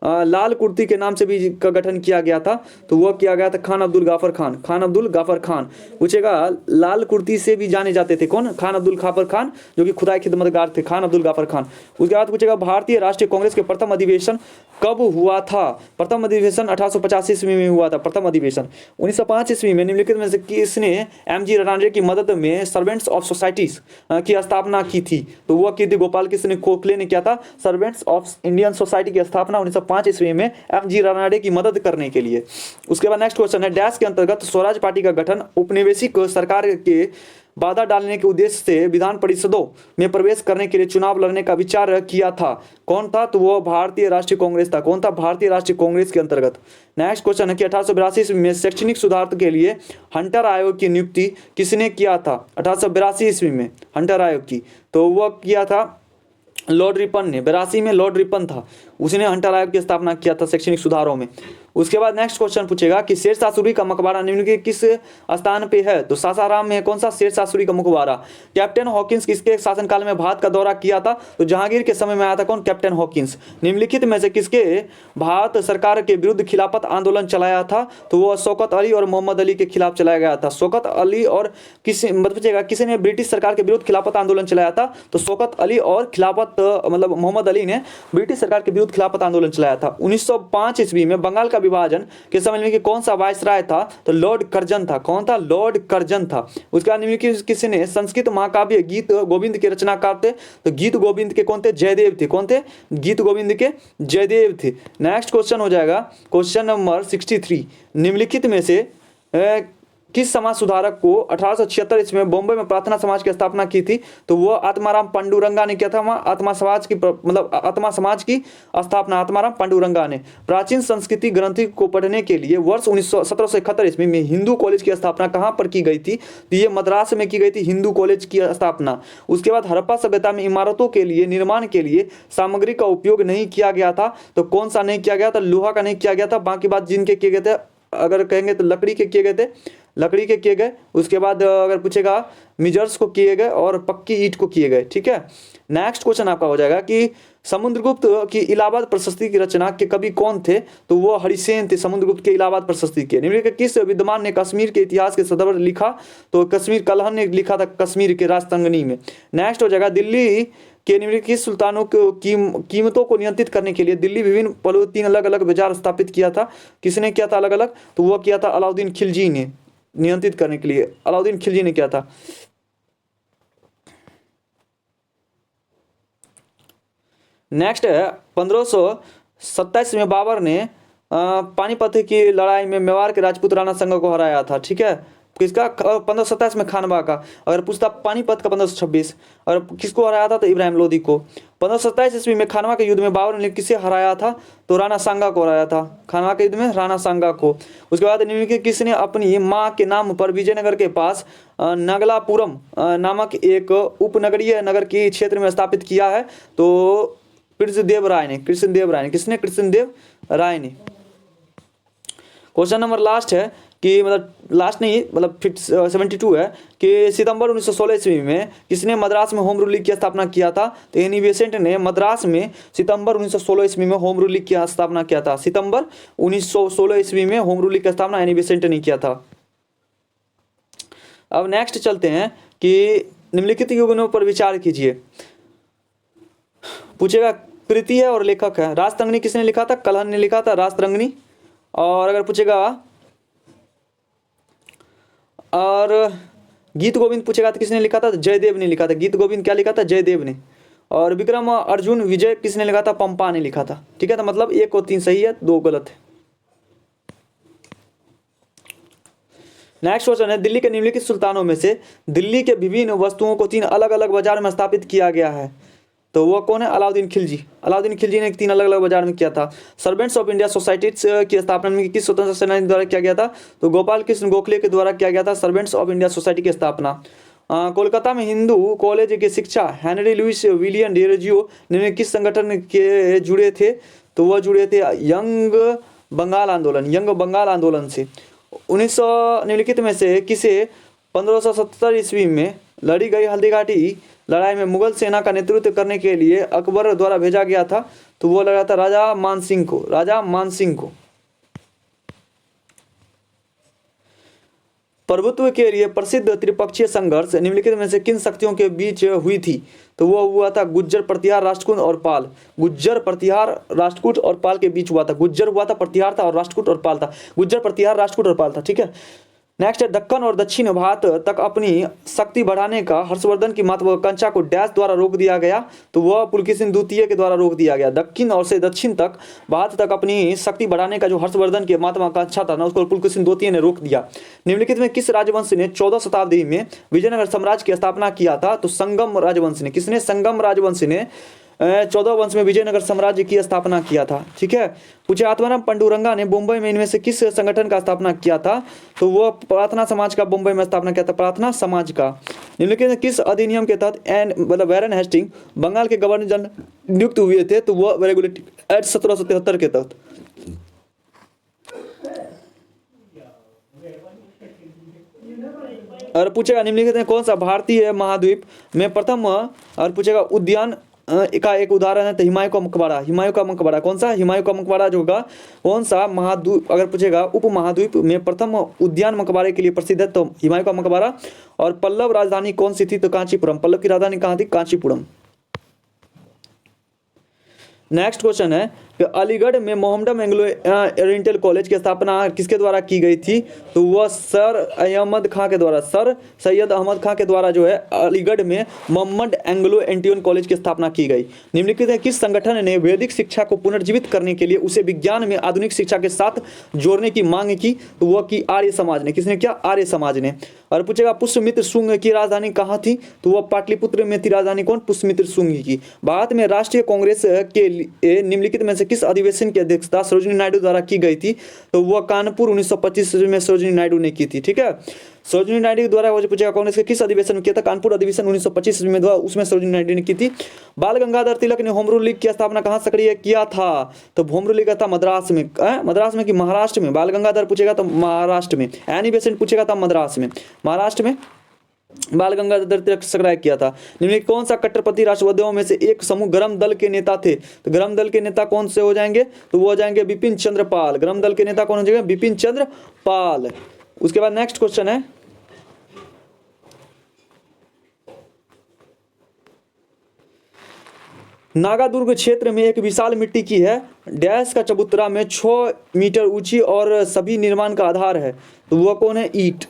लाल कुर्ती के नाम से भी का गठन किया गया था, तो वह किया गया था खान अब्दुल गाफर खान, खान अब्दुल गाफर खान। पूछेगा लाल कुर्ती से भी जाने जाते थे कौन, खान अब्दुल गाफर खान, जो कि खुदाई खिदमतगार थे, खान अब्दुल गाफर खान। उसके बाद पूछेगा भारतीय राष्ट्रीय कांग्रेस के प्रथम अधिवेशन कब हुआ था, प्रथम अधिवेशन 1885 ईस्वी में हुआ था, प्रथम अधिवेशन। 1905 ईस्वी में निम्नलिखित में से किसने MG रानडे की मदद में सर्वेंट्स ऑफ सोसाइटीज की स्थापना की थी, तो वह की थी गोपाल कृष्ण गोखले ने किया था सर्वेंट्स ऑफ इंडियन सोसाइटी की स्थापना 1905 ईस्वी में MG रानडे की मदद करने के लिए। उसके बाद नेक्स्ट क्वेश्चन है डैश के अंतर्गत स्वराज पार्टी का गठन उपनिवेशिक सरकार के बाधा डालने के उद्देश्य से विधान परिषदों में प्रवेश करने के लिए चुनाव लड़ने का विचार किया था, कौन था, तो वह भारतीय राष्ट्रीय कांग्रेस था। कौन था, भारतीय राष्ट्रीय कांग्रेस के अंतर्गत। नेक्स्ट क्वेश्चन है कि 1882 में शैक्षणिक सुधार के लिए हंटर आयोग की नियुक्ति किसने किया था, 1882 ईस्वी में हंटर आयोग की, तो वह किया था लॉर्ड रिपन ने, 82 में लॉर्ड रिपन था। उसने हंटर आयोग की स्थापना किया था शैक्षणिक सुधारों में। उसके बाद नेक्स्ट क्वेश्चन पूछेगा कि शेरशाह सूरी का मकबरा निम्नलिखित के किस स्थान पे है? तो सासाराम में है। कौन सा? शेरशाह सूरी का मकबरा। कैप्टन हॉकिंस किसके शासनकाल में भारत का दौरा किया था? तो जहांगीर के समय में आया था। कौन? Captain Hawkins. निम्नलिखित में से किसके भारत सरकार के विरुद्ध खिलाफत आंदोलन चलाया था? तो वो शौकत अली और मोहम्मद अली के खिलाफ चलाया गया था। शौकत अली और किसने ब्रिटिश सरकार के विरुद्ध खिलाफत आंदोलन चलाया था? तो शौकत अली और खिलाफत मतलब मोहम्मद अली ने ब्रिटिश सरकार के विरुद्ध खिलाफत आंदोलन चलाया था। 1905 ईस्वी में बंगाल का विभाजन के समय में कौन सा वायसराय था? तो लॉर्ड कर्जन था। कौन था? लॉर्ड कर्जन था। उसके बाद निम्नलिखित किसने संस्कृत महाकाव्य गीत गोविंद के रचनाकार थे? तो गीत गोविंद के कौन थे? जयदेव थे। कौन थे? गीत गोविंद के जयदेव थे। नेक्स्ट क्वेश्चन हो जाएगा क्वेश्चन नंबर 63। निम्नलिखित में से किस समाज सुधारक को 1876 ईस्वी में बॉम्बे में प्रार्थना समाज की स्थापना की थी? तो वो आत्माराम पांडुरंगा ने किया था। वहाँ आत्मा समाज की स्थापना आत्माराम पांडुरंगा ने। प्राचीन संस्कृति ग्रंथि को पढ़ने के लिए वर्ष 1771 ईस्वी में हिंदू कॉलेज की स्थापना कहाँ पर की गई थी? तो ये मद्रास में की गई थी हिंदू कॉलेज की स्थापना। उसके बाद हड़प्पा सभ्यता में इमारतों के लिए निर्माण के लिए सामग्री का उपयोग नहीं किया गया था। तो कौन सा नहीं किया गया था? लोहा का नहीं किया गया था। बाकी बात जिनके किए गए थे अगर कहेंगे तो लकड़ी के किए गए थे, लकड़ी के किए गए। उसके बाद अगर पूछेगा मिजर्स को किए गए और पक्की ईंट को किए गए। ठीक है। नेक्स्ट क्वेश्चन आपका हो जाएगा कि समुद्रगुप्त की इलाहाबाद प्रशस्ति की रचना के कवि कौन थे? तो वो हरिसेन थे। समुद्रगुप्त के इलाहाबाद प्रशस्ति के। निम्नलिखित किस विद्वान ने कश्मीर के इतिहास के संदर्भ लिखा? तो कश्मीर कलहन ने लिखा था कश्मीर के राजतंगनी में। नेक्स्ट हो जाएगा दिल्ली के निम्नलिखित सुल्तानों की कीमतों को नियंत्रित करने के लिए दिल्ली विभिन्न पहलू 3 अलग अलग बाजार स्थापित किया था। किसने किया था अलग अलग? तो वो किया था अलाउद्दीन खिलजी ने। नियंत्रित करने के लिए अलाउद्दीन खिलजी ने किया था। नेक्स्ट है 1527 में बाबर ने पानीपत की लड़ाई में मेवाड़ के राजपूत राणा सांगा को हराया था। ठीक है। किसका? 1527 में खानवा का। अगर पूछता पानीपत का 1526 और किसको हराया था? तो इब्राहिम लोदी को। 1527 ईस्वी में खानवा के युद्ध में बाबर ने किसे हराया था? तो राणा सांगा को हराया था। खानवा के युद्ध में राणा सांगा को। उसके बाद निम्नलिखित किसने अपनी मां के नाम पर विजयनगर के पास नगलापुरम नामक एक उपनगरीय नगर के क्षेत्र में स्थापित किया है? तो कृष्णदेव राय ने। कृष्णदेव राय ने। किसने? कृष्णदेव राय ने। क्वेश्चन नंबर लास्ट है कि मतलब लास्ट नहीं मतलब 72 है कि सितंबर 1916 ईस्वी में किसने मद्रास में होम रूल लीग की स्थापना किया था? तो एनी बेसेंट ने मद्रास में सितंबर 1916 ईस्वी में होम रूल लीग की स्थापना किया था। सितंबर 1916 ईस्वी में होम रूल लीग की स्थापना एनी बेसेंट ने किया था। अब नेक्स्ट चलते हैं कि निम्नलिखित युगों पर विचार कीजिए। पूछेगा कृति है और लेखक है। राजतंगनी किसने लिखा था? कलहन ने लिखा था राजतंगनी। और अगर पूछेगा और गीत गोविंद पूछेगा तो किसने लिखा था? जयदेव ने लिखा था। गीत गोविंद क्या लिखा था? जयदेव ने। और विक्रम अर्जुन विजय किसने लिखा था? पंपा ने लिखा था। ठीक है। तो मतलब 1 और 3 सही है, 2 गलत है। नेक्स्ट क्वेश्चन है दिल्ली के निम्नलिखित सुल्तानों में से दिल्ली के विभिन्न वस्तुओं को 3 अलग अलग बाजार में स्थापित किया गया है। तो वो कौन है? अलाउद्दीन खिलजी। अलाउद्दीन खिलजी ने 3 अलग अलग बाजार में किया था। सर्वेंट्स ऑफ इंडिया सोसाइटी की स्थापना में किस स्वतंत्र सेनानी द्वारा किया गया था? तो गोपाल कृष्ण गोखले के द्वारा किया गया था सर्वेंट्स ऑफ इंडिया सोसाइटी की स्थापना। कोलकाता में हिंदू कॉलेज की शिक्षा हेनरी लुइस विलियम डेरोजियो ने किस संगठन के जुड़े थे? तो वह जुड़े थे यंग बंगाल आंदोलन से। 1900 निम्नलिखित में से किसे 1570 ईस्वी में लड़ी गई हल्दीघाटी लड़ाई में मुगल सेना का नेतृत्व करने के लिए अकबर द्वारा भेजा गया था? तो वो लगा था राजा मानसिंह को। प्रभुत्व के लिए प्रसिद्ध त्रिपक्षीय संघर्ष निम्नलिखित में से किन शक्तियों के बीच हुई थी? तो वो हुआ था गुज्जर, प्रतिहार, राष्ट्रकूट और पाल। गुज्जर, प्रतिहार, राष्ट्रकूट और पाल के बीच हुआ था। गुज्जर हुआ था, प्रतिहार था और राष्ट्रकूट और पाल था। गुज्जर, प्रतिहार, राष्ट्रकूट और पाल था। ठीक है। नेक्स्ट है दक्कन और दक्षिण भारत तक अपनी शक्ति बढ़ाने का हर्षवर्धन की महत्वाकांक्षा को डैश द्वारा रोक दिया गया? तो वह पुलकेशिन द्वितीय के द्वारा रोक दिया गया। दक्षिण और से दक्षिण तक भारत तक अपनी शक्ति बढ़ाने का जो हर्षवर्धन की महत्वाकांक्षा था ना, उसको पुलकेशिन द्वितीय ने रोक दिया। निम्नलिखित में किस राजवंश ने 14 शताब्दी में विजयनगर साम्राज्य की स्थापना किया था? तो संगम राजवंश ने। किसने? संगम राजवंश ने 14 वंश में विजयनगर साम्राज्य की स्थापना किया था। ठीक है, पूछे आत्माराम पंडुरंगा ने मुंबई में इनमें से किस संगठन का स्थापना किया था? तो वो प्रार्थना समाज का मुंबई में स्थापना किया था, प्रार्थना समाज का। निम्नलिखित में किस अधिनियम के तहत वैरन हेस्टिंग बंगाल के गवर्नर जनरल नियुक्त हुए थे? तो वो रेगुलेटिंग एक्ट 1773 के तहत। और पूछेगा निम्नलिखित में कौन सा भारतीय महाद्वीप में प्रथम, और पूछेगा उद्यान का एक उदाहरण है? तो हुमायूं का मकबरा। हुमायूं का मकबरा कौन सा? हुमायूं का मकबरा जो होगा कौन सा महाद्वीप, अगर पूछेगा उप महाद्वीप में प्रथम उद्यान मकबरे के लिए प्रसिद्ध है तो हुमायूं का मकबरा। और पल्लव राजधानी कौन सी थी? तो कांचीपुरम। पल्लव की राजधानी कहाँ थी? कांचीपुरम। नेक्स्ट क्वेश्चन है कि अलीगढ़ में मोहम्मडन एंग्लो ओरिएंटल कॉलेज की स्थापना किसके द्वारा की गई थी? तो वह सर अहमद खां के द्वारा, सर सैयद अहमद खां के द्वारा जो है अलीगढ़ में मोहम्मद एंग्लो ओरिएंटल कॉलेज की स्थापना की गई। निम्नलिखित है किस संगठन ने वैदिक शिक्षा को पुनर्जीवित करने के लिए उसे विज्ञान में आधुनिक शिक्षा के साथ जोड़ने की मांग की? तो वह की आर्य समाज ने। किसने किया? आर्य समाज ने। और पूछेगा पुष्यमित्र शुंग की राजधानी कहाँ थी? तो वह पाटलिपुत्र में थी राजधानी। कौन? पुष्यमित्र शुंग की। भारत में राष्ट्रीय कांग्रेस के निम्नलिखित में से किस अधिवेशन की अध्यक्षता सरोजिनी नायडू द्वारा की गई थी? तो वह कानपुर 1925 में सरोजिनी नायडू ने की थी। ठीक है, सरोजिनी नायडू द्वारा वो पूछेगा कांग्रेस के किस अधिवेशन में किया था? कानपुर अधिवेशन 1925 में द्वारा, उसमें सरोजिनी नायडू ने की थी। बाल गंगाधर तिलक ने होम रूल लीग की स्थापना कहाँ सक्रिय किया था? तो होम रूल लीग था मद्रास में। मद्रास में कि महाराष्ट्र में? बाल गंगाधर पूछेगा तो महाराष्ट्र में। एनी बेसेंट पूछेगा तो मद्रास में। महाराष्ट्र में बाल गंगाधर तिलक सक्रिय किया था। निम्नलिखित कौन सा कट्टरपंथी राष्ट्रवादियों में से एक समूह गरम दल के नेता थे? तो गरम दल के नेता कौन से हो जाएंगे? तो वो हो जाएंगे बिपिन चंद्र पाल। गरम दल के नेता कौन हो जाएंगे? बिपिन चंद्र पाल। उसके बाद नेक्स्ट क्वेश्चन है नागादुर्ग क्षेत्र में एक विशाल मिट्टी की है डैश का चबूतरा में 6 मीटर ऊंची और सभी निर्माण का आधार है। तो वह कौन है? ईंट।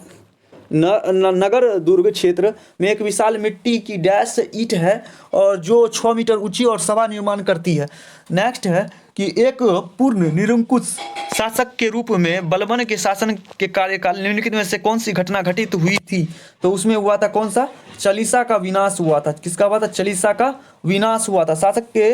नगर दुर्ग क्षेत्र में एक विशाल मिट्टी की डैश ईंट है और जो 6 मीटर ऊंची और सभा निर्माण करती है। नेक्स्ट है कि एक पूर्ण निरंकुश शासक के रूप में बलबन के शासन के कार्यकाल निम्नलिखित में से कौन सी घटना घटित हुई थी? तो उसमें हुआ था कौन सा? चालीसा का विनाश हुआ था। किसका हुआ था? चालीसा का विनाश हुआ था। शासक के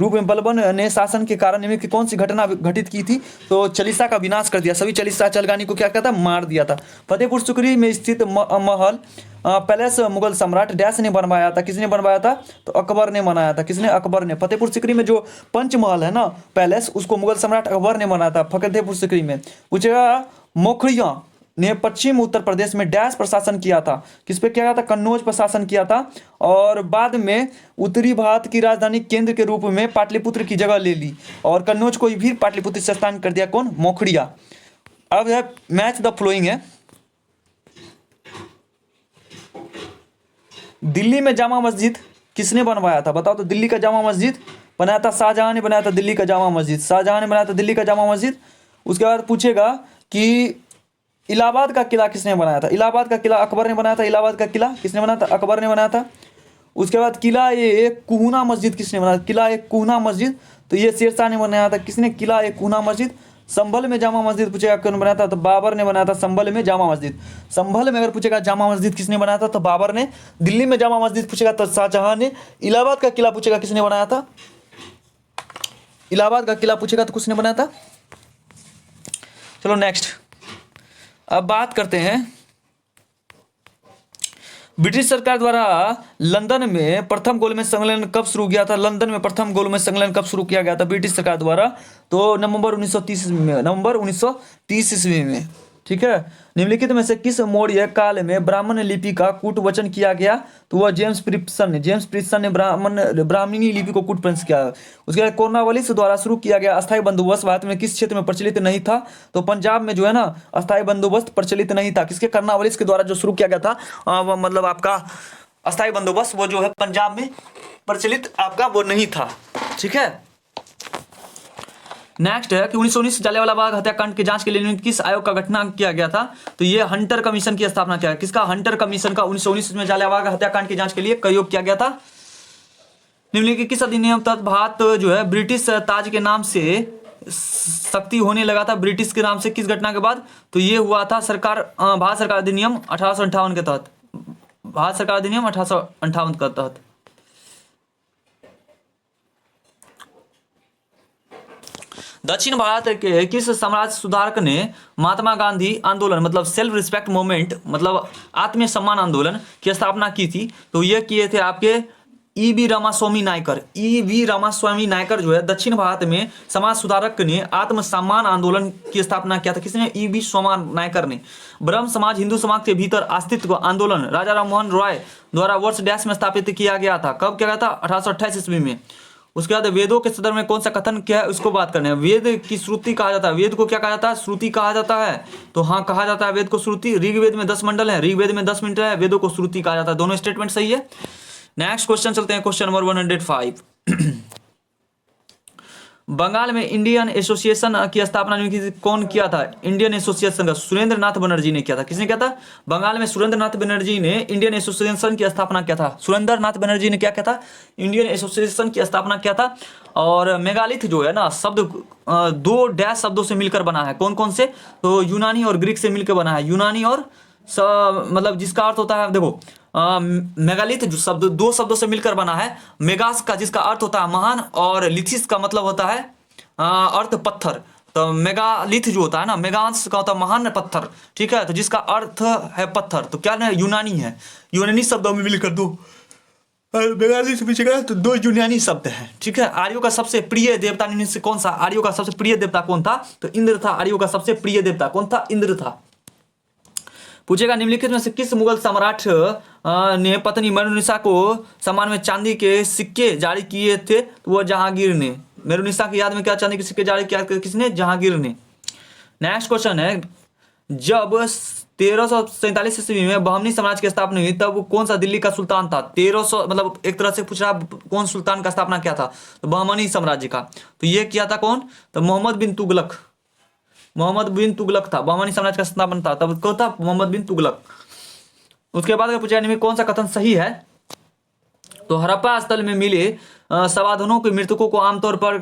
रूप में बलबन ने शासन के कारण निम्नलिखित कौन सी घटना घटित की थी? तो चालीसा का विनाश कर दिया। सभी चालीसा चलगानी को क्या किया था? मार दिया था। फतेहपुर सिकरी में स्थित महल पैलेस मुगल सम्राट डैश ने बनवाया था। किसने बनवाया था? तो अकबर ने बनाया था। किसने? अकबर ने। फतेहपुर सिकरी में जो पंचमहल है ना पैलेस, उसको मुगल सम्राट अकबर ने बनाया था फतेहपुर सिकरी में। पूछेगा मोखड़िया ने पश्चिम उत्तर प्रदेश में डैश प्रशासन किया था? किस पे किया था? कन्नौज प्रशासन किया था। और बाद में उत्तरी भारत की राजधानी केंद्र के रूप में पाटलिपुत्र की जगह ले ली और कन्नौज को भी पाटलिपुत्र से स्थान कर दिया। कौन? मोखड़िया। अब है मैच द फ्लोइंग है। दिल्ली में जामा मस्जिद किसने बनवाया था? बताओ तो। दिल्ली का जामा मस्जिद बनाया था शाहजहां ने बनाया था। दिल्ली का जामा मस्जिद शाहजहां ने बनाया था। दिल्ली का जामा मस्जिद। उसके बाद पूछेगा कि इलाहाबाद का किला किसने बनाया था? इलाहाबाद का किला अकबर ने बनाया था। इलाहाबाद का किला किसने बनाया था? अकबर ने बनाया था। उसके बाद किला ए कुहना मस्जिद किसने बनाया? किला ए कुहना मस्जिद तो ये शेरशाह ने बनाया था। किसने? किला ए कुहना मस्जिद। संभल में जामा मस्जिद पूछेगा कौन बनाया था? तो बाबर ने बनाया था। संभल में जामा मस्जिद। संभल में अगर पूछेगा जामा मस्जिद किसने बनाया था? तो बाबर ने। दिल्ली में जामा मस्जिद पूछेगा तो शाहजहां ने। इलाहाबाद का किला पूछेगा किसने बनाया था? इलाहाबाद का किला पूछेगा तो किसने बनाया था? चलो नेक्स्ट अब बात करते हैं ब्रिटिश सरकार द्वारा लंदन में प्रथम गोलमेज सम्मेलन कब शुरू किया था? लंदन में प्रथम गोलमेज सम्मेलन कब शुरू किया गया था ब्रिटिश सरकार द्वारा? तो नवंबर 1930 में। नवंबर 1930 ईस्वी में। ठीक है, निम्नलिखित में से किस मौर्य काल में ब्राह्मण लिपि का कूटवचन किया गया? तो वह जेम्स प्रिप्सन ने ब्राह्मणी लिपि को कूटवचन किया। उसके बाद कॉर्नवालिस द्वारा शुरू किया गया अस्थायी बंदोबस्त भारत में किस क्षेत्र में प्रचलित नहीं था? तो पंजाब में जो है ना अस्थायी बंदोबस्त प्रचलित नहीं था। किसके? कॉर्नवालिस के द्वारा जो शुरू किया गया था मतलब आपका अस्थायी बंदोबस्त वो जो है पंजाब में प्रचलित आपका वो नहीं था। ठीक है, नेक्स्ट है कि 1919 जलियांवाला बाग हत्याकांड की जांच के लिए किस आयोग का गठन किया गया था? तो ये हंटर कमीशन की स्थापना किया। किसका? हंटर कमीशन का 1919 में जलियांवाला बाग हत्याकांड की जांच के लिए प्रयोग किया गया था। निम्नलिखित किस अधिनियम तहत भारत जो है ब्रिटिश ताज के नाम से शक्ति होने लगा था? ब्रिटिश के नाम से किस घटना के बाद? तो ये हुआ था भारत सरकार अधिनियम 1858 के तहत। भारत सरकार अधिनियम 1858 के तहत। दक्षिण भारत के किस साम्राज्य सुधारक ने महात्मा गांधी आंदोलन मतलब सेल्फ रिस्पेक्ट मूवमेंट मतलब आत्म सम्मान आंदोलन की स्थापना की थी? तो ये किए थे आपके ईवी रामास्वामी नायकर। ईवी रामास्वामी नायकर जो है दक्षिण भारत में समाज सुधारक ने आत्म सम्मान आंदोलन की स्थापना किया था। किसने? ईवी सोमा नायकर ने। ब्रह्म समाज हिंदू समाज के भीतर अस्तित्व आंदोलन राजा राम मोहन रॉय द्वारा वर्ष डैश में स्थापित किया गया था। कब किया गया था? 1828 ईस्वी में। उसके बाद वेदों के सदर में कौन सा कथन क्या है उसको बात करने हैं। वेद की श्रुति कहा जाता है। वेद को क्या कहा जाता है? श्रुति कहा जाता है। तो हाँ, कहा जाता है वेद को श्रुति। ऋग्वेद में 10 मंडल है, ऋग्वेद में 10 मंडल है, वेदों को श्रुति कहा जाता है। दोनों स्टेटमेंट सही है। नेक्स्ट क्वेश्चन चलते हैं, क्वेश्चन नंबर 105। बंगाल में इंडियन एसोसिएशन की स्थापना कौन किया था? इंडियन एसोसिएशन का सुरेंद्र नाथ बनर्जी ने किया था। किसने किया था? बंगाल में सुरेंद्र नाथ बनर्जी ने इंडियन एसोसिएशन की स्थापना किया था। सुरेंद्र नाथ बनर्जी ने क्या किया था? इंडियन एसोसिएशन की स्थापना किया था। और मेगालिथ जो है ना शब्द दो डैश शब्दों से मिलकर बना है। कौन कौन से? तो यूनानी और ग्रीक से मिलकर बना है। यूनानी और मतलब जिसका अर्थ होता है, देखो मेगालिथ जो शब्द दो शब्दों से मिलकर बना है। मेगास का जिसका अर्थ होता है महान, और लिथिस का मतलब होता है अर्थ पत्थर। तो मेगालिथ जो होता है ना, मेगास का होता है महान पत्थर, ठीक है। तो जिसका अर्थ है पत्थर, तो क्या है? यूनानी है। यूनानी शब्दों में मिलकर दो मेगालिथ पीछे तो दो यूनानी शब्द है, ठीक है। आर्यों का सबसे प्रिय देवता निम्न से कौन सा? आर्यों का सबसे प्रिय देवता कौन था? तो इंद्र था। आर्यों का सबसे प्रिय देवता कौन था? इंद्र था। पूछेगा निम्नलिखित में से किस मुगल सम्राट ने पत्नी मेरुनिसा को सम्मान में चांदी के सिक्के जारी किए थे? तो वह जहांगीर ने। मेरुनिसा की याद में क्या चांदी के सिक्के जारी किया? किसने? जहांगीर ने। नेक्स्ट क्वेश्चन है, जब 1347 ईस्वी में बहमनी साम्राज्य की स्थापना हुई तब कौन सा दिल्ली का सुल्तान था? 1300 मतलब एक तरह से पूछ रहा कौन सुल्तान का स्थापना किया था? तो बहमनी साम्राज्य का। तो ये किया था कौन? तो मोहम्मद बिन तुगलक। मोहम्मद बिन तुगलक था। बहमनी साम्राज्य का स्थापना था तब कौन था? मोहम्मद बिन तुगलक। उसके बाद अगर पूछा में कौन सा कथन सही है? तो हड़प्पा स्थल में मिले समाधानों के मृतकों को आमतौर पर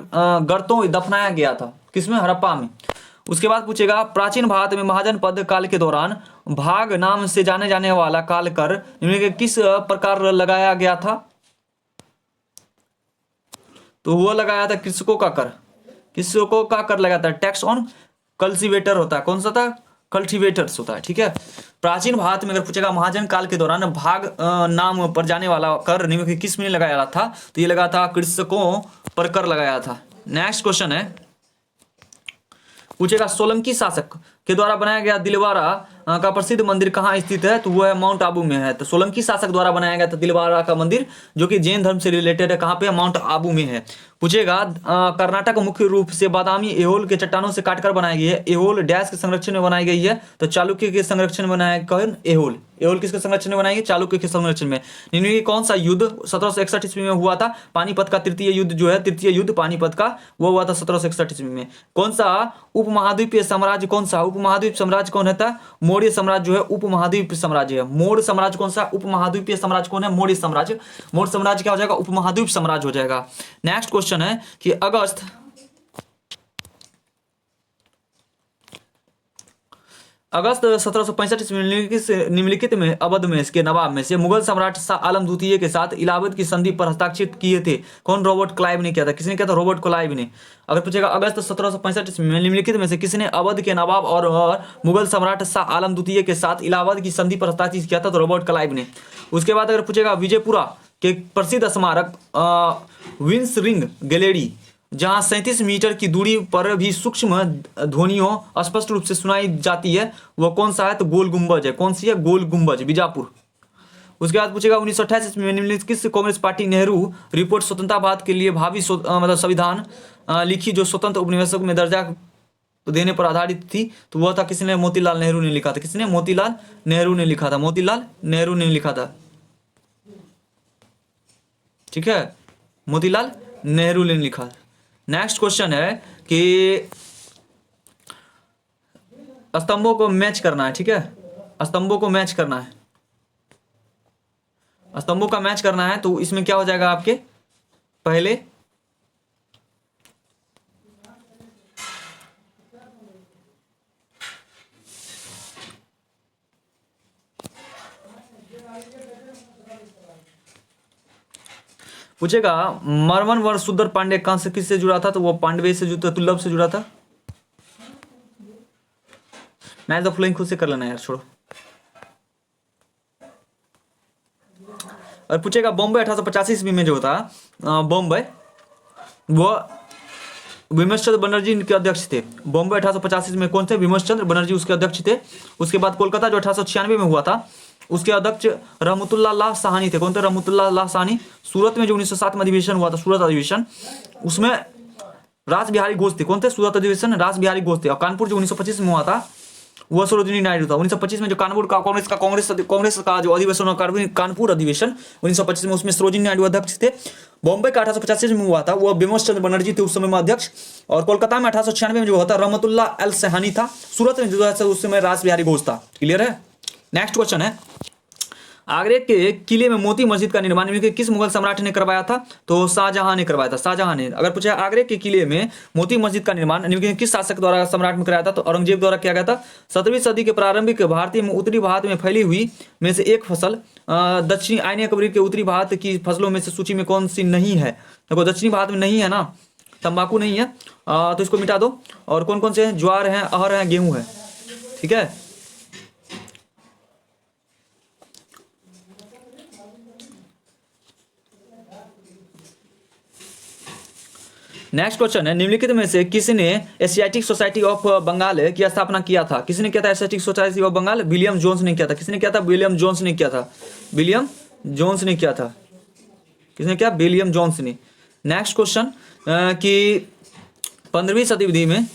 गर्तों दफनाया गया था। किसमें? हड़प्पा में। उसके बाद पूछेगा प्राचीन भारत में महाजन पद काल के दौरान भाग नाम से जाने जाने वाला काल कर किस प्रकार लगाया गया था? तो वो लगाया था कृषकों का कर। कृषकों का कर लगाया था। टैक्स ऑन कल्टीवेटर होता है। कौन सा था? कल्टीवेटर्स होता है, ठीक है। प्राचीन भारत में अगर पूछेगा महाजन काल के दौरान भाग नाम पर जाने वाला कर निम्न किस में लगाया था? तो ये लगा था कृषकों पर कर लगाया था। नेक्स्ट क्वेश्चन है, पूछेगा सोलंकी शासक के द्वारा बनाया गया दिलवारा का प्रसिद्ध मंदिर कहाँ स्थित है? तो वो है माउंट आबू में है। तो सोलंकी शासक द्वारा बनाया गया था दिलवारा का मंदिर, जो कि जैन धर्म से रिलेटेड है। कहाँ पे? माउंट आबू में है। पूछेगा कर्नाटक मुख्य रूप से बादामी एहोल के चट्टानों से काटकर बनाई गई है। एहोल डैश के संरक्षण में बनाई गई है। तो चालुक्य के संरक्षण में बनाया कौन? एहोल। एहोल किसके संरक्षण में बनाई गई? चालुक्य के संरक्षण में। निम्नलिखित कौन सा युद्ध 1761 ईस्वी में हुआ था? पानीपत का तृतीय युद्ध जो है, तृतीय युद्ध पानीपत का, वो हुआ था 1761 ईस्वी में। कौन सा उपमहाद्वीपीय साम्राज्य कौन सा? उपमहाद्वीप साम्राज्य कौन है? मौर्य साम्राज्य जो है उपमहाद्वीपीय साम्राज्य है। मौर्य साम्राज्य कौन सा? उपमहाद्वीपीय साम्राज्य कौन है? मौर्य साम्राज्य। मौर्य साम्राज्य क्या हो जाएगा? उपमहाद्वीप साम्राज्य हो जाएगा। नेक्स्ट क्वेश्चन है कि अगस्त 1765 ईस्वी निम्नलिखित में अवध में इसके नवाब में से मुगल सम्राट शाह आलम द्वितीय के साथ इलाहाबाद की संधि पर हस्ताक्षर किए थे। कौन? रॉबर्ट क्लाइव ने किया था। किसने किया था? रॉबर्ट क्लाइव ने। अगर पूछेगा अगस्त 1765 ईस्वी में निम्नलिखित में से किसने अवध के नवाब और मुगल सम्राट शाह आलम द्वितीय के साथ इलाहाबाद की संधि पर हस्ताक्षर किया था? तो रॉबर्ट क्लाइव ने। उसके बाद अगर पूछेगा विजयपुरा के प्रसिद्ध स्मारक विंस रिंग गैलेरी, जहां 37 मीटर की दूरी पर भी सूक्ष्म ध्वनियों स्पष्ट रूप से सुनाई जाती है, वह कौन सा है? तो गोल गुंबज है। कौन सी है? गोल गुंबज, बीजापुर। उसके बाद पूछेगा 1928 में निम्नलिखित किस कांग्रेस पार्टी नेहरू रिपोर्ट स्वतंत्रता भारत के लिए भावी मतलब संविधान लिखी, जो स्वतंत्र उपनिवेशक में दर्जा देने पर आधारित थी? तो वह था किसने? मोतीलाल नेहरू ने लिखा था। किसने? मोतीलाल नेहरू ने लिखा था। मोतीलाल नेहरू ने लिखा था, ठीक है। मोतीलाल नेहरू ने लिखा। नेक्स्ट क्वेश्चन है कि स्तंभों को मैच करना है, ठीक है। स्तंभों को मैच करना है, स्तंभों का मैच करना है। तो इसमें क्या हो जाएगा आपके? पहले पूछेगा मरमन वर सुंदर पांडे कहां से किससे जुड़ा था, तो वो पांडवे से जुड़ा, तुल्लभ से जुड़ा था। मैच द फॉलोइंग खुद से कर लेना यार, छोड़ो। और पूछेगा बॉम्बे 1885 ईस्वी में जो था बॉम्बे, वो विमर्श चंद्र बनर्जी के अध्यक्ष थे। बॉम्बे 1885 में कौन थे? विमर्श चंद्र बनर्जी उसके अध्यक्ष थे। उसके बाद कोलकाता जो 1896 में हुआ था, उसके अध्यक्ष रहमतुल्लाह साहनी थे। कौन थे? रहमतुल्लाह साहनी। सूरत में जो 1907 में अधिवेशन हुआ था, सूरत अधिवेशन, उसमें रास बिहारी घोष थे। कौन थे? सूरत अधिवेशन रास बिहारी घोष थे। और कानपुर जो 1925 में हुआ था, वह सरोजिनी नायडू था। 1925 में जो कानपुर का कांग्रेस का जो अधिवेशन हुआ, कानपुर अधिवेशन 1925 में, उसमें सरोजिनी नायडू अध्यक्ष थे। बॉम्बे का 1885 में हुआ था, वो विमर्श चंद्र बनर्जी थे उस समय में अध्यक्ष। और कोलकाता में 1896 में जो हुआ था, रहमतुल्लाह अल सहानी था। सूरत में जो था उस समय रास बिहारी घोष था। क्लियर है? नेक्स्ट क्वेश्चन है, आगरे के किले में मोती मस्जिद का निर्माण किस मुगल सम्राट ने करवाया था? तो शाहजहां ने करवाया था। शाहजहां ने। अगर पूछा आगरे के किले में मोती मस्जिद का निर्माण किस शासक द्वारा, सम्राट में कराया था? तो औरंगजेब द्वारा किया गया था। 17वीं सदी के प्रारंभिक भारतीय में उत्तरी भारत में फैली हुई में से एक फसल दक्षिणी आग्नेय कबीर के उत्तरी भारत की फसलों में से सूची में कौन सी नहीं है? देखो दक्षिणी भारत में नहीं है ना, तंबाकू नहीं है, तो इसको मिटा दो। और कौन कौन से हैं? ज्वार है, अरहर है, गेहूं है। ठीक है। नेक्स्ट क्वेश्चन है, निम्नलिखित में से किसने एशियाटिक सोसाइटी ऑफ बंगाल की स्थापना किया था? किसने किया था Asiatic Society of Bengal? William Jones ने किया था। किसने किया था? विलियम जोन्स ने किया था। विलियम जोन्स ने किया था। किसने किया? विलियम जोन्स ने। नेक्स्ट क्वेश्चन कि 15वीं शताब्दी में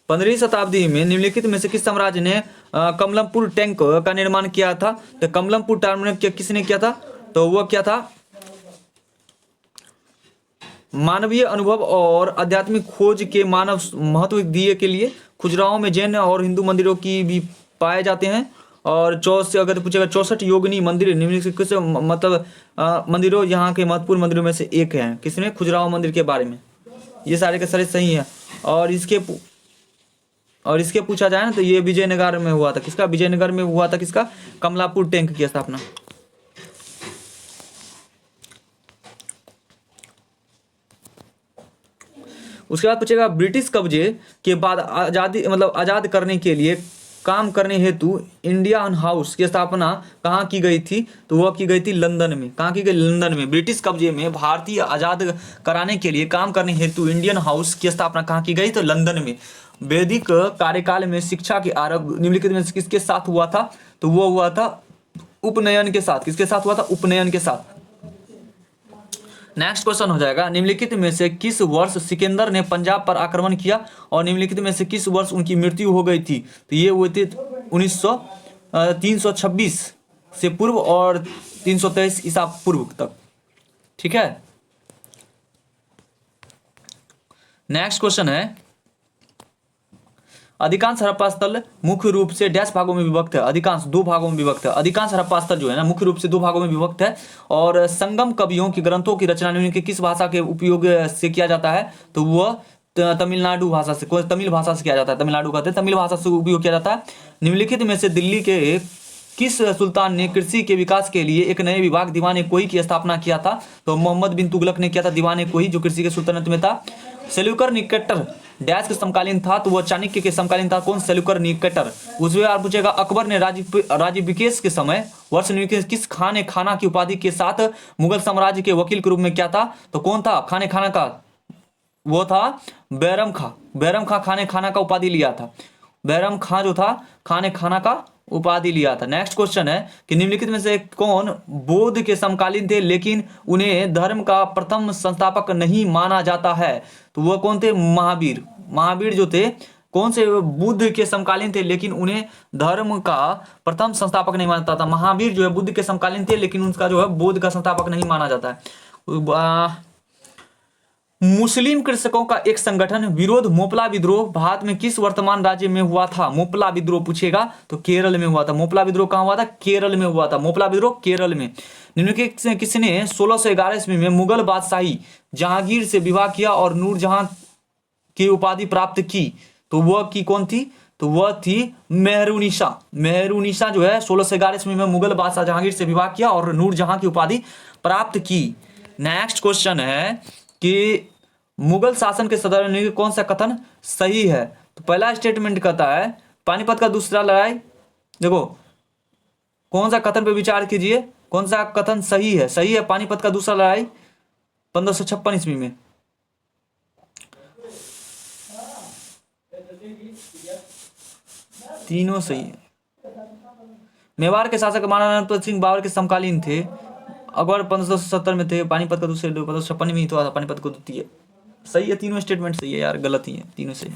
15वीं शताब्दी में निम्नलिखित में से किस साम्राज्य ने कमलमपुर टैंक का निर्माण किया था? तो कमलमपुर टैंक किसने किया था? तो वो क्या था? मानवीय अनुभव और आध्यात्मिक खोज के मानव महत्व दिए के लिए खुजराहो में जैन और हिंदू मंदिरों की भी पाए जाते हैं। और अगर पूछेगा 64 योगिनी मंदिर निम्नलिखित किस मतलब मंदिरों यहाँ के महत्वपूर्ण मंदिरों में से एक है। किसने? खुजराहो मंदिर के बारे में। ये सारे के सारे सही है। और इसके पूछा जाए ना, तो ये विजयनगर में हुआ था। किसका? विजयनगर में हुआ था। किसका? कमलापुर टैंक की स्थापना। उसके बाद पूछेगा ब्रिटिश कब्जे के बाद आजाद करने के लिए काम करने हेतु इंडियन हाउस की स्थापना कहाँ की गई थी? तो वह की गई थी लंदन में। कहाँ की गई? लंदन में। ब्रिटिश कब्जे में भारतीय आजाद कराने के लिए काम करने हेतु इंडियन हाउस की स्थापना कहाँ की गई? तो लंदन में। वैदिक कार्यकाल में शिक्षा के आरंभ निम्नलिखित में किसके साथ हुआ था? तो वो हुआ था उपनयन के साथ। किसके साथ हुआ था? उपनयन के साथ। नेक्स्ट क्वेश्चन हो जाएगा, निम्नलिखित में से किस वर्ष सिकंदर ने पंजाब पर आक्रमण किया? और निम्नलिखित में से किस वर्ष उनकी मृत्यु हो गई थी? तो ये हुए थे 326 से पूर्व और 323 ईसा पूर्व तक। ठीक है। नेक्स्ट क्वेश्चन है, अधिकांश हड़प्पा स्थल मुख्य रूप से डैश भागों में विभक्त है? अधिकांश 2 भागों में विभक्त है। अधिकांश हड़प्पा स्थल जो है ना, मुख्य रूप से 2 भागों में विभक्त है। और संगम कवियों की ग्रंथों की रचना निम्न के किस भाषा के उपयोग से किया जाता है? तो वह तमिलनाडु भाषा से, तमिल भाषा से किया जाता है। तमिलनाडु कहते हैं, तमिल भाषा से उपयोग किया जाता है। निम्नलिखित में से दिल्ली के किस सुल्तान ने कृषि के विकास के लिए एक नए विभाग दीवाने कोई की स्थापना किया था? तो मोहम्मद बिन तुगलक ने किया था दीवाने कोई, जो कृषि के सुल्तानत में था। सेल्यूकर निकेटर डैश के समकालीन था? तो वह चाणक्य के समकालीन था। कौन? सेल्यूकर निकेटर। उसमें आप पूछेगा अकबर ने राज्याभिषेक के समय वर्ष निम्नलिखित किस खाने खाना की उपाधि के साथ मुगल साम्राज्य के वकील के रूप में क्या था? तो कौन था खाने खाना का? वो था बैरम खां। बैरम खां खाने खाना का उपाधि लिया था। बैरम खां जो था खाने खाना का उपाधि लिया था। नेक्स्ट क्वेश्चन है कि निम्नलिखित में से कौन बौद्ध के समकालीन थे लेकिन उन्हें धर्म का प्रथम संस्थापक नहीं माना जाता है? तो वह कौन थे? महावीर। महावीर जो थे कौन से बुद्ध के समकालीन थे लेकिन उन्हें धर्म का प्रथम संस्थापक नहीं माना जाता था। महावीर जो है बुद्ध के समकालीन थे लेकिन उनका जो है बौद्ध का संस्थापक नहीं माना जाता है। मुस्लिम कृषकों का एक संगठन विरोध मोपला विद्रोह भारत में किस वर्तमान राज्य में हुआ था? मोपला विद्रोह पूछेगा तो केरल में हुआ था। मोपला विद्रोह कहां हुआ था? केरल में हुआ था। मोपला विद्रोह केरल में। निम्नलिखित से किसने 1611 ईस्वी में मुगल बादशाही जहांगीर से विवाह किया और नूरजहां की उपाधि प्राप्त की? तो वह की कौन थी? तो वह थी मेहरुनिशा। मेहरुनिशा जो है 1611 ईस्वी में मुगल बादशाह जहांगीर से विवाह किया और नूरजहां की उपाधि प्राप्त की। नेक्स्ट क्वेश्चन है कि मुगल शासन के सदर ने कौन सा कथन सही है। तो पहला स्टेटमेंट कहता है पानीपत का दूसरा लड़ाई, देखो कौन सा कथन पे विचार कीजिए, कौन सा कथन सही है। सही है पानीपत का दूसरा लड़ाई 1556 ईस्वी में। तीनों सही है। मेवाड़ के शासक महाराणा प्रताप सिंह बाबर के समकालीन थे। अकबर 1570 में थे। पानीपत का दूसरे 1556 में ही तो था पानीपत को द्वितीय। सही है, तीनों स्टेटमेंट सही है यार, गलत ही है तीनों सही।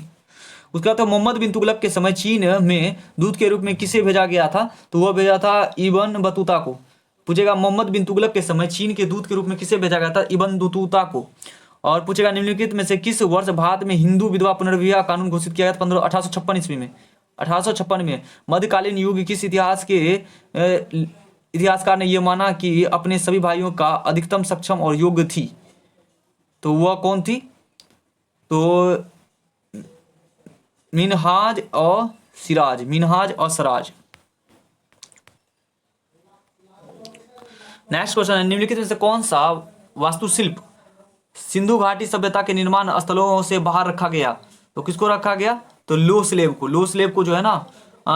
उसके बाद मोहम्मद बिन तुगलक के समय चीन में दूत के रूप में किसे भेजा गया था। तो वह भेजा था इब्न बतूता को। पूछेगा मोहम्मद बिन तुगलक के समय चीन के दूत के रूप में किसे भेजा गया था, इब्न बतूता को। और पूछेगा निम्नलिखित में से किस वर्ष भारत में हिंदू विधवा पुनर्विवाह कानून घोषित किया गया था 1856 ईस्वी में। 1856 में। मध्यकालीन युग किस इतिहास के इतिहासकार ने यह माना कि अपने सभी भाइयों का अधिकतम सक्षम और योग्य थी। तो वह कौन थी। तो मिनहाज और सिराज, मिनहाज और सराज। नेक्स्ट क्वेश्चन है निम्नलिखित में से कौन सा वास्तुशिल्प सिंधु घाटी सभ्यता के निर्माण स्थलों से बाहर रखा गया। तो किसको रखा गया, तो लो स्लेब को। लो स्लेब को जो है ना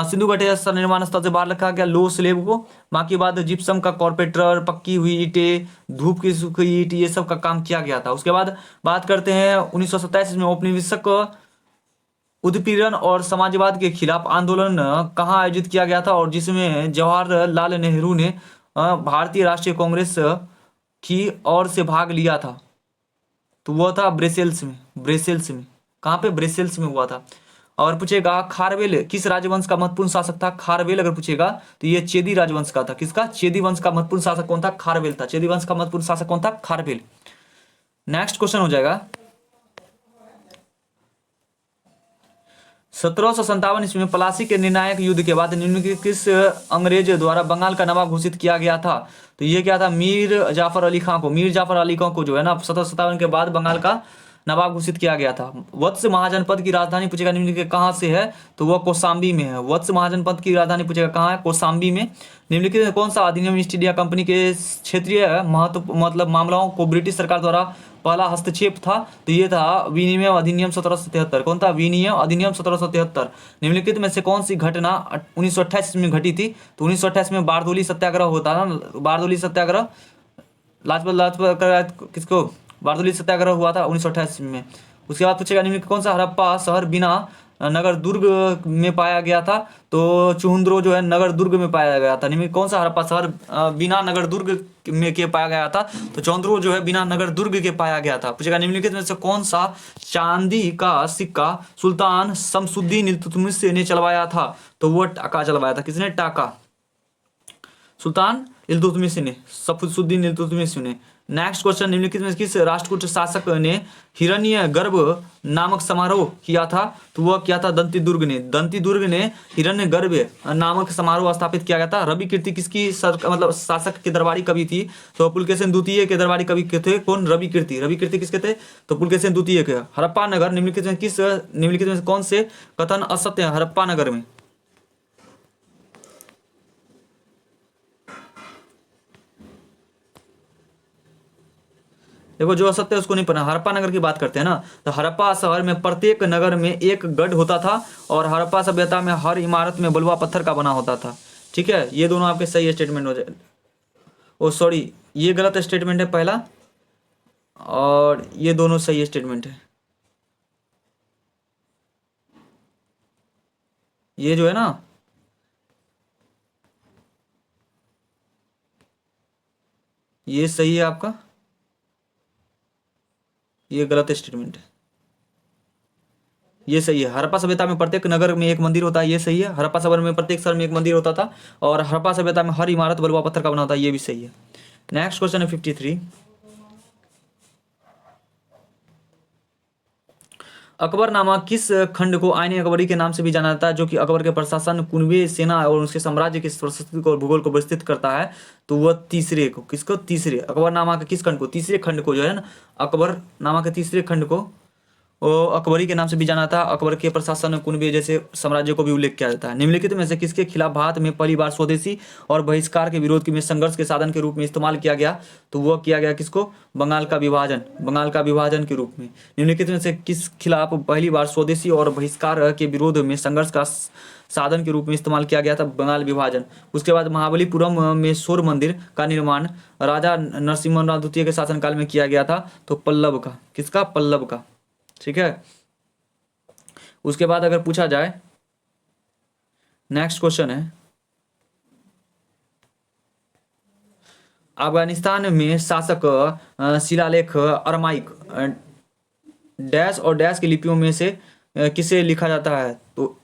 सिंधु घाटी निर्माण स्थल से बाहर रखा गया, लो स्लेब को। बाकी बाद जिप्सम का कॉर्पेटर, पक्की हुई ईंटें, धूप की सूखी ईंट, ये सब का काम किया गया था। उसके बाद बात करते हैं 1927 में औपनिवेशिक उत्पीड़न और समाजवाद के खिलाफ आंदोलन कहाँ आयोजित किया गया था, और जिसमें जवाहरलाल नेहरू ने भारतीय राष्ट्रीय कांग्रेस की ओर से भाग लिया था। तो वह था ब्रसेल्स में। ब्रसेल्स में कहाँ पे, ब्रसेल्स में हुआ था। और पूछेगा खारवेल किस राजवंश का महत्वपूर्ण शासक था। खारवेल अगर पूछेगा तो ये चेदी राजवंश का था। किसका, चेदी वंश का महत्वपूर्ण शासक कौन था, खारवेल था। चेदी वंश का महत्वपूर्ण शासक कौन था, खारवेल। नेक्स्ट क्वेश्चन हो जाएगा 1757 ईस्वी में प्लासी के निर्णायक युद्ध के बाद निम्नलिखित किस अंग्रेज द्वारा बंगाल का नवाब घोषित किया गया था। तो ये क्या था, मीर जाफर अली खां को। मीर जाफर अली खां को जो है ना 1757 के बाद बंगाल का नवाब घोषित किया गया था। वत्स महाजनपद की राजधानी पूछेगा निम्नलिखित कहाँ से है, तो वह कौशाम्बी में है। वत्स महाजनपद की राजधानी पूछेगा कहाँ है, कौशाम्बी में। निम्नलिखित में कौन सा अधिनियम ईस्ट इंडिया कंपनी के क्षेत्रीय महत्व मतलब मामलों को ब्रिटिश सरकार द्वारा पहला हस्तक्षेप था। तो ये था विनिमय अधिनियम 1773। कौन था, विनिमय अधिनियम 1773। निम्नलिखित में से कौन सी घटना 1928 में घटी थी। तो 1928 में बारदोली सत्याग्रह होता ना, बारदोली सत्याग्रह, लाजपत किसको, बारदोली सत्याग्रह हुआ था 1928 में। उसके बाद पूछेगा निम्नलिखित कौन सा हड़प्पा शहर बिना नगर दुर्ग में पाया गया था। तो चुहुंद्रो जो है नगर दुर्ग में पाया गया था। निम्नलिखित कौन सा हड़प्पा शहर बिना नगर दुर्ग में के पाया गया था। तो चौंद्रो जो है बिना नगर दुर्ग के पाया गया था। पूछेगा निम्नलिखित में से कौन सा चांदी का सिक्का सुल्तान शमसुद्दीन इल्तुतमिश ने चलवाया था। तो वो टाका चलवाया था। किसने, टाका, सुल्तान इल्तुतमिश ने, शमसुद्दीन इल्तुतमिश ने। नेक्स्ट क्वेश्चन निम्नलिखित में किस राष्ट्रकूट शासक ने हिरण्यगर्भ नामक समारोह किया था। तो वह क्या था, दंती दुर्ग ने। दंती दुर्ग ने हिरण्यगर्भ नामक समारोह स्थापित किया गया था। रवि कीर्ति किसकी मतलब शासक के दरबारी कवि थी। तो पुलकेशिन द्वितीय के दरबारी कवि थे कौन, रवि कीर्ति। रवि कीर्ति किसके थे, तो पुलकेशिन द्वितीय के। हड़प्पा नगर निम्नलिखित में कौन से कथन असत्य है हड़प्पा नगर में। देखो जो असत्य है उसको नहीं पढ़ना। हड़प्पा नगर की बात करते हैं ना, तो हड़प्पा शहर में प्रत्येक नगर में एक गढ़ होता था और हड़प्पा सभ्यता में हर इमारत में बलुआ पत्थर का बना होता था। ठीक है, ये दोनों आपके सही स्टेटमेंट हो जाए। ओ सॉरी, ये गलत स्टेटमेंट है पहला, और ये दोनों सही स्टेटमेंट है। ये जो है ना, ये सही है आपका, ये गलत स्टेटमेंट है। ये सही है, हड़प्पा सभ्यता में प्रत्येक नगर में एक मंदिर होता है, ये सही है। हड़प्पा शहर में प्रत्येक शहर में एक मंदिर होता था और हड़प्पा सभ्यता में हर इमारत बलुआ पत्थर का बना होता है, ये भी सही है। नेक्स्ट क्वेश्चन है 53। अकबरनामा किस खंड को आईने अकबरी के नाम से भी जाना जाता है, जो कि अकबर के प्रशासन, कुनबे सेना और उसके साम्राज्य की संस्कृति और भूगोल को विस्तृत करता है। तो वह तीसरे को, किसको, तीसरे अकबरनामा के किस खंड को, तीसरे खंड को जो है ना, अकबरनामा के तीसरे खंड को वो अकबरी के नाम से भी जाना था। अकबर के प्रशासन कुनबे जैसे साम्राज्य को भी उल्लेख किया जाता है। निम्नलिखित में से किसके खिलाफ भारत में पहली बार स्वदेशी और बहिष्कार के विरोध में संघर्ष के साधन के रूप में इस्तेमाल किया गया? तो वह किया गया किसको? बंगाल का विभाजन, बंगाल का विभाजन के रूप में। निम्नलिखित में से किस खिलाफ पहली बार स्वदेशी और बहिष्कार के विरोध में संघर्ष का साधन के रूप में इस्तेमाल किया गया था? बंगाल विभाजन। उसके बाद महाबलीपुरम में सूर्य मंदिर का निर्माण राजा नरसिम्हा द्वितीय के शासनकाल में किया गया था। तो पल्लव का, किसका? पल्लव का। ठीक है। उसके बाद अगर पूछा जाए, नेक्स्ट क्वेश्चन है, अफगानिस्तान में शासक शिलालेख अरमाइक डैश और डैश की लिपियों में से किसे लिखा जाता है? तो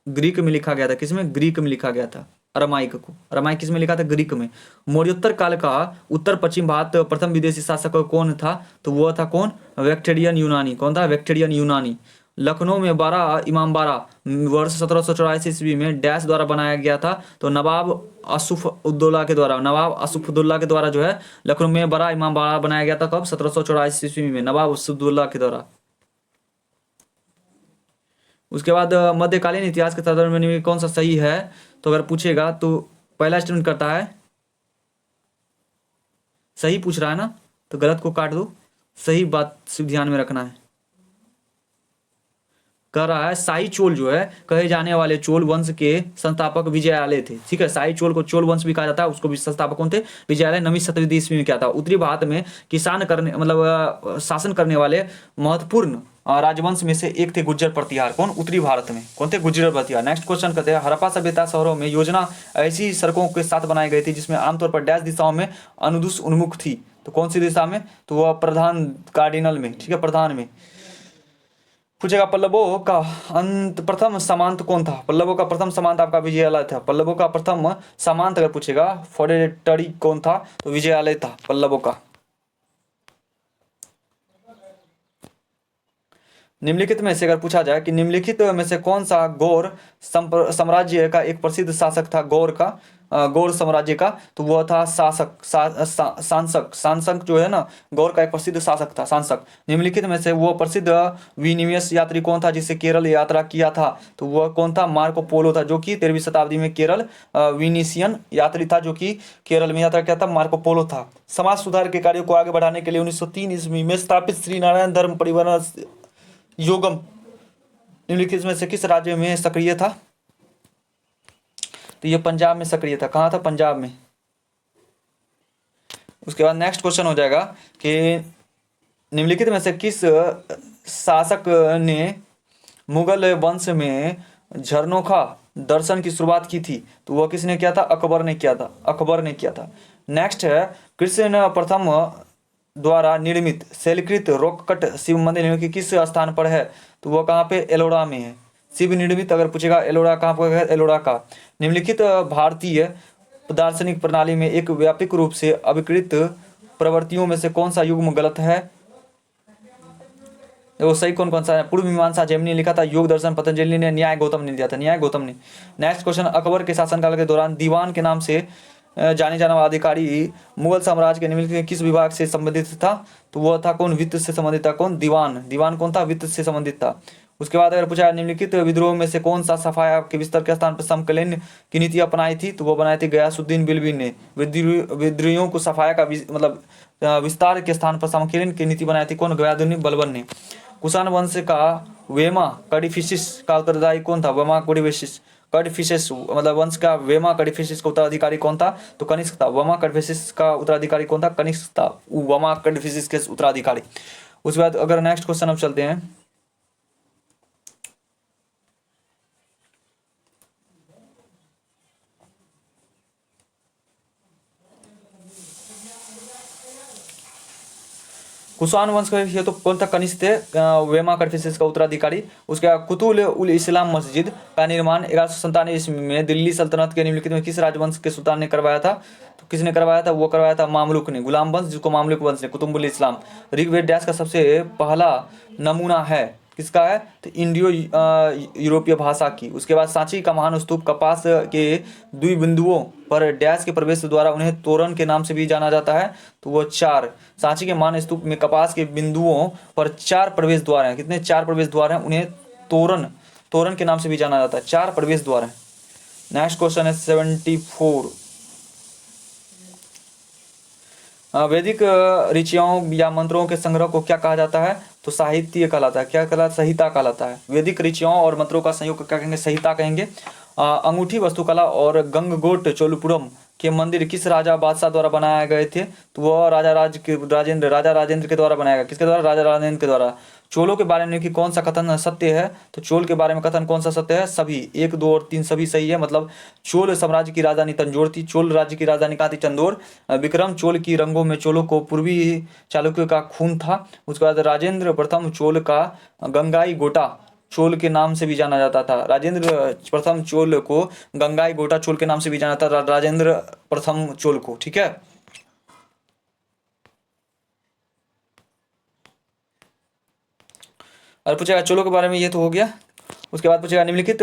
ग्रीक में लिखा गया था। किसमें? ग्रीक में लिखा गया था अरमाइक को। अरमाइक किस में लिखा था? ग्रीक में। मौर्योत्तर काल का उत्तर पश्चिम भारत प्रथम विदेशी शासक कौन था? तो वह था कौन? वेक्टेरियन यूनानी। कौन था? वेक्टेरियन यूनानी। लखनऊ में बारह इमामबाड़ा वर्ष 1784 ईस्वी में डैश द्वारा बनाया गया था। तो नवाब असुफउद्दौला के द्वारा, नवाब असुफउद्दौला के द्वारा जो है लखनऊ में बड़ा इमामबाड़ा बनाया गया था। कब? 1784 ईस्वी में नवाब असुफउद्दौला के द्वारा। उसके बाद मध्यकालीन इतिहास के संदर्भ में कौन सा सही है? तो अगर पूछेगा तो पहला स्टूडेंट करता है, सही पूछ रहा है ना, तो गलत को काट दो, सही बात सिर्फ ध्यान में रखना है। कह रहा है शाही चोल जो है कहे जाने वाले चोल वंश के संस्थापक विजयालय थे। ठीक है, शाही चोल को चोल वंश भी कहा जाता है। उसको भी संस्थापक कौन थे? विजयालय। 9वीं शताब्दी ईस्वी में क्या था? उत्तरी भारत में किसान करने मतलब शासन करने वाले महत्वपूर्ण राजवंश में से एक थे गुर्जर प्रतिहार। कौन? उत्तरी भारत में कौन थे? गुर्जर प्रतिहार। नेक्स्ट क्वेश्चन कहते हैं, हड़प्पा सभ्यता शहरों में योजना ऐसी सड़कों के साथ बनाई गई थी जिसमें आमतौर पर डैश दिशाओं में अनुदिश उन्मुख थी। तो कौन सी दिशा में? तो वह प्रधान कार्डिनल में। ठीक है, प्रधान में। पूछेगा पल्लवों का अंत प्रथम सामंत कौन था? पल्लवों का प्रथम सामंत आपका विजयालय था। पल्लवों का प्रथम सामंत अगर पूछेगा फेडरेटरी कौन था? तो विजयालय था पल्लवों का। निम्नलिखित में से अगर पूछा जाए कि निम्नलिखित में से कौन सा गौर साम्राज्य का एक प्रसिद्ध शासक था? गौर का, गौर साम्राज्य का, तो वह था सांसक। सांसक जो है ना, गौर का एक प्रसिद्ध शासक था, सांसक। निम्नलिखित में से वो प्रसिद्ध विनिवेश यात्री कौन था जिससे केरल यात्रा किया था? तो वह कौन था? मार्को पोलो था, जो कि 13वीं शताब्दी में केरल विनिशियन यात्री था, जो कि केरल में यात्रा किया था, मार्को पोलो था। समाज सुधार के कार्यों को आगे बढ़ाने के लिए 1903 ईस्वी में स्थापित श्री नारायण धर्म परिवर्तन योगम निम्नलिखित में से किस राज्य में सक्रिय था? तो ये पंजाब में सक्रिय था। कहाँ था? पंजाब में। उसके बाद नेक्स्ट क्वेश्चन हो जाएगा कि निम्नलिखित में से किस शासक ने मुगल वंश में झरनोखा दर्शन की शुरुआत की थी? तो वह किसने किया था? अकबर ने किया था। अकबर ने किया था। नेक्स्ट है, कृष्ण प्रथम द्वारा निर्मित शैलकृत रॉककट शिव मंदिर निम्नलिखित किस स्थान पर है? तो वह कहाँ पे? एलोरा में है। शिव निर्मित अगर पूछेगा एलोरा कहाँ पर है? एलोरा का। निम्नलिखित भारतीय दार्शनिक प्रणाली में एक व्यापक रूप से अभिकृत प्रवृत्तियों में से कौन सा युग्म गलत है? वो सही कौन कौन सा है? पूर्व मीमांसा जैमिनी लिखा था, योग दर्शन पतंजलि ने, न्याय गौतम ने दिया था, न्याय गौतम ने। नेक्स्ट क्वेश्चन, अकबर के शासनकाल के दौरान दीवान के नाम से जाने जाने वाला अधिकारी मुगल साम्राज्य के निम्नलिखित किस विभाग से संबंधित था? तो वह था कौन? वित्त से संबंधित था। कौन? दीवान। दीवान कौन था? वित्त से संबंधित था। उसके बाद अगर पूछा निम्नलिखित विद्रोह में से कौन सा सफाया के विस्तार के स्थान पर समकालीन की नीति अपनाई थी? तो वो बनाई थी गयासुद्दीन बिलबी ने। विद्रोहियों को सफाया का मतलब विस्तार के स्थान पर समकालीन की नीति बनाई थी। कौन? गयासुद्दीन बलबन ने। कुषाण वंश का वेमा कडिफिसिस का उत्तरदायी कौन था? वेमा कडिफिसिस मतलब वंश का वेमा कडिफिसिस का उत्तराधिकारी कौन था? तो कनिष्क था। वेमा कडिफिसिस का उत्तराधिकारी कौन था? कनिष्क था, वेमा कडिफिसिस के उत्तराधिकारी। उसके बाद अगर नेक्स्ट क्वेश्चन अब चलते हैं, कुषाण वंश का ये तो कौन था? कनिष्क थे, वेमा कडिफिसिस का उत्तराधिकारी। उसके बाद कुतुल उल इस्लाम मस्जिद का निर्माण 1197 ईस्वी में दिल्ली सल्तनत के निम्नलिखित में किस राजवंश के सुल्तान ने करवाया था? तो किसने करवाया था? वो करवाया था मामलुक ने, गुलाम वंश, जिसको मामलुक वंश ने, कुतुबुल इस्लाम। ऋग्वेद डैश का सबसे पहला नमूना है? किसका है, तो इंडियो यूरोपीय भाषा की। उसके बाद सांची का महान स्तूप कपास के द्विबिंदुओं पर डैश के प्रवेश द्वारा उन्हें तोरण के नाम से भी जाना जाता है, तो वो 4। सांची के महान स्तूप में कपास के बिंदुओं पर 4 प्रवेश द्वार हैं। कितने, 4 प्रवेश द्वार हैं, उन्हें तोरण तोरण के नाम से भी जाना जाता है, 4 प्रवेश द्वार हैं। नेक्स्ट क्वेश्चन है 74। वैदिक ऋचाओं या मंत्रों के संग्रह को क्या कहा जाता है, तो साहित्य कहलाता है। क्या कहलाता है, संहिता कहलाता है। वैदिक ऋचाओं और मंत्रों का संयोग को क्या कहेंगे, संहिता कहेंगे। अंगूठी वास्तुकला और गंगगोट चोलपुरम के मंदिर किस राजा बादशाह द्वारा बनाए गए थे, तो वह राजा राजेंद्र के द्वारा बनाया गया। किसके द्वारा, राजा राजेंद्र के द्वारा। चोलों के बारे में कि कौन सा कथन सत्य है, तो चोल के बारे में कथन कौन सा सत्य है, सभी 1, 2 और 3 सभी सही है। मतलब चोल साम्राज्य की राजधानी तंजौर थी, चोल राज्य की राजधानी कहाँ थी, चंदौर। विक्रम चोल की रंगों में चोलों को पूर्वी चालुक्यों का खून था। उसके बाद राजेंद्र प्रथम चोल का गंगाई गोटा चोल के नाम से भी जाना जाता था। राजेंद्र प्रथम चोल को गंगाई गोटा चोल के नाम से भी जाना था, राजेंद्र प्रथम चोल को। ठीक है, और पूछेगा चोलों के बारे में, ये तो हो गया। उसके बाद पूछेगा निम्नलिखित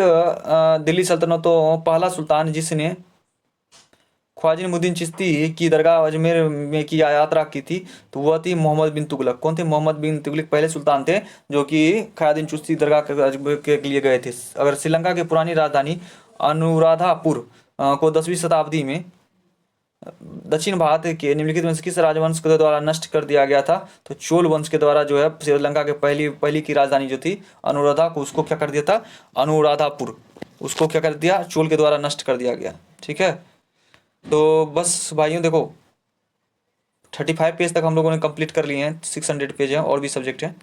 दिल्ली सल्तनतों पहला सुल्तान जिसने ख्वाजा चिश्ती की दरगाह अजमेर में की यात्रा की थी, तो वह थी मोहम्मद बिन तुगलक। कौन थे, मोहम्मद बिन तुगलक पहले सुल्तान थे जो कि ख्वाजा चिश्ती दरगाह के लिए गए थे। अगर श्रीलंका की पुरानी राजधानी अनुराधापुर को 10वीं शताब्दी में दक्षिण भारत के निम्नलिखित में से किस राजवंश के द्वारा नष्ट कर दिया गया था, तो चोल वंश के द्वारा जो है श्रीलंका के पहली की राजधानी जो थी अनुराधा को, उसको क्या कर दिया था, अनुराधापुर, उसको क्या कर दिया, चोल के द्वारा नष्ट कर दिया गया। ठीक है, तो बस भाइयों देखो 35 पेज तक हम लोगों ने कंप्लीट कर लिए हैं, 600 पेज हैं, और भी सब्जेक्ट हैं।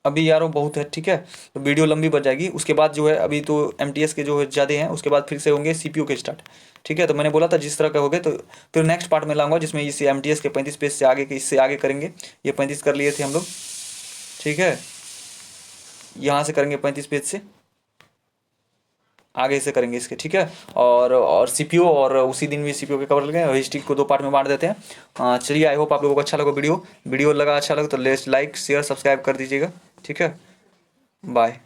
अभी यारों बहुत है। ठीक है, तो वीडियो लंबी बन जाएगी। उसके बाद जो है अभी तो एमटीएस के जो है ज़्यादा हैं, उसके बाद फिर से होंगे सीपीयू के स्टार्ट। ठीक है, तो मैंने बोला था जिस तरह का हो गए, तो फिर नेक्स्ट पार्ट में लाऊंगा जिसमें इस एमटीएस के 35 पेज से आगे के, इससे आगे करेंगे। ये 35 कर लिए थे हम लोग। ठीक है, यहाँ से करेंगे 35 पेज से आगे से करेंगे इसके। ठीक है, और सीपीयू, और उसी दिन भी सीपीयू के कवर लगे, और हिस्ट्री को 2 पार्ट में बांट देते हैं। चलिए, आई होप आप लोगों को अच्छा लगा वीडियो लगा अच्छा लगा तो लाइक शेयर सब्सक्राइब कर दीजिएगा। ठीक है, बाय।